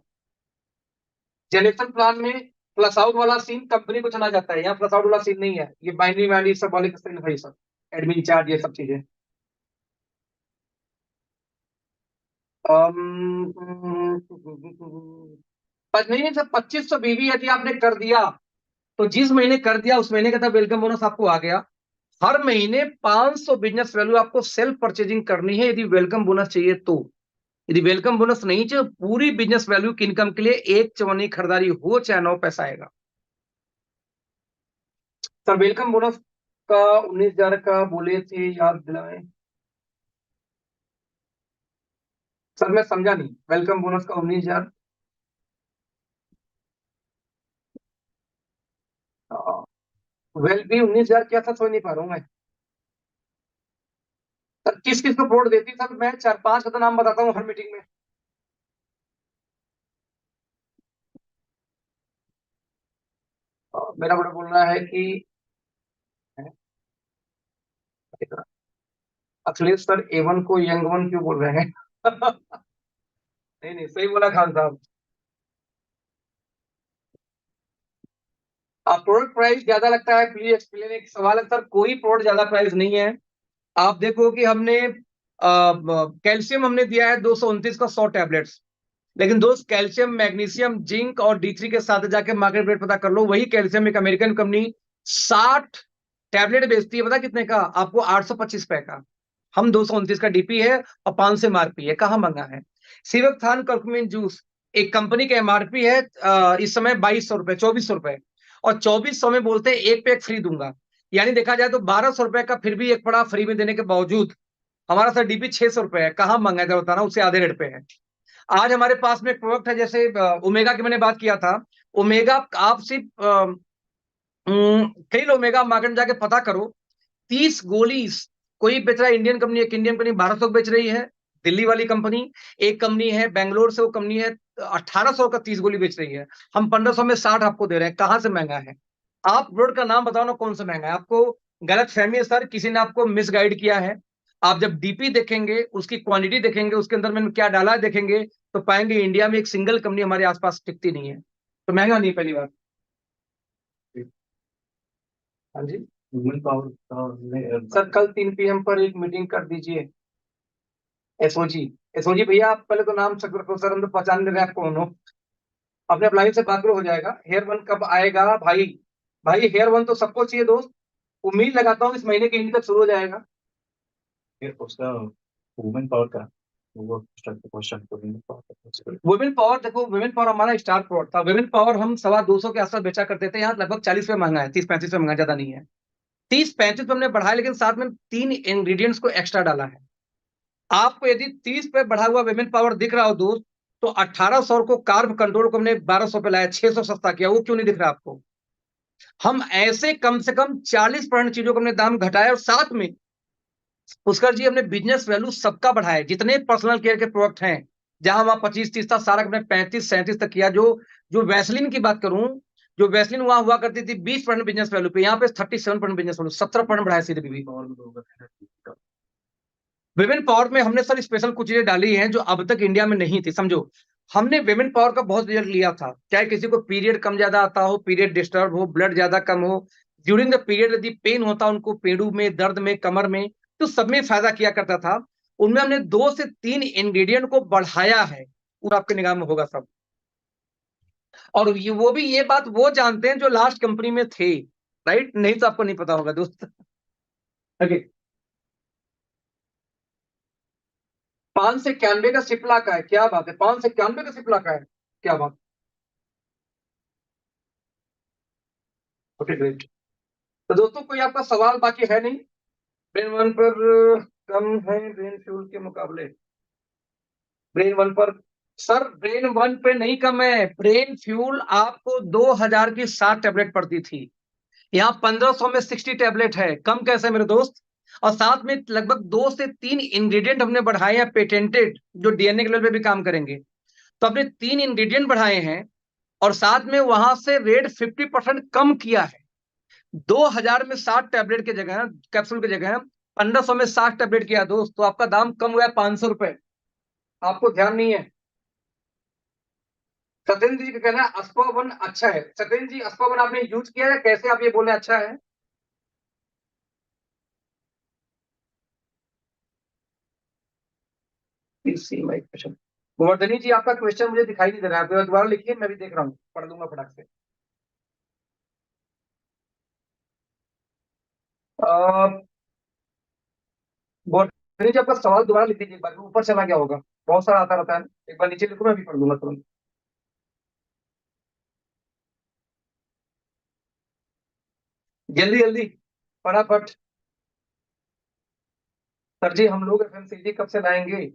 जनरेशन प्लान में प्लस आउट वाला सीन कंपनी को चला जाता है, यहाँ प्लस आउट वाला सीन नहीं है, ये बाइनरी वैल्यू सब वाले सीन भाई सब, एडमिन चार्ज ये सब चीजें। पर नहीं सर, 2500 बीवी यदि आपने कर दिया, तो जिस महीने कर दिया उस महीने का वेलकम बोनस आपको आ गया। हर महीने 500 बिजनेस वैल्यू आपको सेल्फ परचेजिंग करनी है, यदि वेलकम बोनस चाहिए तो। यदि वेलकम बोनस नहीं चाहिए, पूरी बिजनेस वैल्यू की इनकम के लिए एक चवन्नी खरीदारी हो चाहे 9 पैसा आएगा। सर वेलकम बोनस का 19,000 का बोले थे, याद दिलाएं। सर मैं समझा नहीं, वेलकम बोनस का 19,000 वेल भी 19,000 क्या था, समझ नहीं पा रहा हूँ मैं। सर किस किस को प्रोड देती सर, मैं 4-5 का तो नाम बताता हूँ हर मीटिंग में। मेरा बड़ा बोलना है कि अखिलेश सर A1 को यंग वन क्यों बोल रहे हैं? नहीं नहीं, सही बोला खान साहब। आप प्रोडक्ट प्राइस ज्यादा लगता है, प्लीज एक्सप्लेन। एक सवाल है सर, कोई प्रोडक्ट ज्यादा प्राइस नहीं है। आप देखो कि हमने कैल्शियम हमने दिया है 229 का 100 टैबलेट्स, लेकिन दोस्त कैल्शियम मैग्नीशियम जिंक और D3 के साथ जाके मार्केट रेट पता कर लो। वही कैल्शियम एक अमेरिकन कंपनी 60 टैबलेट बेचती है, पता कितने का आपको? 825 रुपए का। हम 229 का डीपी है और 500 एमआरपी है, कहाँ महंगा है? सीवकथान कर्कुमिन जूस एक कंपनी का एमआरपी है इस समय 2200 रुपए, 2400 रुपए, और 2400 में बोलते हैं एक पे एक फ्री दूंगा। यानी देखा जाए तो 1200 रुपए का फिर भी एक पड़ा फ्री में देने के बावजूद हमारा सर डीपी 600 रुपए है। कहाँ महंगा है बताना, उससे आधे रेट पे है। आज हमारे पास में एक प्रोडक्ट है, जैसे ओमेगा की मैंने बात किया था। ओमेगा आप सिर्फ कई ओमेगा मार्केट में जाके पता करो, 30 गोली कोई बेच रहा है। इंडियन कंपनी, एक इंडियन कंपनी 1200 बेच रही है, दिल्ली वाली कंपनी। एक कंपनी है बेंगलोर से, वो कंपनी है 1800 का 30 गोली बेच रही है। हम 1500 में 60 आपको दे रहे हैं, कहां से महंगा है? आप प्रोडक्ट का नाम बताओ ना, कौन सा महंगा है? आपको गलत फहमी है सर, किसी ने आपको मिसगाइड किया है। आप जब डीपी देखेंगे, उसकी क्वांटिटी देखेंगे, उसके अंदर मैंने क्या डाला है देखेंगे, तो पाएंगे इंडिया में एक सिंगल कंपनी हमारे आसपास टिकती नहीं है। तो महंगा नहीं, पहली बात। हाँ जी वुमेन पावर का सर, कल 3 PM पर एक मीटिंग कर दीजिए। एसओजी, एसओजी भैया आप पहले तो नाम सक रखो सर, हम तो पहचान ले रहे हैं आप कौन हो। अपने अपलाइन से बात करो, हो जाएगा। हेयर वन कब आएगा भाई? भाई हेयर वन तो सबको चाहिए दोस्त। उम्मीद लगाता हूँ इस महीने के एंड तक शुरू हो जाएगा। फिर उसका वुमेन पावर का वो क्वेश्चन को वुमेन पावर वुमेन पावर, देखो वुमेन पावर हमारा स्टार प्रोडक्ट था। वुमेन पावर हम 250 के आसपास बेचा करते थे, यहाँ लगभग 40 पे महंगा है, 30-35 पे महंगा, ज्यादा नहीं है। 30-35 पे हमने बढ़ाया, लेकिन साथ में 3 इंग्रेडिएंट्स को एक्स्ट्रा डाला है। आपको यदि 30 पे बढ़ा हुआ वुमेन पावर दिख रहा हो दोस्त, तो 1800 को कार्ब कंट्रोल को हमने 1200 पे लाया, 600 सस्ता किया। वो क्यों नहीं दिख रहा आपको? हम ऐसे कम से कम 40% चीजों को हमने दाम घटाया, और साथ में पुष्कर जी हमने बिजनेस वैल्यू सबका बढ़ाया। जितने पर्सनल केयर के प्रोडक्ट हैं, जहां वहां 25-30 था, सारा हमने 35-37 तक किया। जो जो वैसलीन की बात करूं, जो वैसलीन वहां हुआ करती थी 20% बिजनेस वैल्यू पे, यहाँ पे 37% बिजनेस वैल्यू, 17% बढ़ाया सीधे भी। विमेन पावर में हमने सर स्पेशल कुछ चीजें डाली हैं जो अब तक इंडिया में नहीं थी। समझो, हमने विमेन पावर का बहुत रिजल्ट लिया था। चाहे किसी को पीरियड कम ज्यादा आता हो, पीरियड डिस्टर्ब हो, ब्लड ज्यादा कम हो, ड्यूरिंग द पीरियड यदि पेन होता उनको, पेड़ू में दर्द में, कमर में, तो सब में फायदा किया करता था। उनमें हमने 2 से 3 इंग्रेडिएंट को बढ़ाया है, वो आपके निगाह में होगा सब। और वो भी ये बात वो जानते हैं जो लास्ट कंपनी में थे, राइट? नहीं तो आपको नहीं पता होगा दोस्त। ओके, 591 का सिप्ला का है, क्या बात है? 591 का सिप्ला का है, क्या बात। Okay great. तो दोस्तों कोई आपका सवाल बाकी है नहीं? ब्रेन वन पर कम है ब्रेन फ्यूल के मुकाबले? ब्रेन वन पर सर, ब्रेन वन पे नहीं कम है। ब्रेन फ्यूल आपको 2000 की 60 टैबलेट पड़ती थी, यहाँ 1500 में 60 टैबलेट है। कम कैसे मेरे दोस्त? और साथ में लगभग 2 से 3 इंग्रेडिएंट हमने बढ़ाए हैं, पेटेंटेड, जो डीएनए के लेवल पे भी काम करेंगे। तो हमने 3 इंग्रेडिएंट बढ़ाए हैं, और साथ में वहां से रेट 50% कम किया है। 2000 में 60 टैबलेट की जगह, कैप्सूल की जगह 1500 में 60 टैबलेट किया दोस्त, तो आपका दाम कम हुआ है 500 रुपए। आपको ध्यान नहीं है। सत्येंद्र जी का कहना है अस्पावन अच्छा है। सत्येंद्र जी, अस्पावन आपने यूज किया है, कैसे आप ये बोले अच्छा है? गोवर्धनी जी, आपका क्वेश्चन मुझे दिखाई नहीं दे रहा है, आप दोबारा लिखिए, मैं भी देख रहा हूँ, पढ़ लूंगा फटाक से। गोवर्धनी जी, आपका सवाल दोबारा लिख दीजिए, एक बार ऊपर चला गया होगा, बहुत सारा आता रहता है। एक बार नीचे लिखो, मैं भी पढ़ लूंगा तुरंत। जल्दी जल्दी फटाफट। सर जी हम लोग एफएमसीजी कब से लाएंगे?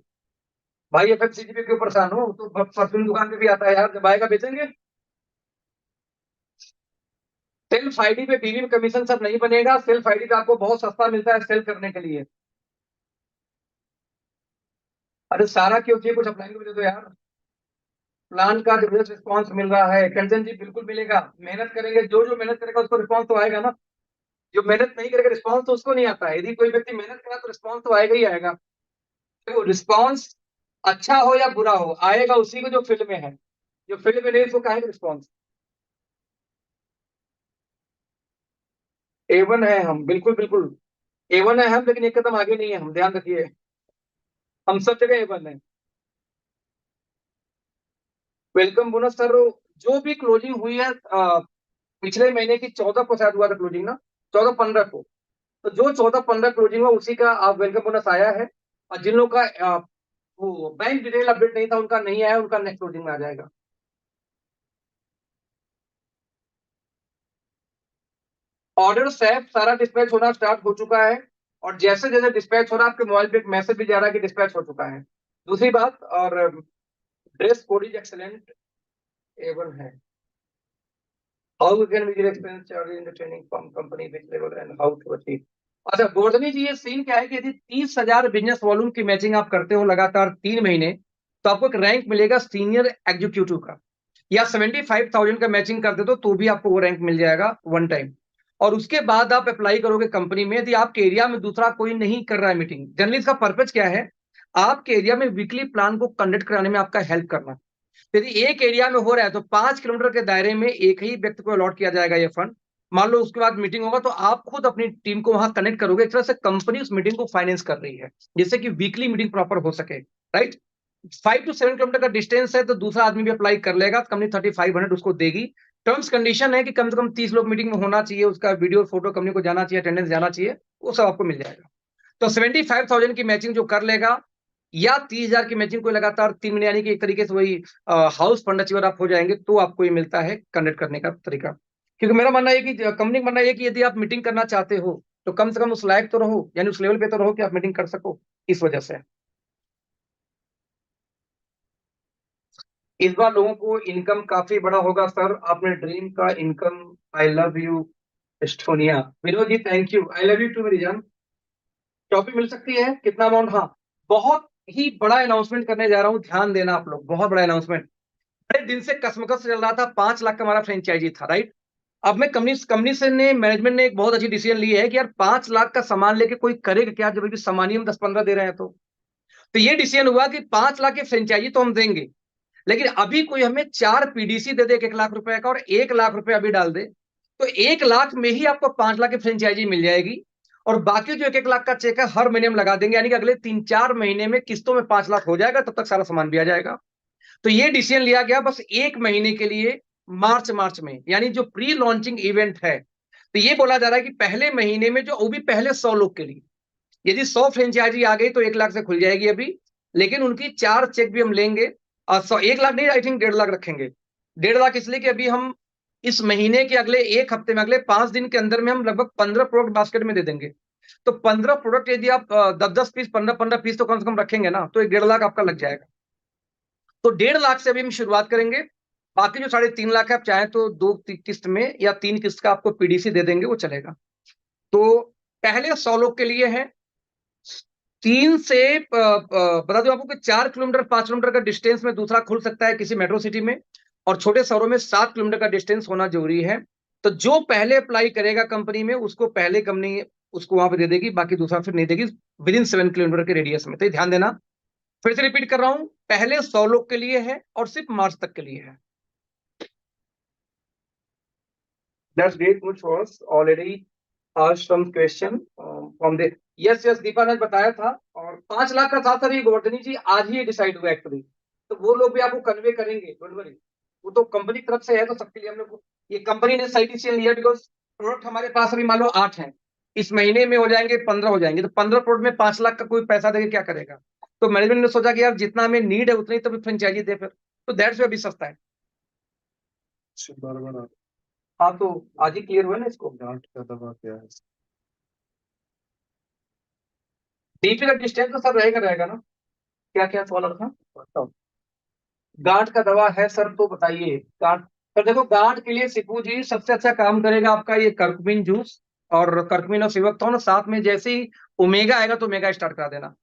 भाई एफएमसीजी पे क्यों परेशान हो, तो परफ्यूम दुकान पे भी आता है यार, जब आएगा बेचेंगे। सेल्फ आईडी पे बीवी में कमीशन सब नहीं बनेगा, सेल्फ आईडी पे आपको बहुत सस्ता मिलता है सेल करने के लिए। अरे सारा क्यों चाहिए, कुछ अप्लाई कर दे दो यार। प्लान का जबरदस्त रिस्पॉन्स मिल रहा है, कंचन जी बिल्कुल मिलेगा। मेहनत करेंगे, जो जो मेहनत करेगा उसको रिस्पॉन्स तो आएगा ना। जो मेहनत नहीं करेगा रिस्पॉन्स तो उसको नहीं आता है। यदि कोई व्यक्ति मेहनत करा तो रिस्पॉन्स तो आएगा ही आएगा। तो रिस्पॉन्स अच्छा हो या बुरा हो आएगा उसी को जो फील्ड में है। जो फील्ड में नहीं उसको कहेंगे रिस्पॉन्स। A1 है हम, बिल्कुल बिल्कुल A1 है हम, लेकिन एक कदम आगे नहीं है हम, ध्यान रखिए। हम सब जगह A1 है। वेलकम बोनस सर, जो भी क्लोजिंग हुई है पिछले महीने की 14 को शायद हुआ था क्लोजिंग ना, 14-15 को। तो जो 14-15 क्लोजिंग हुआ उसी का आप वेलकम बोनस आया है। और जिन लोगों का वो बैंक डिटेल अपडेट नहीं था उनका नहीं आया, उनका नेक्स्ट क्लोजिंग में आ जाएगा। ऑर्डर सैप सारा डिस्पैच होना स्टार्ट हो चुका है। और जैसे जैसे डिस्पैच हो रहा है आपके मोबाइल पे एक मैसेज भी जा रहा है कि डिस्पैच हो चुका है। दूसरी बात, और dress code is excellent, A1 है। How you can measure expense charge in the training from company which level and how to achieve. अच्छा गोवर्धनी जी, ये सीन क्या है कि यदि 30,000 बिजनेस वॉल्यूम की मैचिंग आप करते हो लगातार 3 महीने, तो आपको एक रैंक मिलेगा सीनियर एग्जीक्यूटिव का। या 75,000 का मैचिंग करते तो भी आपको वो रैंक मिल जाएगा वन टाइम। और उसके बाद आप अप्लाई करोगे कंपनी में, यदि आपके एरिया में दूसरा कोई नहीं कर रहा है मीटिंग। जनरली इसका पर्पज क्या है, आपके एरिया में वीकली प्लान को कंडक्ट कराने में आपका हेल्प करना। यदि एक एरिया में हो रहा है तो 5 किलोमीटर के दायरे में एक ही व्यक्ति को अलॉट किया जाएगा ये फंड। मान लो उसके बाद मीटिंग होगा तो आप खुद अपनी टीम को वहां कनेक्ट करोगे, एक तरह से कंपनी उस मीटिंग को फाइनेंस कर रही है, जिससे कि वीकली मीटिंग प्रॉपर हो सके। राइट। 5 to 7 किलोमीटर का डिस्टेंस है तो दूसरा आदमी भी अप्लाई कर लेगा, कंपनी 3500 उसको देगी। टर्म्स कंडीशन है कि कम से कम 30 लोग मीटिंग में होना चाहिए, उसका वीडियो फोटो कंपनी को जाना चाहिए, अटेंडेंस जाना चाहिए, वो सब आपको मिल जाएगा। तो 75,000 की मैचिंग जो कर लेगा, या 30,000 की मैचिंग को लगातार 3 महीने, यानी कि एक तरीके से वही हाउस फंड अचीवर आप हो जाएंगे, तो आपको ये मिलता है कंडक्ट करने का तरीका। क्योंकि मेरा मानना है कि कंपनी का मानना है कि यदि आप मीटिंग करना चाहते हो तो कम से कम उस लायक तो रहो, यानी उस लेवल पे तो रहो कि आप मीटिंग कर सको। इस वजह से इस बार लोगों को इनकम काफी बड़ा होगा सर, अपने ड्रीम का income. I love you Estonia. Vinod ji thank you, I love you too मेरी जान। टॉपिक मिल सकती है कितना अमाउंट, हाँ। बहुत ही बड़ा अनाउंसमेंट करने जा रहा हूँ, ध्यान देना आप लोग, बहुत बड़ा अनाउंसमेंट। बड़े दिन से कसमकस चल रहा था, 5 लाख का हमारा फ्रेंचाइजी था, राइट। अब मैं कंपनी कंपनी से ने मैनेजमेंट ने एक बहुत अच्छी डिसीजन ली है कि यार 5 लाख का सामान लेके कोई करेगा क्या, जब अभी सामान ही हम 10-15 दे रहे हैं। तो ये डिसीजन हुआ कि 5 लाख की फ्रेंचाइजी तो हम देंगे, लेकिन अभी कोई हमें 4 PDC दे दे 1 लाख रुपए का, और 1 लाख रुपए अभी डाल दे, तो 1 लाख में ही आपको 5 लाख की फ्रेंचाइजी मिल जाएगी। और बाकी जो 1-1 लाख का चेक है हर महीने हम लगा देंगे, यानी कि अगले 3-4 महीने में किस्तों में 5 लाख हो जाएगा, तब तक सारा सामान भी आ जाएगा। तो ये डिसीजन लिया गया बस 1 महीने के लिए, मार्च मार्च में, यानी जो प्री लॉन्चिंग इवेंट है। तो ये बोला जा रहा है कि पहले महीने में जो, वो भी पहले 100 लोग के लिए, यदि 100 फ्रेंचाइजी आ गई तो 1 लाख से खुल जाएगी अभी। लेकिन उनकी 4 चेक भी हम लेंगे। और 1 लाख नहीं, आई थिंक 1.5 लाख रखेंगे। 1.5 लाख इसलिए कि अभी हम इस महीने के अगले एक हफ्ते में, अगले 5 दिन के अंदर में हम लगभग 15 प्रोडक्ट बास्केट में दे देंगे। तो 15 प्रोडक्ट यदि आप 10-10 पीस, 15-15 पीस तो कम से कम रखेंगे ना, तो 1.5 लाख आपका लग जाएगा। तो 1.5 लाख से अभी हम शुरुआत करेंगे। बाकी जो 3.5 लाख है, आप चाहें तो 2 किस्त में या 3 किस्त का आपको PDC दे देंगे, वो चलेगा। तो पहले 100 लोग के लिए है। 3 से बता दूं आपको कि 4 किलोमीटर 5 किलोमीटर का डिस्टेंस में दूसरा खुल सकता है किसी मेट्रो सिटी में। और छोटे शहरों में 7 किलोमीटर का डिस्टेंस होना जरूरी है। तो जो पहले अप्लाई करेगा कंपनी में, उसको पहले कंपनी उसको वहां पे दे देगी, बाकी दूसरा फिर नहीं देगी, विद इन 7 किलोमीटर के रेडियस में। तो ये ध्यान देना। फिर से रिपीट कर रहा हूं, पहले 100 लोग के लिए है और सिर्फ मार्च तक के लिए है। That's great, which was already asked some question from the, yes yes Deepa ने बताया था। और 5 लाख का था सर, ये गोवर्धनी जी आज ही डिसाइड हुआ एक्चुअली। तो वो लोग भी आपको कन्वे करेंगे, डोंट वरी। वो तो कंपनी की तरफ से है, तो सबके लिए हमने ये कंपनी ने सही डिसीजन लिया, बिकॉज प्रोडक्ट हमारे पास अभी मान लो 8 हैं, इस महीने में हो जाएंगे 15 हो जाएंगे, तो 15 प्रोडक्ट में 5 लाख का कोई पैसा देके क्या करेगा। तो मैनेजमेंट ने सोचा कि यार जितना हमें नीड है उतनी तो फ्रेंचाइजी दे फिर। तो दैट्स वे अभी सस्ता है। बार बार हाँ तो आज ही क्लियर हुआ ना इसको। गांठ का दवा क्या है? डीपी का डिस्टेंस तो सर रहेगा ना। क्या क्या सवाल था बताओ। गांठ का दवा है सर तो बताइए। गांठ सर देखो, गांठ के लिए सिपू जी सबसे अच्छा काम करेगा आपका ये कर्कुमिन जूस और कर्कुमिन और सिवकथोन, साथ में जैसे ही ओमेगा आएगा तो ओमेगा स्टार्ट करा देना।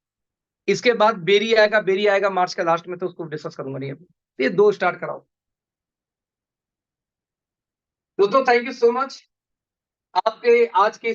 इसके बाद बेरी आएगा मार्च का लास्ट में, तो उसको डिस्कस करूंगा नहीं अभी। ये 2 स्टार्ट कराओ। दोस्तों थैंक यू सो मच आपके आज के